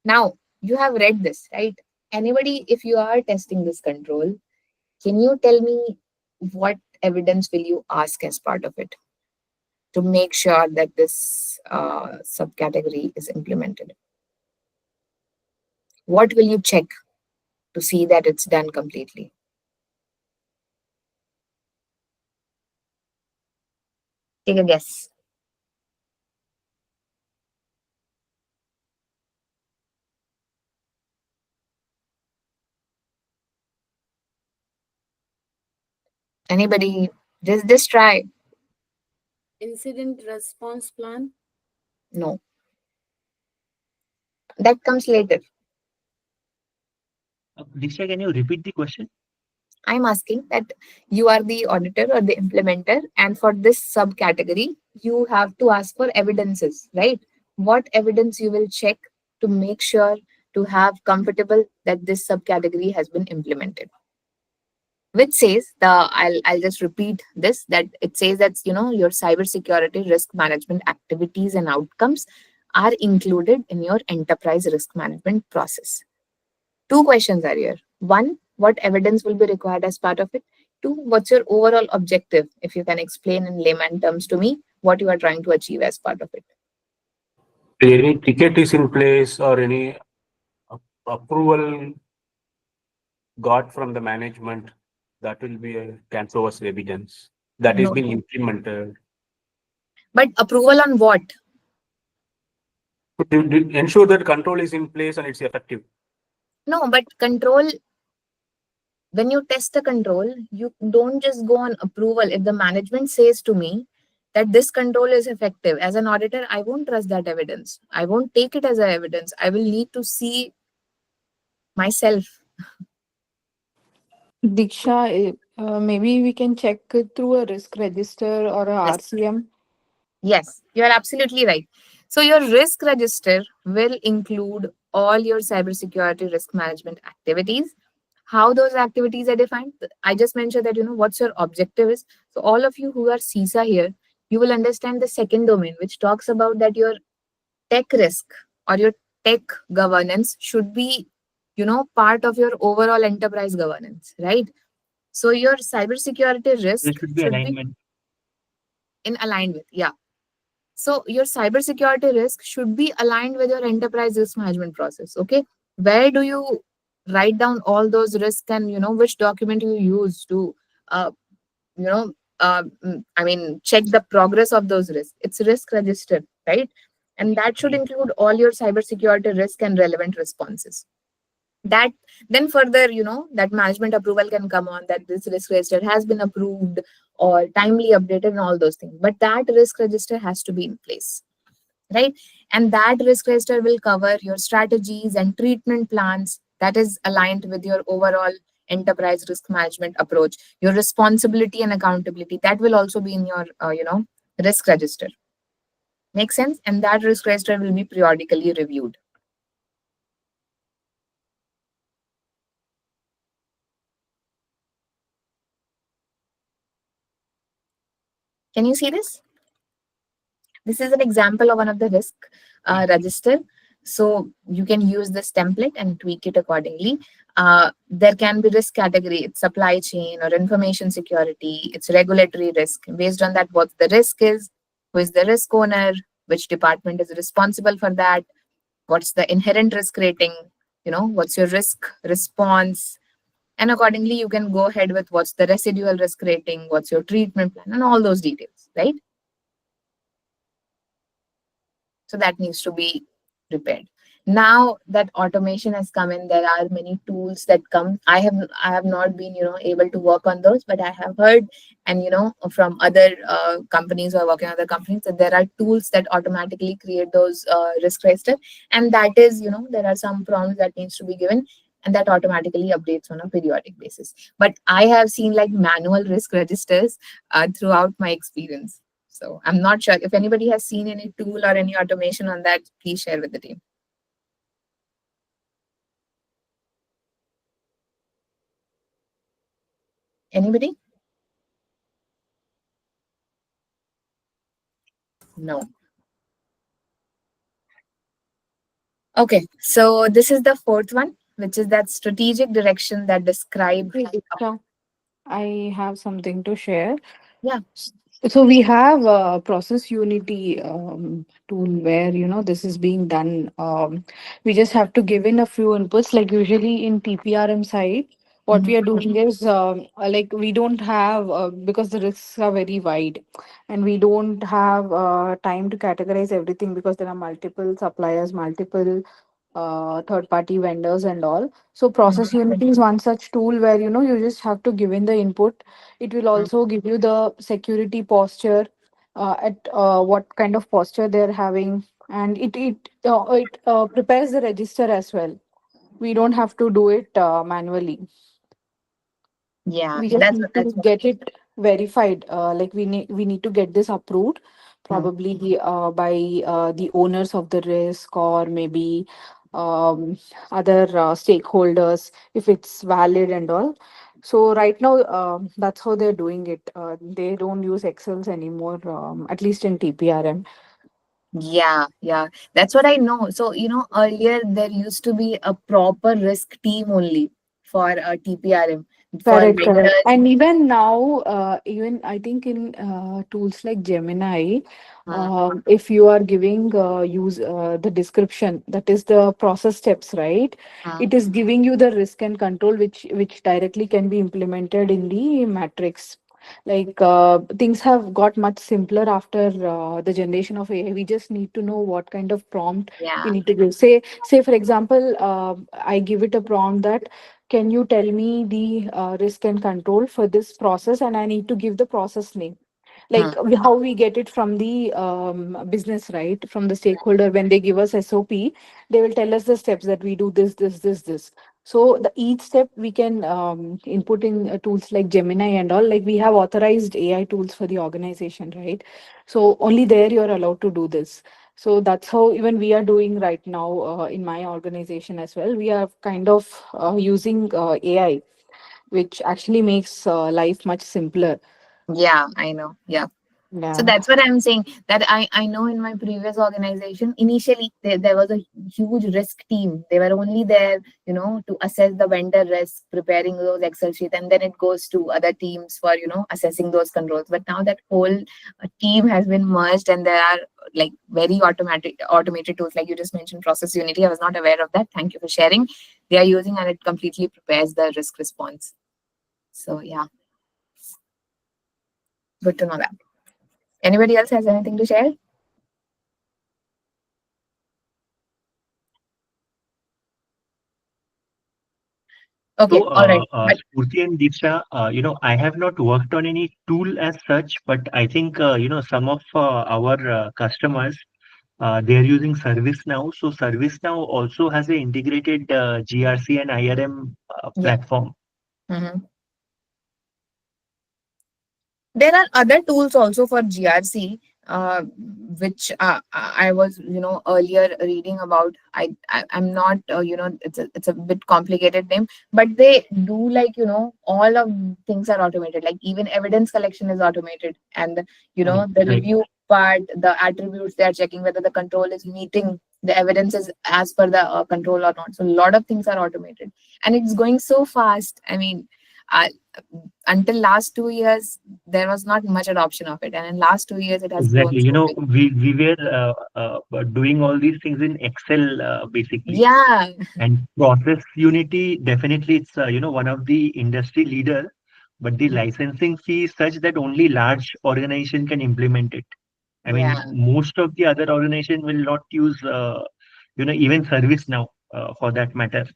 Now, you have read this, right? Anybody, if you are testing this control, can you tell me what evidence will you ask as part of it to make sure that this subcategory is implemented? What will you check to see that it's done completely? Take a guess. Anybody? Just try. Incident response plan? No. That comes later. Diksha, can you repeat the question? I'm asking that you are the auditor or the implementer, and for this subcategory, you have to ask for evidences, right? What evidence you will check to make sure to have comfortable that this subcategory has been implemented? Which says I'll just repeat this, that it says that your cybersecurity risk management activities and outcomes are included in your enterprise risk management process. Two questions are here. One, what evidence will be required as part of it? Two, what's your overall objective? If you can explain in layman terms to me what you are trying to achieve as part of it. Any ticket is in place or any approval got from the management, that will be a can show as evidence that is No. being implemented. But approval on what? To ensure that control is in place and it's effective. No, but control, when you test a control, you don't just go on approval. If the management says to me that this control is effective, as an auditor, I won't trust that evidence. I won't take it as a evidence. I will need to see myself. Diksha, maybe we can check it through a risk register or a Yes. RCM. Yes, you are absolutely right. So your risk register will include all your cybersecurity risk management activities. How those activities are defined, I just mentioned that, what's your objective is. So all of you who are CISA here, you will understand the second domain, which talks about that your tech risk or your tech governance should be, part of your overall enterprise governance, right? So your cybersecurity risk There should be alignment. in aligned with, yeah. So your cybersecurity risk should be aligned with your enterprise risk management process. Okay, where do you write down all those risks, and which document you use to, check the progress of those risks? It's risk register, right? And that should include all your cybersecurity risk and relevant responses. That then further, that management approval can come on, that this risk register has been approved or timely updated and all those things. But that risk register has to be in place, right? And that risk register will cover your strategies and treatment plans that is aligned with your overall enterprise risk management approach. Your responsibility and accountability, that will also be in your, risk register. Make sense? And that risk register will be periodically reviewed. Can you see this? This is an example of one of the risk register. So you can use this template and tweak it accordingly. There can be risk category, it's supply chain or information security, it's regulatory risk. Based on that, what the risk is, who is the risk owner, which department is responsible for that, what's the inherent risk rating, what's your risk response, and accordingly you can go ahead with what's the residual risk rating, what's your treatment plan, and all those details, right? So that needs to be prepared. Now that automation has come in, there are many tools that come. I have not been able to work on those, but I have heard and from other companies or working on other companies that there are tools that automatically create those risk register, and that is there are some prompts that needs to be given, and that automatically updates on a periodic basis. But I have seen like manual risk registers throughout my experience. So I'm not sure if anybody has seen any tool or any automation on that, please share with the team. Anybody? No. Okay, so this is the fourth one, which is that strategic direction that describes. I have something to share. Yeah. So we have a process unity tool where this is being done. We just have to give in a few inputs. Like usually in TPRM side, what we are doing is like we don't have because the risks are very wide, and we don't have time to categorize everything because there are multiple suppliers, multiple third party vendors and all. So process unity is one such tool where you just have to give in the input. It will also give you the security posture, at what kind of posture they're having, and it prepares the register as well. We don't have to do it manually. Yeah, We just that's need what to get it verified. Like we need to get this approved, probably by the owners of the risk, or maybe other stakeholders, if it's valid and all. So right now, that's how they're doing it. They don't use Excels anymore, at least in TPRM. Yeah, that's what I know. So earlier there used to be a proper risk team only for TPRM for Correct, correct. vendors. And even now, even I think in tools like Gemini, if you are giving use the description, that is the process steps, right? It is giving you the risk and control, which directly can be implemented in the matrix. Like things have got much simpler after the generation of AI. We just need to know what kind of prompt we Yeah. need to give. Say for example, I give it a prompt that can you tell me the risk and control for this process, and I need to give the process name, like how we get it from the business, right, from the stakeholder. When they give us SOP, they will tell us the steps that we do this. So each step we can input in tools like Gemini and all. Like we have authorized AI tools for the organization, right? So only there you're allowed to do this. So that's how even we are doing right now in my organization as well. We are kind of using AI, which actually makes life much simpler. Yeah, I know. Yeah. So Yeah. that's what I'm saying. That I know in my previous organization, initially there was a huge risk team. They were only there, to assess the vendor risk, preparing those Excel sheets, and then it goes to other teams for, assessing those controls. But now that whole team has been merged, and there are like very automated tools, like you just mentioned, Process Unity. I was not aware of that. Thank you for sharing. They are using, and it completely prepares the risk response. So yeah, good to know that. Anybody else has anything to share? Okay, So, all right. Spurti and Deeksha, I have not worked on any tool as such, but I think, some of our customers, they're using ServiceNow. So ServiceNow also has an integrated GRC and IRM platform. There are other tools also for GRC. which I was, earlier reading about. I'm not, it's a bit complicated name, but they do like, all of things are automated. Like even evidence collection is automated, and Right, the right. review part, the attributes, they are checking whether the control is meeting the evidence is as per the control or not. So a lot of things are automated, and it's going so fast. I mean, uh, until last 2 years there was not much adoption of it, and in last 2 years it has grown Exactly. You so know, big. we were doing all these things in Excel basically, Yeah, and process unity definitely it's one of the industry leader, but the licensing fee is such that only large organization can implement it. I yeah. mean, most of the other organization will not use even service now for that matter.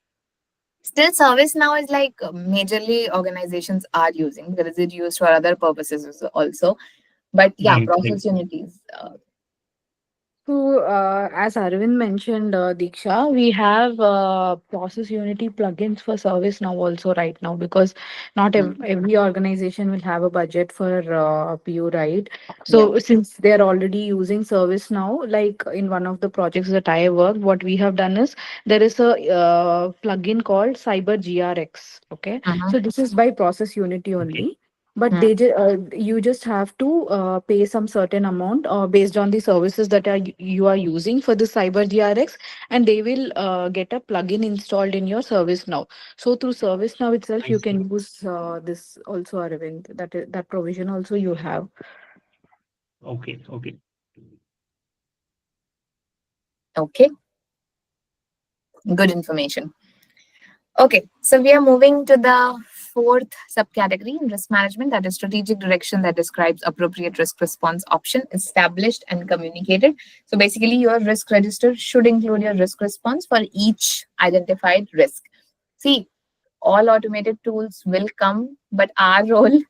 Still, service now is like majorly organizations are using because it's used for other purposes also. But yeah, Right, right. process unities. So, as Arvind mentioned, Diksha, we have process unity plugins for service now also right now, because not every organization will have a budget for PO, right? Yeah. So since they're already using service now, like in one of the projects that I work, what we have done is there is a plugin called Cyber GRX. Okay, Uh-huh. so this is by process unity Okay. only, but Mm. you just have to pay some certain amount based on the services that you are using for the cyber grx, and they will get a plugin installed in your service now. So through service now itself I you see. can use this also, Arvind, that provision also you have. Okay, okay. Okay, good information. Okay, so we are moving to the fourth subcategory in risk management, that is strategic direction that describes appropriate risk response option established and communicated. So basically, your risk register should include your risk response for each identified risk. See, all automated tools will come, but our role,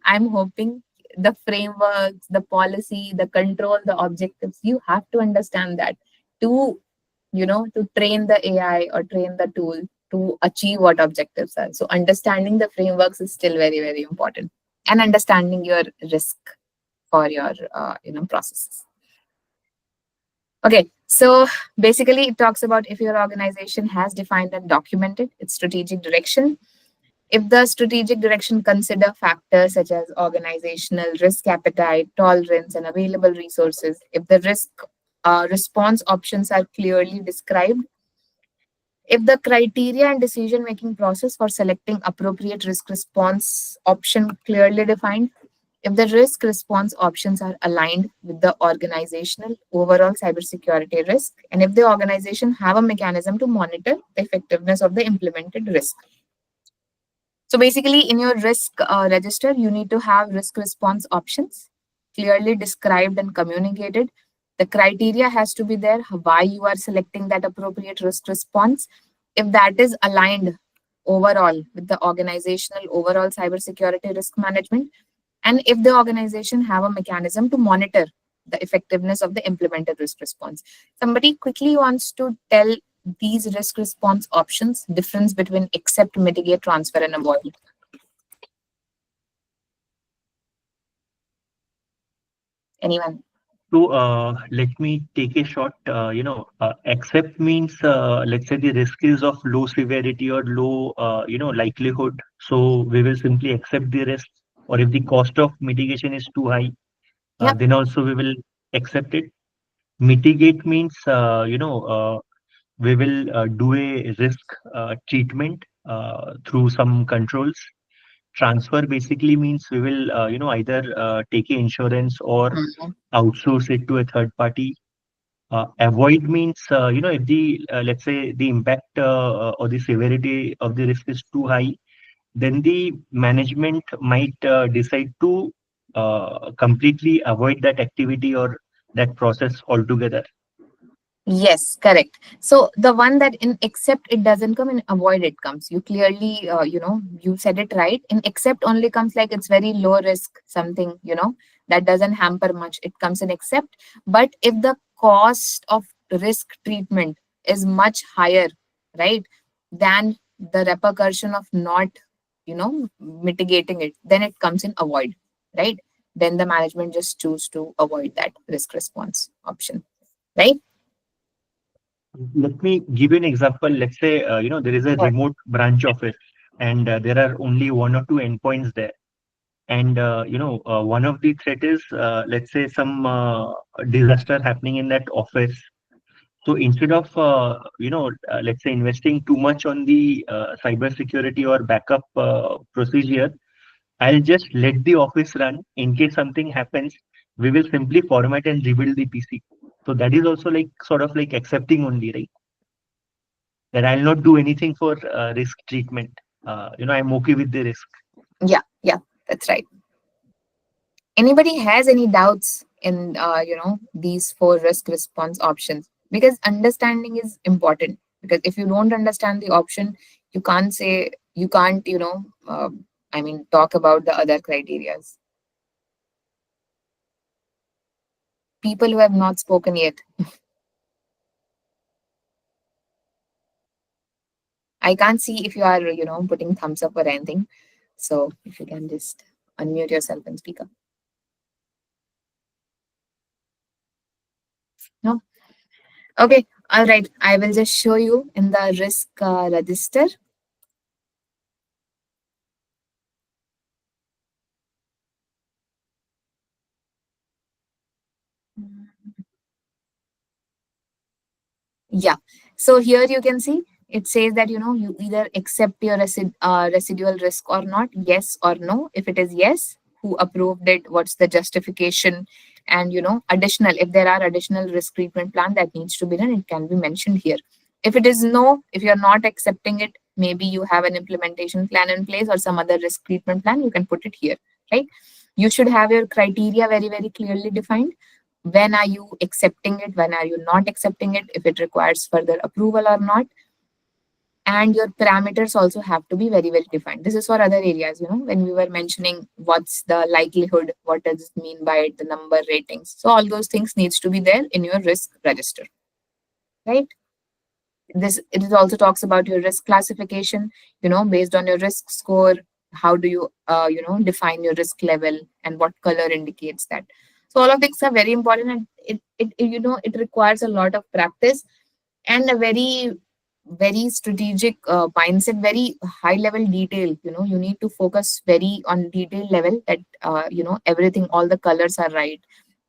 I'm hoping, the frameworks, the policy, the control, the objectives, you have to understand that to, to train the AI or train the tool to achieve what objectives are. So understanding the frameworks is still very, very important, and understanding your risk for your, processes. Okay, so basically it talks about if your organization has defined and documented its strategic direction, if the strategic direction consider factors such as organizational risk appetite, tolerance, and available resources, if the risk response options are clearly described, if the criteria and decision making process for selecting appropriate risk response option clearly defined, if the risk response options are aligned with the organizational overall cybersecurity risk, and if the organization have a mechanism to monitor the effectiveness of the implemented risk. So basically, in your risk register, you need to have risk response options clearly described and communicated. The criteria has to be there, why you are selecting that appropriate risk response. If that is aligned overall with the organizational overall cybersecurity risk management, and if the organization have a mechanism to monitor the effectiveness of the implemented risk response. Somebody quickly wants to tell these risk response options, difference between accept, mitigate, transfer, and avoid. Anyone? So let me take a shot. Accept means let's say the risk is of low severity or low likelihood. So we will simply accept the risk. Or if the cost of mitigation is too high, Yep. then also we will accept it. Mitigate means we will do a risk treatment through some controls. Transfer basically means we will either take a insurance or Mhm. outsource it to a third party. Avoid means if the let's say the impact or the severity of the risk is too high, then the management might decide to completely avoid that activity or that process altogether. Yes, correct. So the one that in accept it doesn't come, in avoid it comes. You clearly, you said it right. In accept only comes like it's very low risk, something, that doesn't hamper much. It comes in accept. But if the cost of risk treatment is much higher, right, than the repercussion of not, mitigating it, then it comes in avoid, right? then the management just choose to avoid that risk response option, right? Let me give you an example. Let's say, there is a Sure. remote branch office and there are only one or two endpoints there. And, one of the threat is, let's say, some disaster happening in that office. So instead of, let's say investing too much on the cyber security or backup procedure, I'll just let the office run. In case something happens, we will simply format and rebuild the PC. So that is also like sort of like accepting only, right? That I'll not do anything for risk treatment. I'm okay with the risk. Yeah, that's right. Anybody has any doubts in these 4 risk response options? Because understanding is important, because if you don't understand the option, you can't talk about the other criterias. People who have not spoken yet. I can't see if you are putting thumbs up or anything, so if you can just unmute yourself and speak up. No? Okay, all right. I will just show you in the risk register. Yeah. So here you can see it says that you either accept your residual risk or not, yes or no. If it is yes, who approved it, what's the justification, and additional, if there are additional risk treatment plan that needs to be done, it can be mentioned here. If it is no, if you're not accepting it, maybe you have an implementation plan in place or some other risk treatment plan, you can put it here, right? You should have your criteria very, very clearly defined. When are you accepting it, when are you not accepting it, if it requires further approval or not, and your parameters also have to be very, very defined. This is for other areas, when we were mentioning what's the likelihood, what does it mean by it, the number, ratings. So all those things needs to be there in your risk register, right? It also talks about your risk classification, based on your risk score, how do you define your risk level and what color indicates that. So all of these are very important, and it requires a lot of practice and a very, very strategic mindset, very high level detail. You need to focus very on detail level, that everything, all the colors are right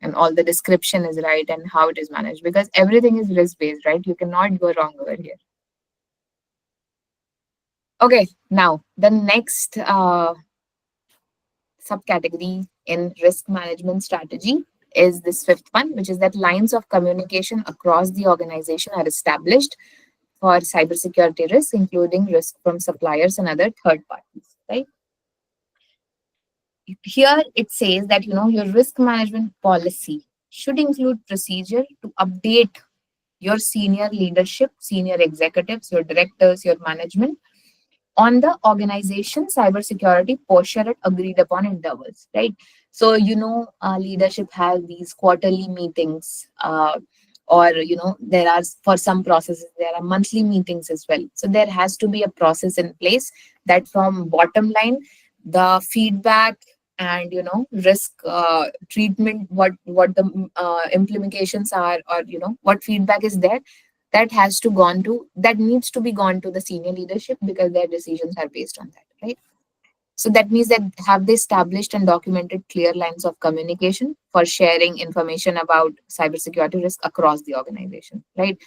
and all the description is right and how it is managed, because everything is risk based, right? You cannot go wrong over here. Okay, now the next subcategory in risk management strategy is this 5th one, which is that lines of communication across the organization are established for cybersecurity risk, including risk from suppliers and other third parties, right? Here it says that your risk management policy should include procedure to update your senior leadership, senior executives, your directors, your management on the organization cybersecurity posture at agreed upon intervals, right? So, leadership has these quarterly meetings, or, there are, for some processes, there are monthly meetings as well. So there has to be a process in place that from bottom line, the feedback and, risk treatment, what the implications are, or, what feedback is there, that needs to be gone to the senior leadership, because their decisions are based on that, right? So that means that have they established and documented clear lines of communication for sharing information about cybersecurity risk across the organization, right?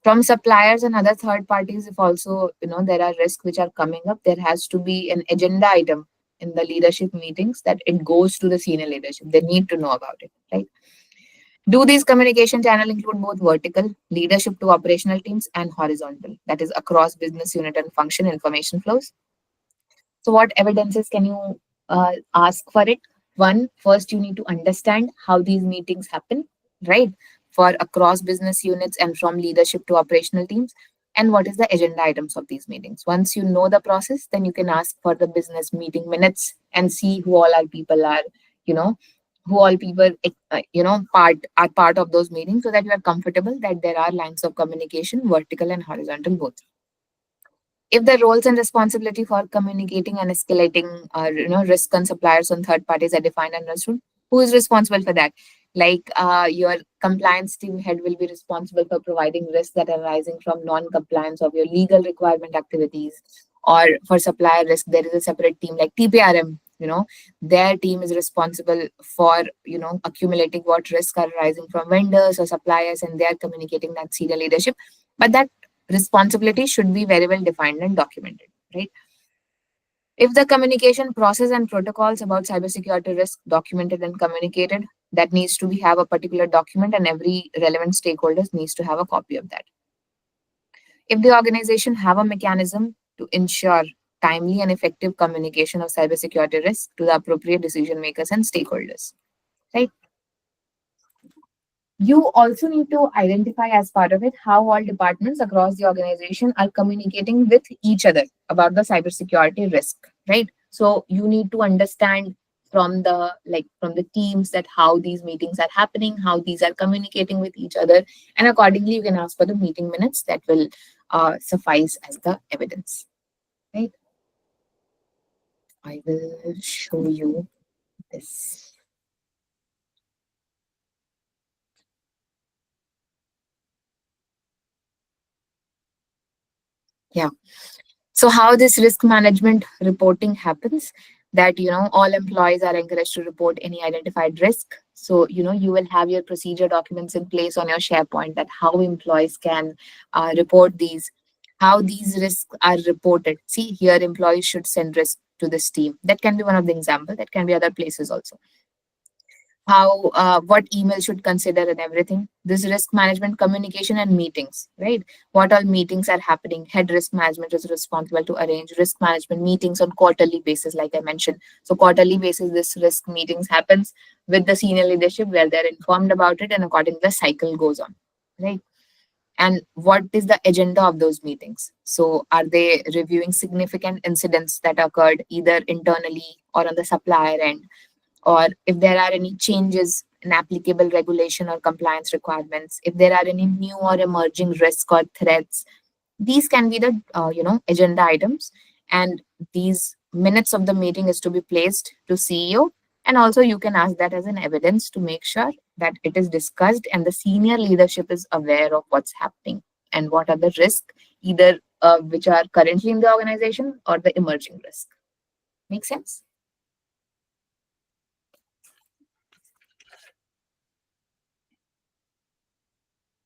From suppliers and other third parties, if also there are risks which are coming up, there has to be an agenda item in the leadership meetings that it goes to the senior leadership. They need to know about it, right? Do these communication channel include both vertical, leadership to operational teams, and horizontal, that is across business unit and function information flows? So what evidences can you ask for it? One, first you need to understand how these meetings happen, right? For across business units and from leadership to operational teams. And what is the agenda items of these meetings? Once you know the process, then you can ask for the business meeting minutes and see who all our people are, you know, who all people, are part of those meetings, so that you are comfortable that there are lines of communication, vertical and horizontal both. If the roles and responsibility for communicating and escalating risk on suppliers and third parties are defined and understood, Who is responsible for that? Like your compliance team head will be responsible for providing risks that are arising from non-compliance of your legal requirement activities. Or for supplier risk, there is a separate team like TPRM. Their team is responsible for accumulating what risks are arising from vendors or suppliers, and they are communicating that senior leadership. But that responsibility should be very well defined and documented, right? If the communication process and protocols about cybersecurity risk documented and communicated, that needs to have a particular document, and every relevant stakeholders needs to have a copy of that. If the organization have a mechanism to ensure timely and effective communication of cybersecurity risk to the appropriate decision makers and stakeholders, right? You also need to identify as part of it how all departments across the organization are communicating with each other about the cybersecurity risk, right? So you need to understand from the teams that how these meetings are happening, how these are communicating with each other, and accordingly you can ask for the meeting minutes that will suffice as the evidence, right? I will show you this. Yeah. So how this risk management reporting happens, that all employees are encouraged to report any identified risk. So you will have your procedure documents in place on your SharePoint, that how employees can report these, how these risks are reported. See here, employees should send risk to this team. That can be one of the examples. That can be other places also. How what email should consider and everything. This risk management communication and meetings, right? What all meetings are happening. Head risk management is responsible to arrange risk management meetings on quarterly basis, like I mentioned. So quarterly basis, this risk meetings happens with the senior leadership, where they're informed about it, and according the cycle goes on, right? And what is the agenda of those meetings? So are they reviewing significant incidents that occurred either internally or on the supplier end, or if there are any changes in applicable regulation or compliance requirements, if there are any new or emerging risks or threats. These can be the agenda items, and these minutes of the meeting is to be placed to CEO, and also you can ask that as an evidence to make sure that it is discussed and the senior leadership is aware of what's happening and what are the risks, either which are currently in the organization or the emerging risk. Make sense?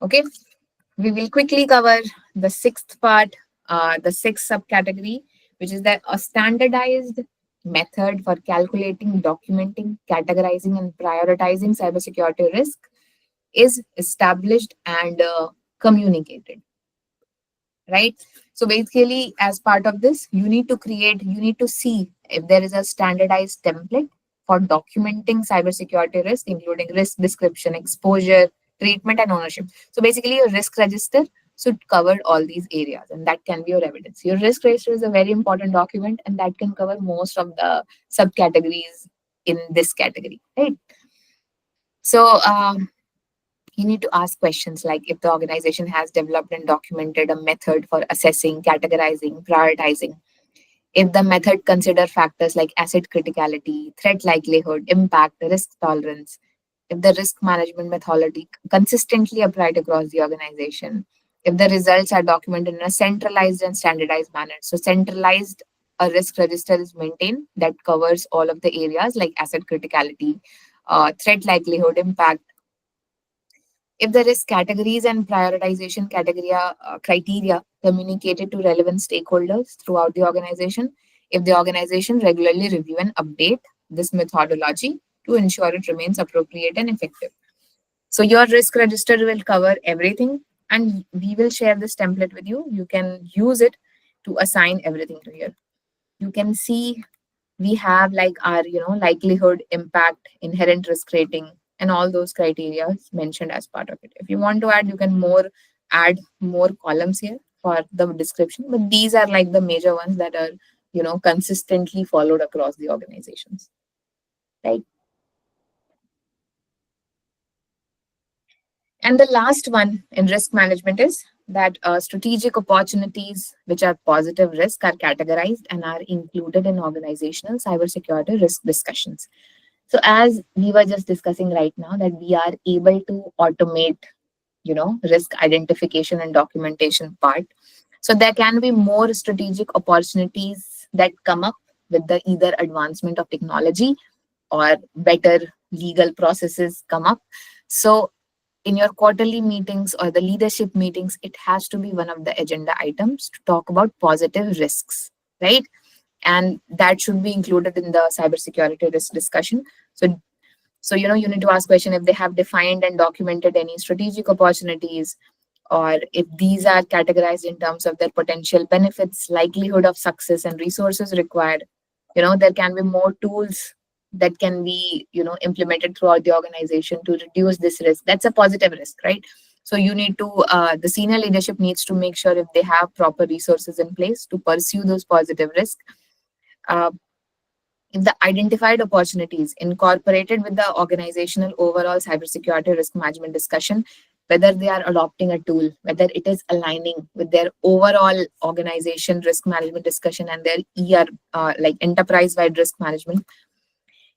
Okay, we will quickly cover the sixth part, the sixth subcategory, which is that a standardized method for calculating, documenting, categorizing, and prioritizing cybersecurity risk is established and communicated, right? So basically, as part of this, you need to see if there is a standardized template for documenting cybersecurity risk, including risk description, exposure, treatment, and ownership. So basically, your risk register should cover all these areas, and that can be your evidence. Your risk register is a very important document, and that can cover most of the subcategories in this category, right? So you need to ask questions like if the organization has developed and documented a method for assessing, categorizing, prioritizing, if the method consider factors like asset criticality, threat likelihood, impact, risk tolerance, if the risk management methodology consistently applied across the organization, if the results are documented in a centralized and standardized manner. So centralized, a risk register is maintained that covers all of the areas like asset criticality, threat likelihood, impact. If the risk categories and prioritization criteria communicated to relevant stakeholders throughout the organization, if the organization regularly review and update this methodology to ensure it remains appropriate and effective. So your risk register will cover everything, and we will share this template with you. You can use it to assign everything to here. You can see we have like our likelihood, impact, inherent risk rating, and all those criteria mentioned as part of it. If you want to add, you can add more columns here for the description, but these are like the major ones that are consistently followed across the organizations, right? And the last one in risk management is that strategic opportunities, which are positive risk, are categorized and are included in organizational cybersecurity risk discussions. So as we were just discussing right now, that we are able to automate, risk identification and documentation part. So there can be more strategic opportunities that come up with the either advancement of technology or better legal processes come up. So in your quarterly meetings or the leadership meetings, it has to be one of the agenda items to talk about positive risks, right? And that should be included in the cybersecurity risk discussion. So you need to ask question if they have defined and documented any strategic opportunities, or if these are categorized in terms of their potential benefits, likelihood of success, and resources required. There can be more tools that can be, implemented throughout the organization to reduce this risk. That's a positive risk, right? So you need to, the senior leadership needs to make sure if they have proper resources in place to pursue those positive risks. If the identified opportunities incorporated with the organizational overall cybersecurity risk management discussion, whether they are adopting a tool, whether it is aligning with their overall organization risk management discussion and their like enterprise-wide risk management.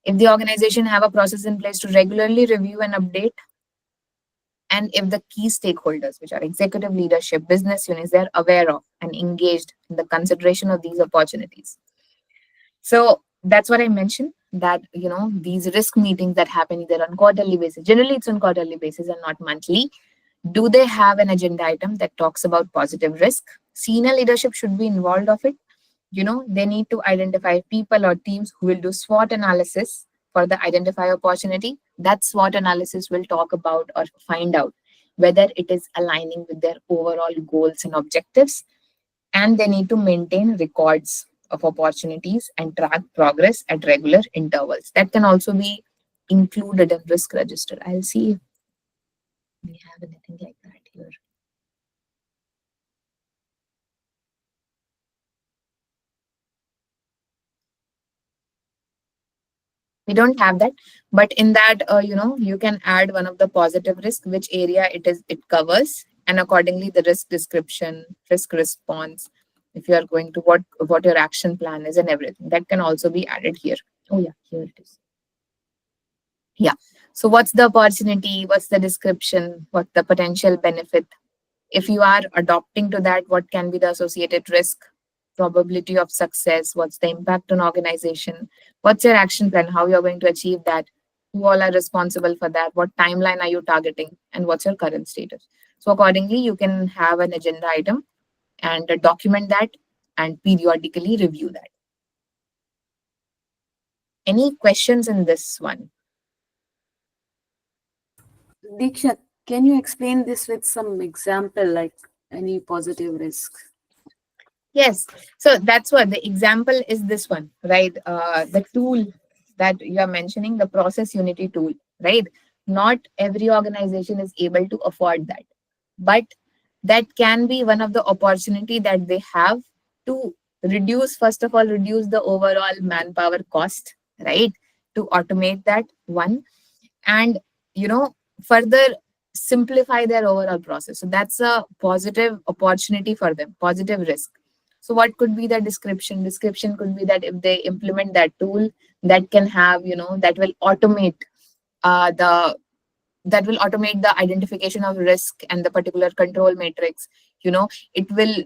If the organization have a process in place to regularly review and update, and if the key stakeholders, which are executive leadership, business units, they're aware of and engaged in the consideration of these opportunities. So that's what I mentioned, that, these risk meetings that happen either on quarterly basis, generally it's on quarterly basis and not monthly. Do they have an agenda item that talks about positive risk? Senior leadership should be involved of it. They need to identify people or teams who will do SWOT analysis for the identify opportunity. That SWOT analysis will talk about or find out whether it is aligning with their overall goals and objectives. And they need to maintain records of opportunities and track progress at regular intervals. That can also be included in risk register. I'll see if we have anything like that here. We don't have that, but in that, you can add one of the positive risk, which area it covers, and accordingly the risk description, risk response, if you are going to what your action plan is and everything, that can also be added here. Oh yeah, here it is. Yeah. So what's the opportunity? What's the description? What's the potential benefit? If you are adopting to that, what can be the associated risk? Probability of success? What's the impact on organization? What's your action plan? How you're going to achieve that? Who all are responsible for that? What timeline are you targeting? And what's your current status? So accordingly, you can have an agenda item and document that and periodically review that. Any questions in this one? Diksha, can you explain this with some example, like any positive risk? Yes. So that's what the example is, this one, right? The tool that you are mentioning, the process unity tool, right? Not every organization is able to afford that, but that can be one of the opportunity that they have to reduce, first of all, reduce the overall manpower cost, right? To automate that one, and, further simplify their overall process. So that's a positive opportunity for them, positive risk. So what could be the description? Description could be that if they implement that tool, that can have, that will automate the identification of risk and the particular control matrix. It will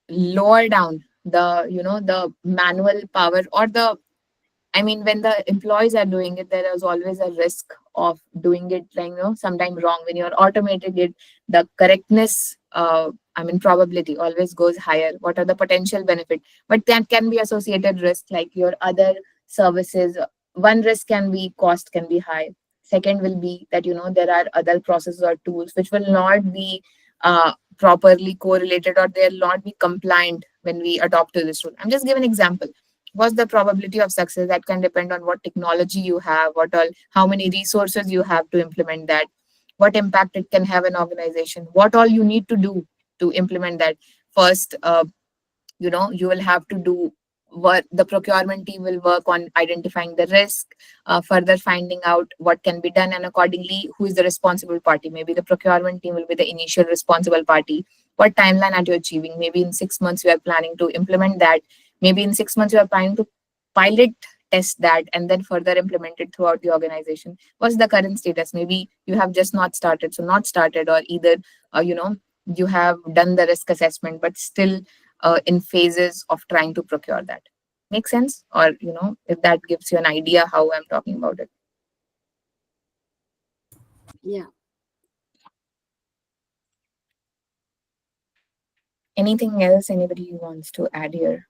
lower down the, the manual power, or when the employees are doing it, there is always a risk of doing it, like, sometime wrong. When you're automating it, the correctness, probability always goes higher. What are the potential benefit? But that can be associated risk, like your other services. One risk can be cost can be high. Second will be that, there are other processes or tools which will not be properly correlated, or they'll not be compliant when we adopt to this tool. I'm just giving an example. What's the probability of success? That can depend on what technology you have, how many resources you have to implement that, what impact it can have in organization, what all you need to do to implement that. First, you will have to do what the procurement team will work on identifying the risk, further finding out what can be done, and accordingly, who is the responsible party. Maybe the procurement team will be the initial responsible party. What timeline are you achieving? Maybe in 6 months you are planning to implement that. Maybe in 6 months you are planning to pilot test that, and then further implement it throughout the organization? What's the current status? Maybe you have just not started, so not started, or either you have done the risk assessment but still in phases of trying to procure that. Make sense? Or if that gives you an idea how I'm talking about it. Yeah. Anything else anybody wants to add here?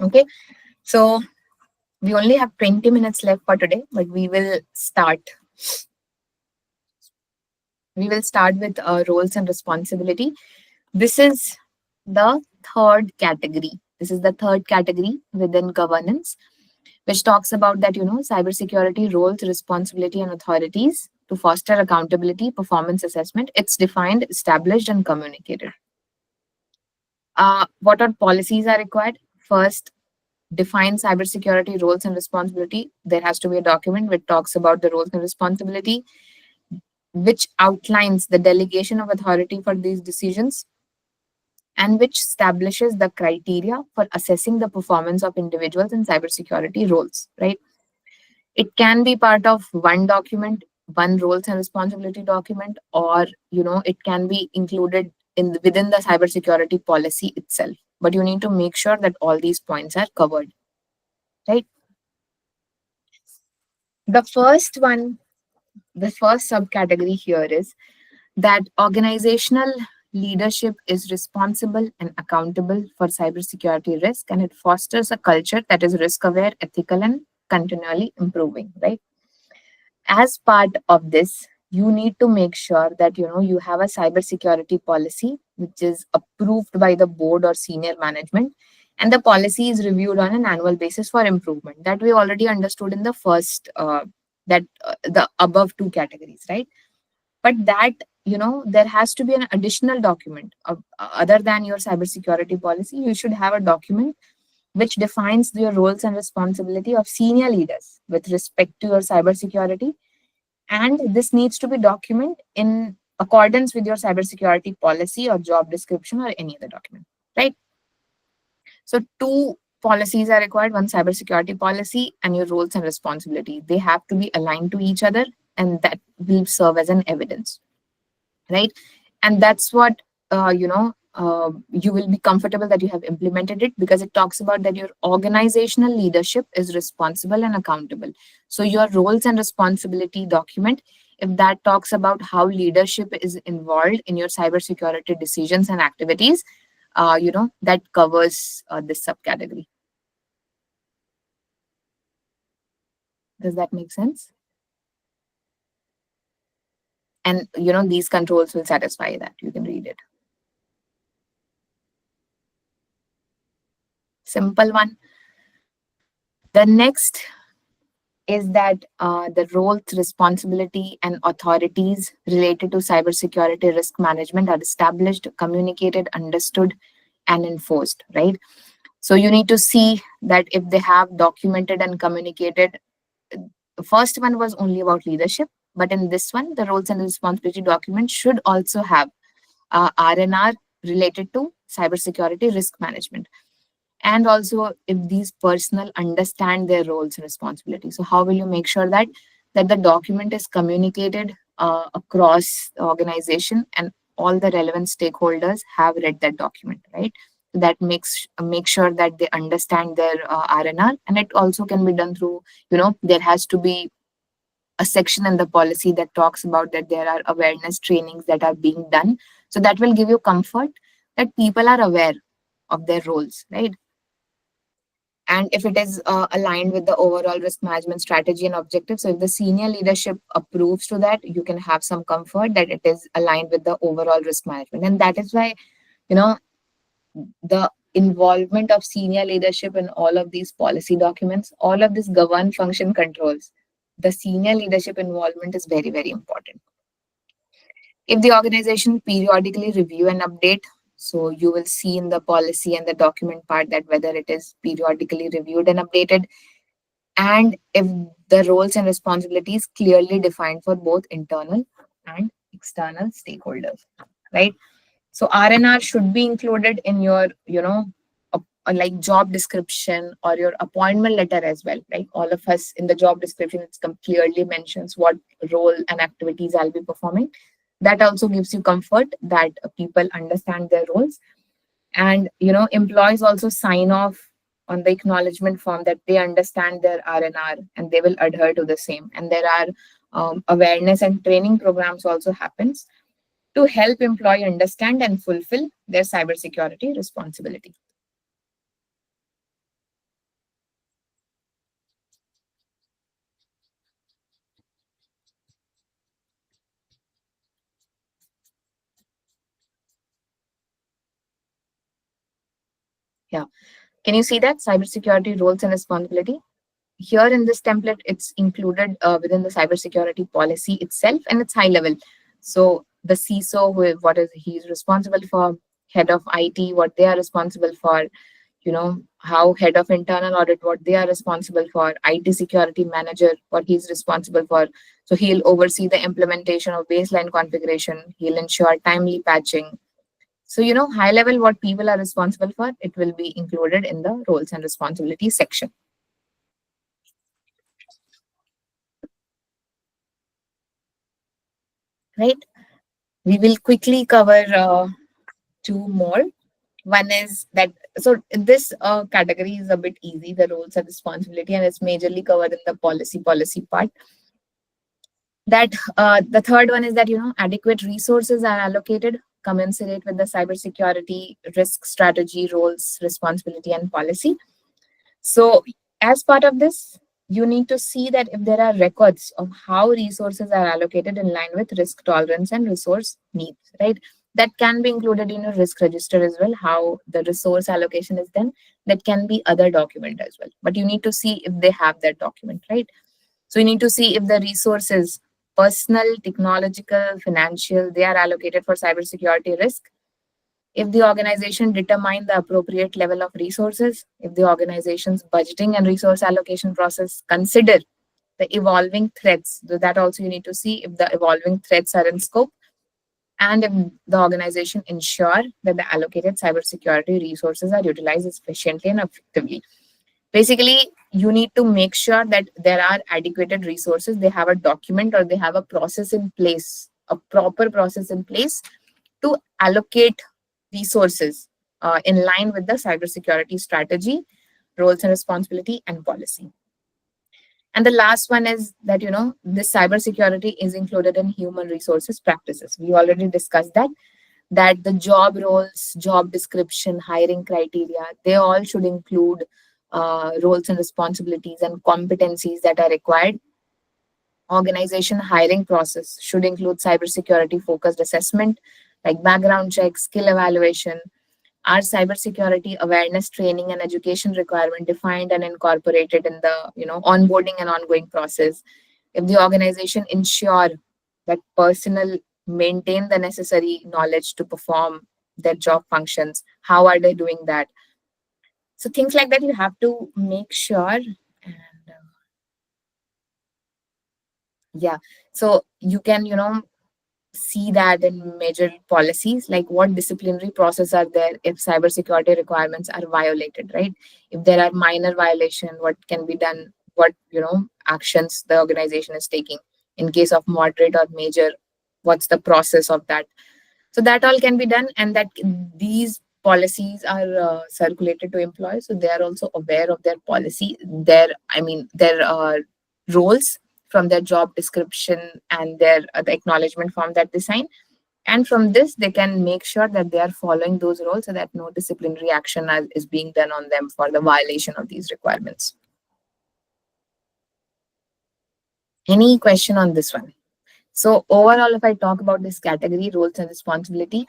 Okay, so we only have 20 minutes left for today, but we will start. We will start with roles and responsibility. This is the third category. This is the third category within governance, which talks about that, cybersecurity roles, responsibility, and authorities to foster accountability, performance assessment. It's defined, established, and communicated. What are policies are required? First, define cybersecurity roles and responsibility. There has to be a document which talks about the roles and responsibility, which outlines the delegation of authority for these decisions, and which establishes the criteria for assessing the performance of individuals in cybersecurity roles, right? It can be part of one document, one roles and responsibility document, or it can be included within the cybersecurity policy itself. But you need to make sure that all these points are covered, right? The first subcategory here is that organizational leadership is responsible and accountable for cybersecurity risk, and it fosters a culture that is risk aware, ethical, and continually improving, right? As part of this, you need to make sure that you have a cybersecurity policy which is approved by the board or senior management, and the policy is reviewed on an annual basis for improvement. That we already understood in the first the above two categories, right? But that there has to be an additional document other than your cybersecurity policy. You should have a document which defines your roles and responsibility of senior leaders with respect to your cybersecurity, and this needs to be documented in accordance with your cybersecurity policy or job description or any other document, right? So two policies are required: one cybersecurity policy and your roles and responsibility. They have to be aligned to each other, and that will serve as an evidence, right? And that's what you will be comfortable that you have implemented it, because it talks about that your organizational leadership is responsible and accountable. So your roles and responsibility document, if that talks about how leadership is involved in your cybersecurity decisions and activities, that covers this subcategory. Does that make sense? And these controls will satisfy that. You can read it. Simple one. The next is that the roles, responsibility, and authorities related to cybersecurity risk management are established, communicated, understood, and enforced, right? So you need to see that if they have documented and communicated. The first one was only about leadership, but in this one, the roles and responsibility document should also have R&R related to cybersecurity risk management. And also, if these personnel understand their roles and responsibilities. So how will you make sure that the document is communicated across the organization and all the relevant stakeholders have read that document, right? That make sure that they understand their R&R. And it also can be done through, there has to be a section in the policy that talks about that there are awareness trainings that are being done. So that will give you comfort that people are aware of their roles, right? And if it is aligned with the overall risk management strategy and objectives, so if the senior leadership approves to that, you can have some comfort that it is aligned with the overall risk management. And that is why, the involvement of senior leadership in all of these policy documents, all of this govern function controls, the senior leadership involvement is very, very important. If the organization periodically review and update, so you will see in the policy and the document part that whether it is periodically reviewed and updated. and if the roles and responsibilities clearly defined for both internal and external stakeholders, right? So RNR should be included in your, like job description or your appointment letter as well. Like all of us in the job description, it clearly mentions what role and activities I'll be performing. That also gives you comfort that people understand their roles. And employees also sign off on the acknowledgement form that they understand their RNR and they will adhere to the same. And there are awareness and training programs also happens to help employee understand and fulfill their cybersecurity responsibility. Yeah. Can you see that? Cybersecurity roles and responsibility. Here in this template, it's included within the cybersecurity policy itself, and it's high level. So the CISO, what is he's responsible for, head of IT, what they are responsible for, how head of internal audit, what they are responsible for, IT security manager, what he's responsible for. So he'll oversee the implementation of baseline configuration. He'll ensure timely patching. So, high level, what people are responsible for, it will be included in the roles and responsibilities section. Right? We will quickly cover two more. One is that, so this category is a bit easy, the roles and responsibility, and it's majorly covered in the policy part. That the third one is that, adequate resources are allocated commensurate with the cybersecurity risk strategy, roles, responsibility, and policy. So as part of this, you need to see that if there are records of how resources are allocated in line with risk tolerance and resource needs, right? That can be included in your risk register as well, how the resource allocation is done. That can be other document as well. But you need to see if they have that document, right? So you need to see if the resources, personal, technological, financial, they are allocated for cybersecurity risk. If the organization determine the appropriate level of resources, if the organization's budgeting and resource allocation process consider the evolving threats, so that also you need to see if the evolving threats are in scope, and if the organization ensure that the allocated cybersecurity resources are utilized efficiently and effectively. Basically, you need to make sure that there are adequate resources, they have a document or they have a process in place, a proper process in place to allocate resources in line with the cybersecurity strategy, roles and responsibility, and policy. And the last one is that, this cybersecurity is included in human resources practices. We already discussed that the job roles, job description, hiring criteria, they all should include roles and responsibilities and competencies that are required. Organization hiring process should include cybersecurity focused assessment like background check, skill evaluation. Are cybersecurity awareness training and education requirement defined and incorporated in the onboarding and ongoing process? If the organization ensure that personnel maintain the necessary knowledge to perform their job functions, how are they doing that? So things like that you have to make sure. And yeah, so you can see that in major policies, like what disciplinary process are there if cybersecurity requirements are violated, right? If there are minor violation, what can be done, what actions the organization is taking. In case of moderate or major, what's the process of that? So that all can be done, and that these policies are circulated to employees, so they are also aware of their policy, their roles from their job description and their the acknowledgement form that they sign. And from this, they can make sure that they are following those roles so that no disciplinary action is being done on them for the violation of these requirements. Any question on this one? So overall, if I talk about this category, roles and responsibility,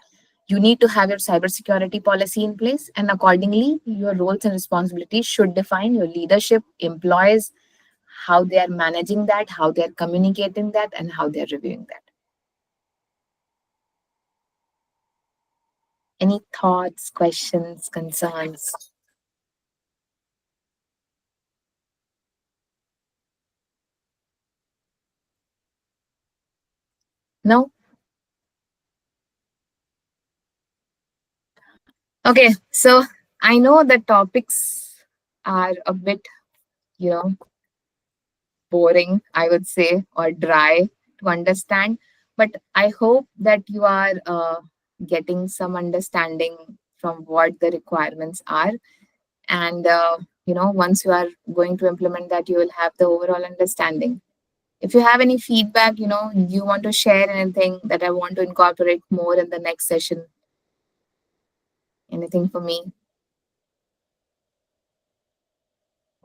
you need to have your cybersecurity policy in place, and accordingly, your roles and responsibilities should define your leadership, employees, how they are managing that, how they are communicating that, and how they are reviewing that. Any thoughts, questions, concerns? No? Okay, so I know the topics are a bit, boring, I would say, or dry to understand, but I hope that you are getting some understanding from what the requirements are. And, once you are going to implement that, you will have the overall understanding. If you have any feedback, you want to share anything that I want to incorporate more in the next session, anything for me?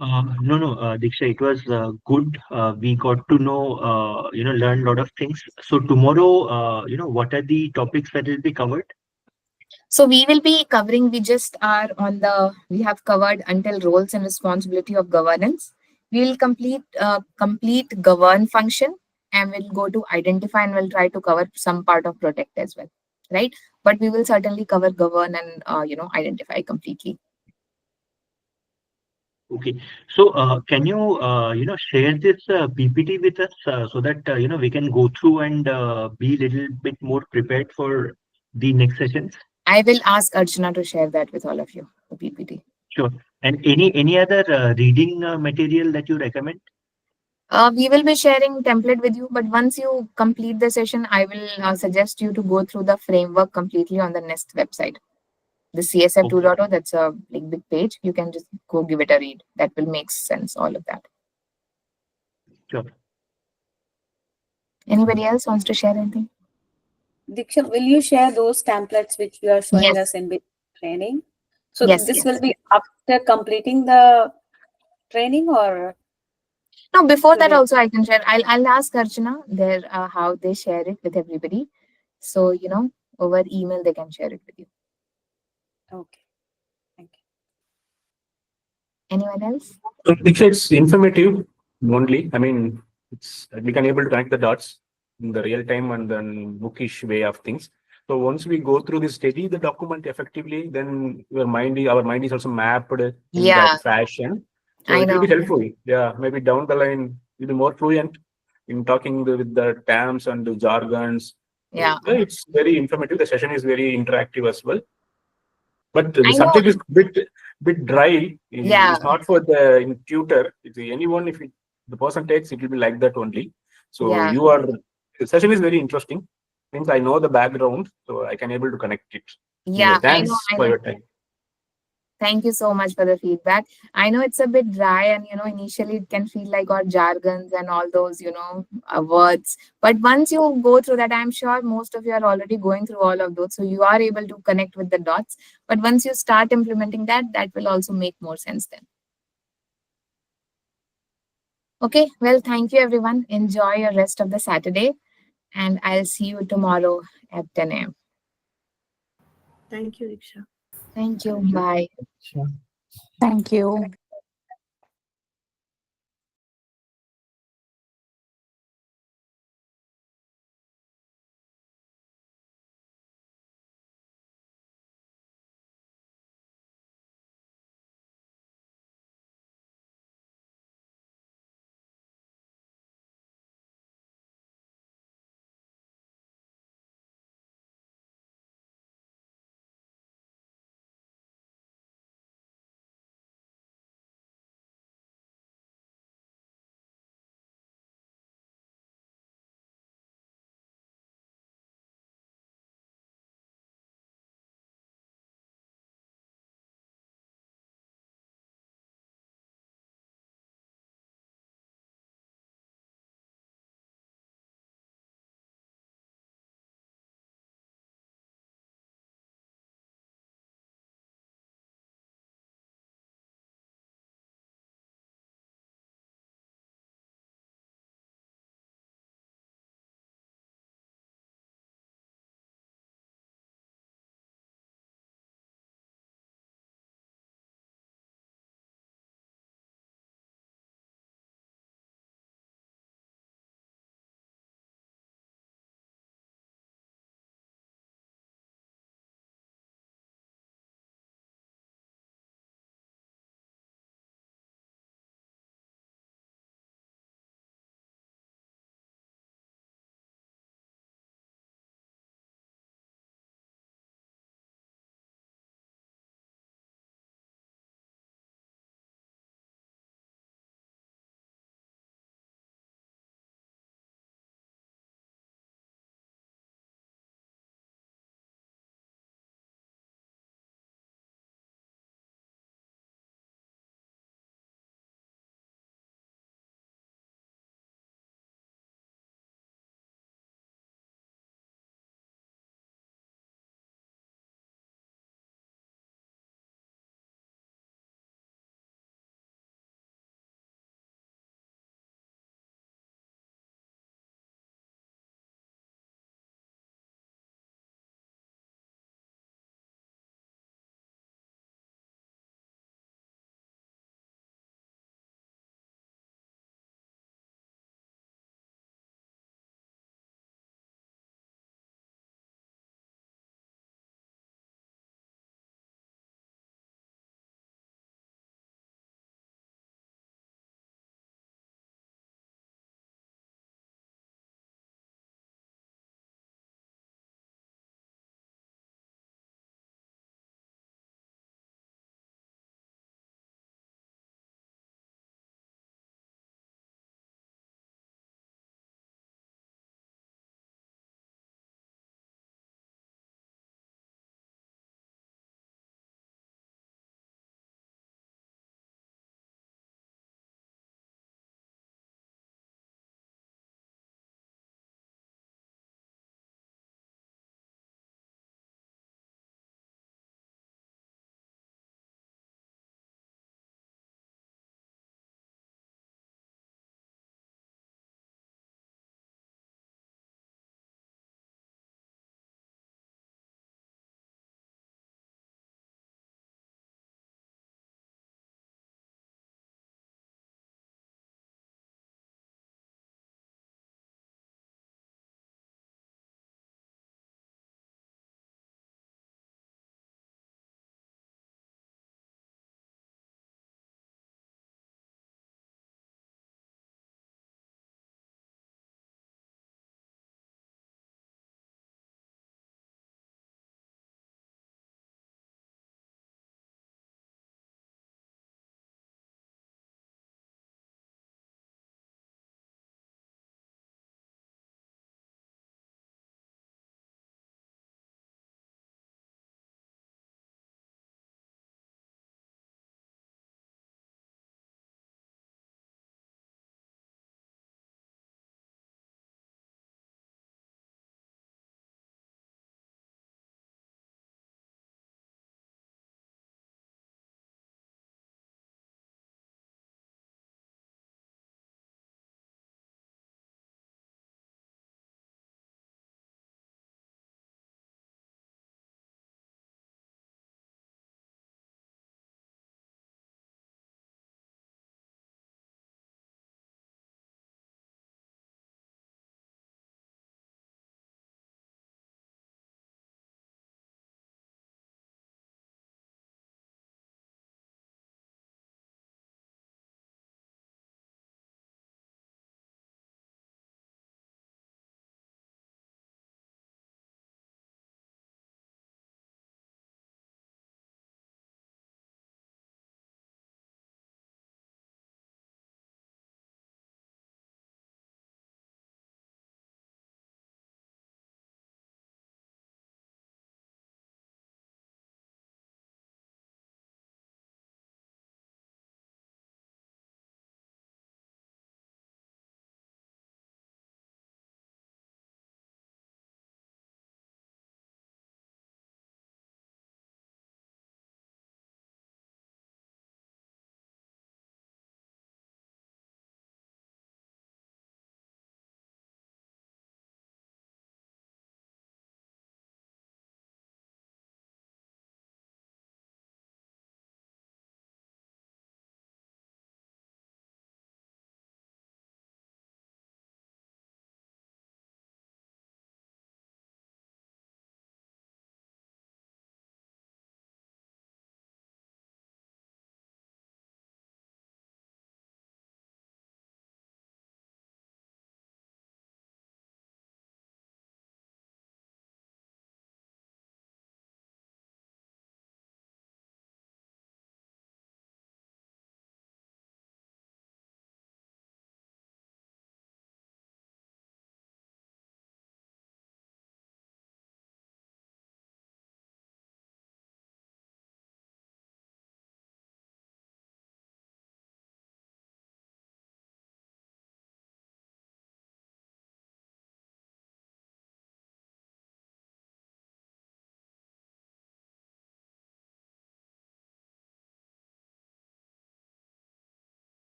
No, Diksha, it was good. We got to know, learn a lot of things. So tomorrow, what are the topics that will be covered? So we will be covering, we have covered until roles and responsibility of governance. We will complete govern function, and we'll go to identify, and we'll try to cover some part of protect as well, right? But we will certainly cover govern and, identify completely. Okay. So can you, share this PPT with us so that, we can go through and be a little bit more prepared for the next sessions? I will ask Archana to share that with all of you, the PPT. Sure. And any other reading material that you recommend? We will be sharing template with you, but once you complete the session, I will suggest you to go through the framework completely on the NIST website. The CSF Okay. 2.0, that's a big page. You can just go give it a read. That will make sense, all of that. Sure. Anybody else wants to share anything? Diksha, will you share those templates which you are showing Yes. us in the training? So Yes, this yes. will be after completing the training, or? No, before that today? also I can share. I'll ask Archana there how they share it with everybody. So, over email they can share it with you. Okay. Thank you. Anyone else? So Diksha, it's informative only. I mean, we can able to connect the dots in the real time and then bookish way of things. So once we go through this, study the document effectively, then our mind is also mapped in that fashion. So I it will know. be helpful. Yeah, maybe down the line you'll be more fluent in talking with the terms and the jargons. Yeah. It's very informative. The session is very interactive as well. But the I know. subject is bit dry. Yeah. It's not for the tutor. It's anyone, if the person takes, it will be like that only. So Yeah. the session is very interesting. Means I know the background, so I can able to connect it. Yeah, Anyway, thanks I for know. your time. Thank you so much for the feedback. I know it's a bit dry, and initially it can feel like all jargons and all those, words. But once you go through that, I'm sure most of you are already going through all of those, so you are able to connect with the dots. But once you start implementing that, that will also make more sense then. Okay, well, thank you everyone. Enjoy your rest of the Saturday, and I'll see you tomorrow at 10 a.m. Thank you, Diksha. Thank you. Bye. Thank you.